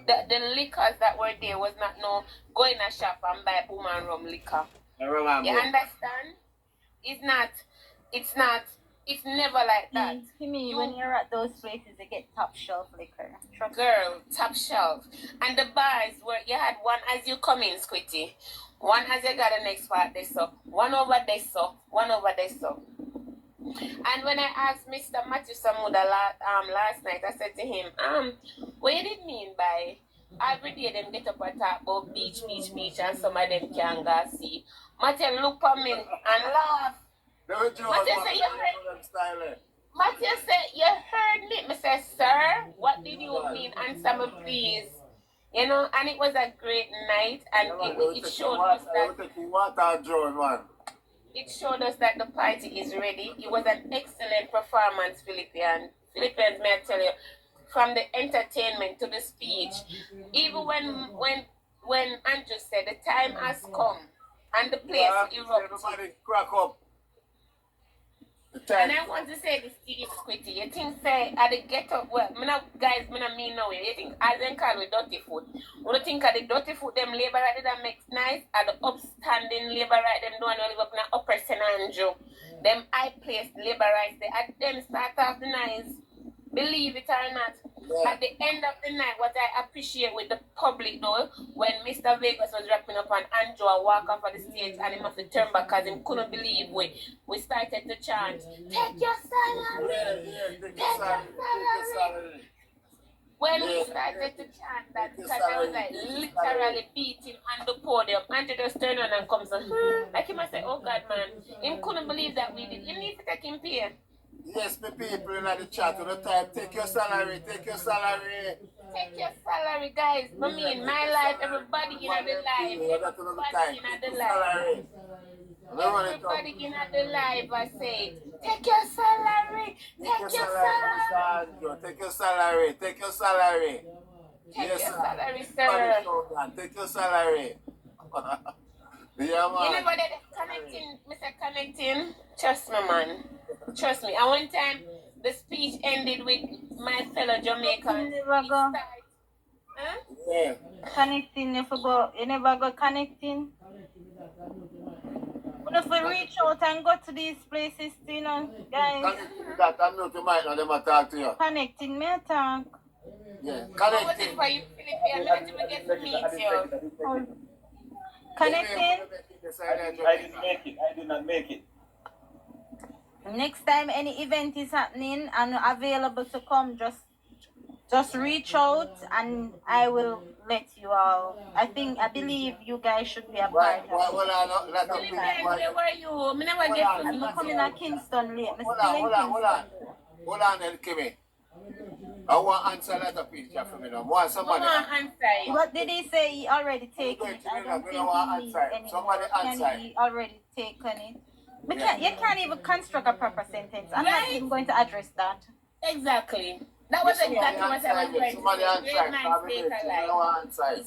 the liquors that were there was not no go in a shop and buy boom and rum liquor. You understand? It's not, it's never like that. To me, when you're at those places, they get top shelf liquor. Girl, top shelf. And the bars where you had one as you come in, Squitty. One as you got the next part, they saw. One over there, saw. One over there, saw. And when I asked Mr. Matthew Samuda last night, I said to him, what you did mean by every day them get up and talk about beach, and some of them can't go see. Matthew look at me and laugh. Matthew said, you heard, Matthew said, you heard me. I said, sir, what did you mean? Answer me, please. You know, and it was a great night, and it showed us that it showed us that the party is ready. It was an excellent performance, Philippians, may I tell you, from the entertainment to the speech. Even when Andrew said the time has come and the place erupted. And I want to say this to you, Squitty. You think, say, at the ghetto, well, guys, I mean no way. You think, as them call with dirty food. When you think of the dirty food, them labor right that makes nice, and the upstanding labor right, them don't live up in the upper St. Andrew. Them high placed labor rights, they at them start off the nice. Believe it or not. Yeah. At the end of the night, what I appreciate with the public though, when Mr. Vegas was wrapping up and Andrew walk off of the stage and him have to turn back because he couldn't believe we started to chant, take your salary! Take your salary! When we started to chant that, because I was like literally beating on the podium, Andrew just turned on and comes on, like him and say, oh God man, he couldn't believe that we did. You need to take him here. Yes, the people in the chat all the time, take your salary, take your salary. Take your salary, guys. I mean, my life, everybody in the life. Everybody in the life. Everybody in the life, I say, take your salary, take your salary. Take your salary, take your salary. Take your salary, sir. Take your salary. Yeah, man. You never did connecting, Mr. Connecting. Trust me, man. Trust me. And one time, the speech ended with my fellow Jamaican. You never go. Yeah. Connecting, you never go connecting. But if we reach out and go to these places, you know, guys. Connecting that, I know you might not ever talk to you. Connecting, me talk. Yeah, Connecting. connecting. For you, Philippine, I didn't get to meet you. Connecting. I did not make it. Next time any event is happening and available to come, just reach out and I will let you all. I believe you guys should be a part of it. Where were you? I never get to I'm coming to Kingston late. Hold on, Kimmy. I want to answer a lot of people for me now. Want somebody answer. What did he say? He already taken it. I don't think he needs any. Somebody answer. He already taken it. You can't even construct a proper sentence. I'm not even going to address that. Exactly. That was exactly what I was trying to say. Great minds think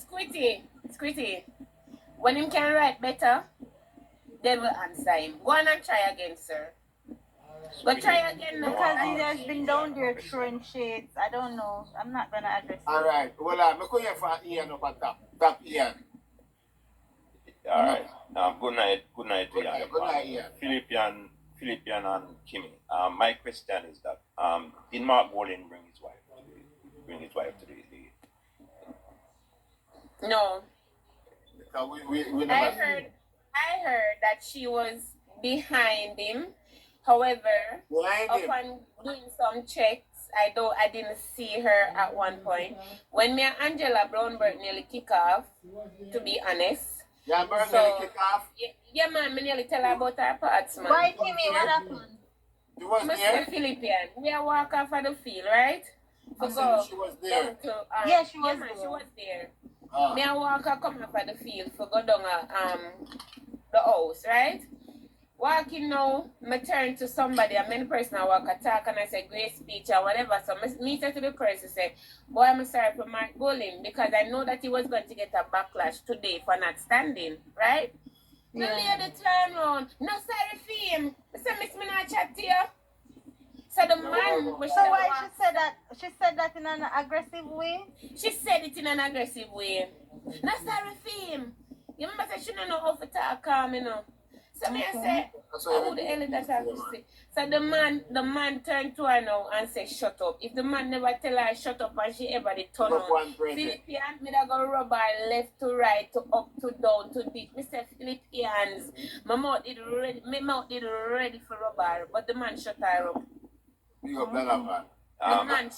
alike. Squitty. When him can write better, they will answer him. Go on and try again, sir. But try again now. Because he has been down there throwing shades. I don't know. I'm not going to address it. All right. Well, I'm going here for Ian up at top. Top Ian. All right. Good night to you. Good night, Ian. Philippian and Kimmy. My question is that did Mark Bolin bring his wife to the No. We I heard that she was behind him. However, upon doing some checks, I didn't see her at one point. When me and Angela Brownberg nearly kick off, to be honest. Yeah, nearly kick off? Yeah, man, me nearly tell her about her parts, man. Why, Kimmy, what happened? You was there? Philippian. We are walk off of the field, right? She was there. Yeah, she was there. She was there. Me and walk come off of the field for go down the house, right? walking now, I turn to somebody, and many person I walk a talk and I say great speech or whatever. So me say to the person, say, boy, I'm sorry for Mark Bolin because I know that he was going to get a backlash today for not standing, right? The lady turn around, no sorry for him. I said, Miss me not chat to you. So the man So why she said that? She said that in an aggressive way? She said it in an aggressive way. No sorry for him. You remember say she don't know how to talk calm, you know. So me I say, who the hell is that have to say? So the man turned to her now and said, shut up. If the man never tell her shut up and she ever did turn on, Philippians, me da go rub her left to right, to up to down, to this. Me say Philippians. My mouth did ready for rub her, but the man shut her up. You up that man. The man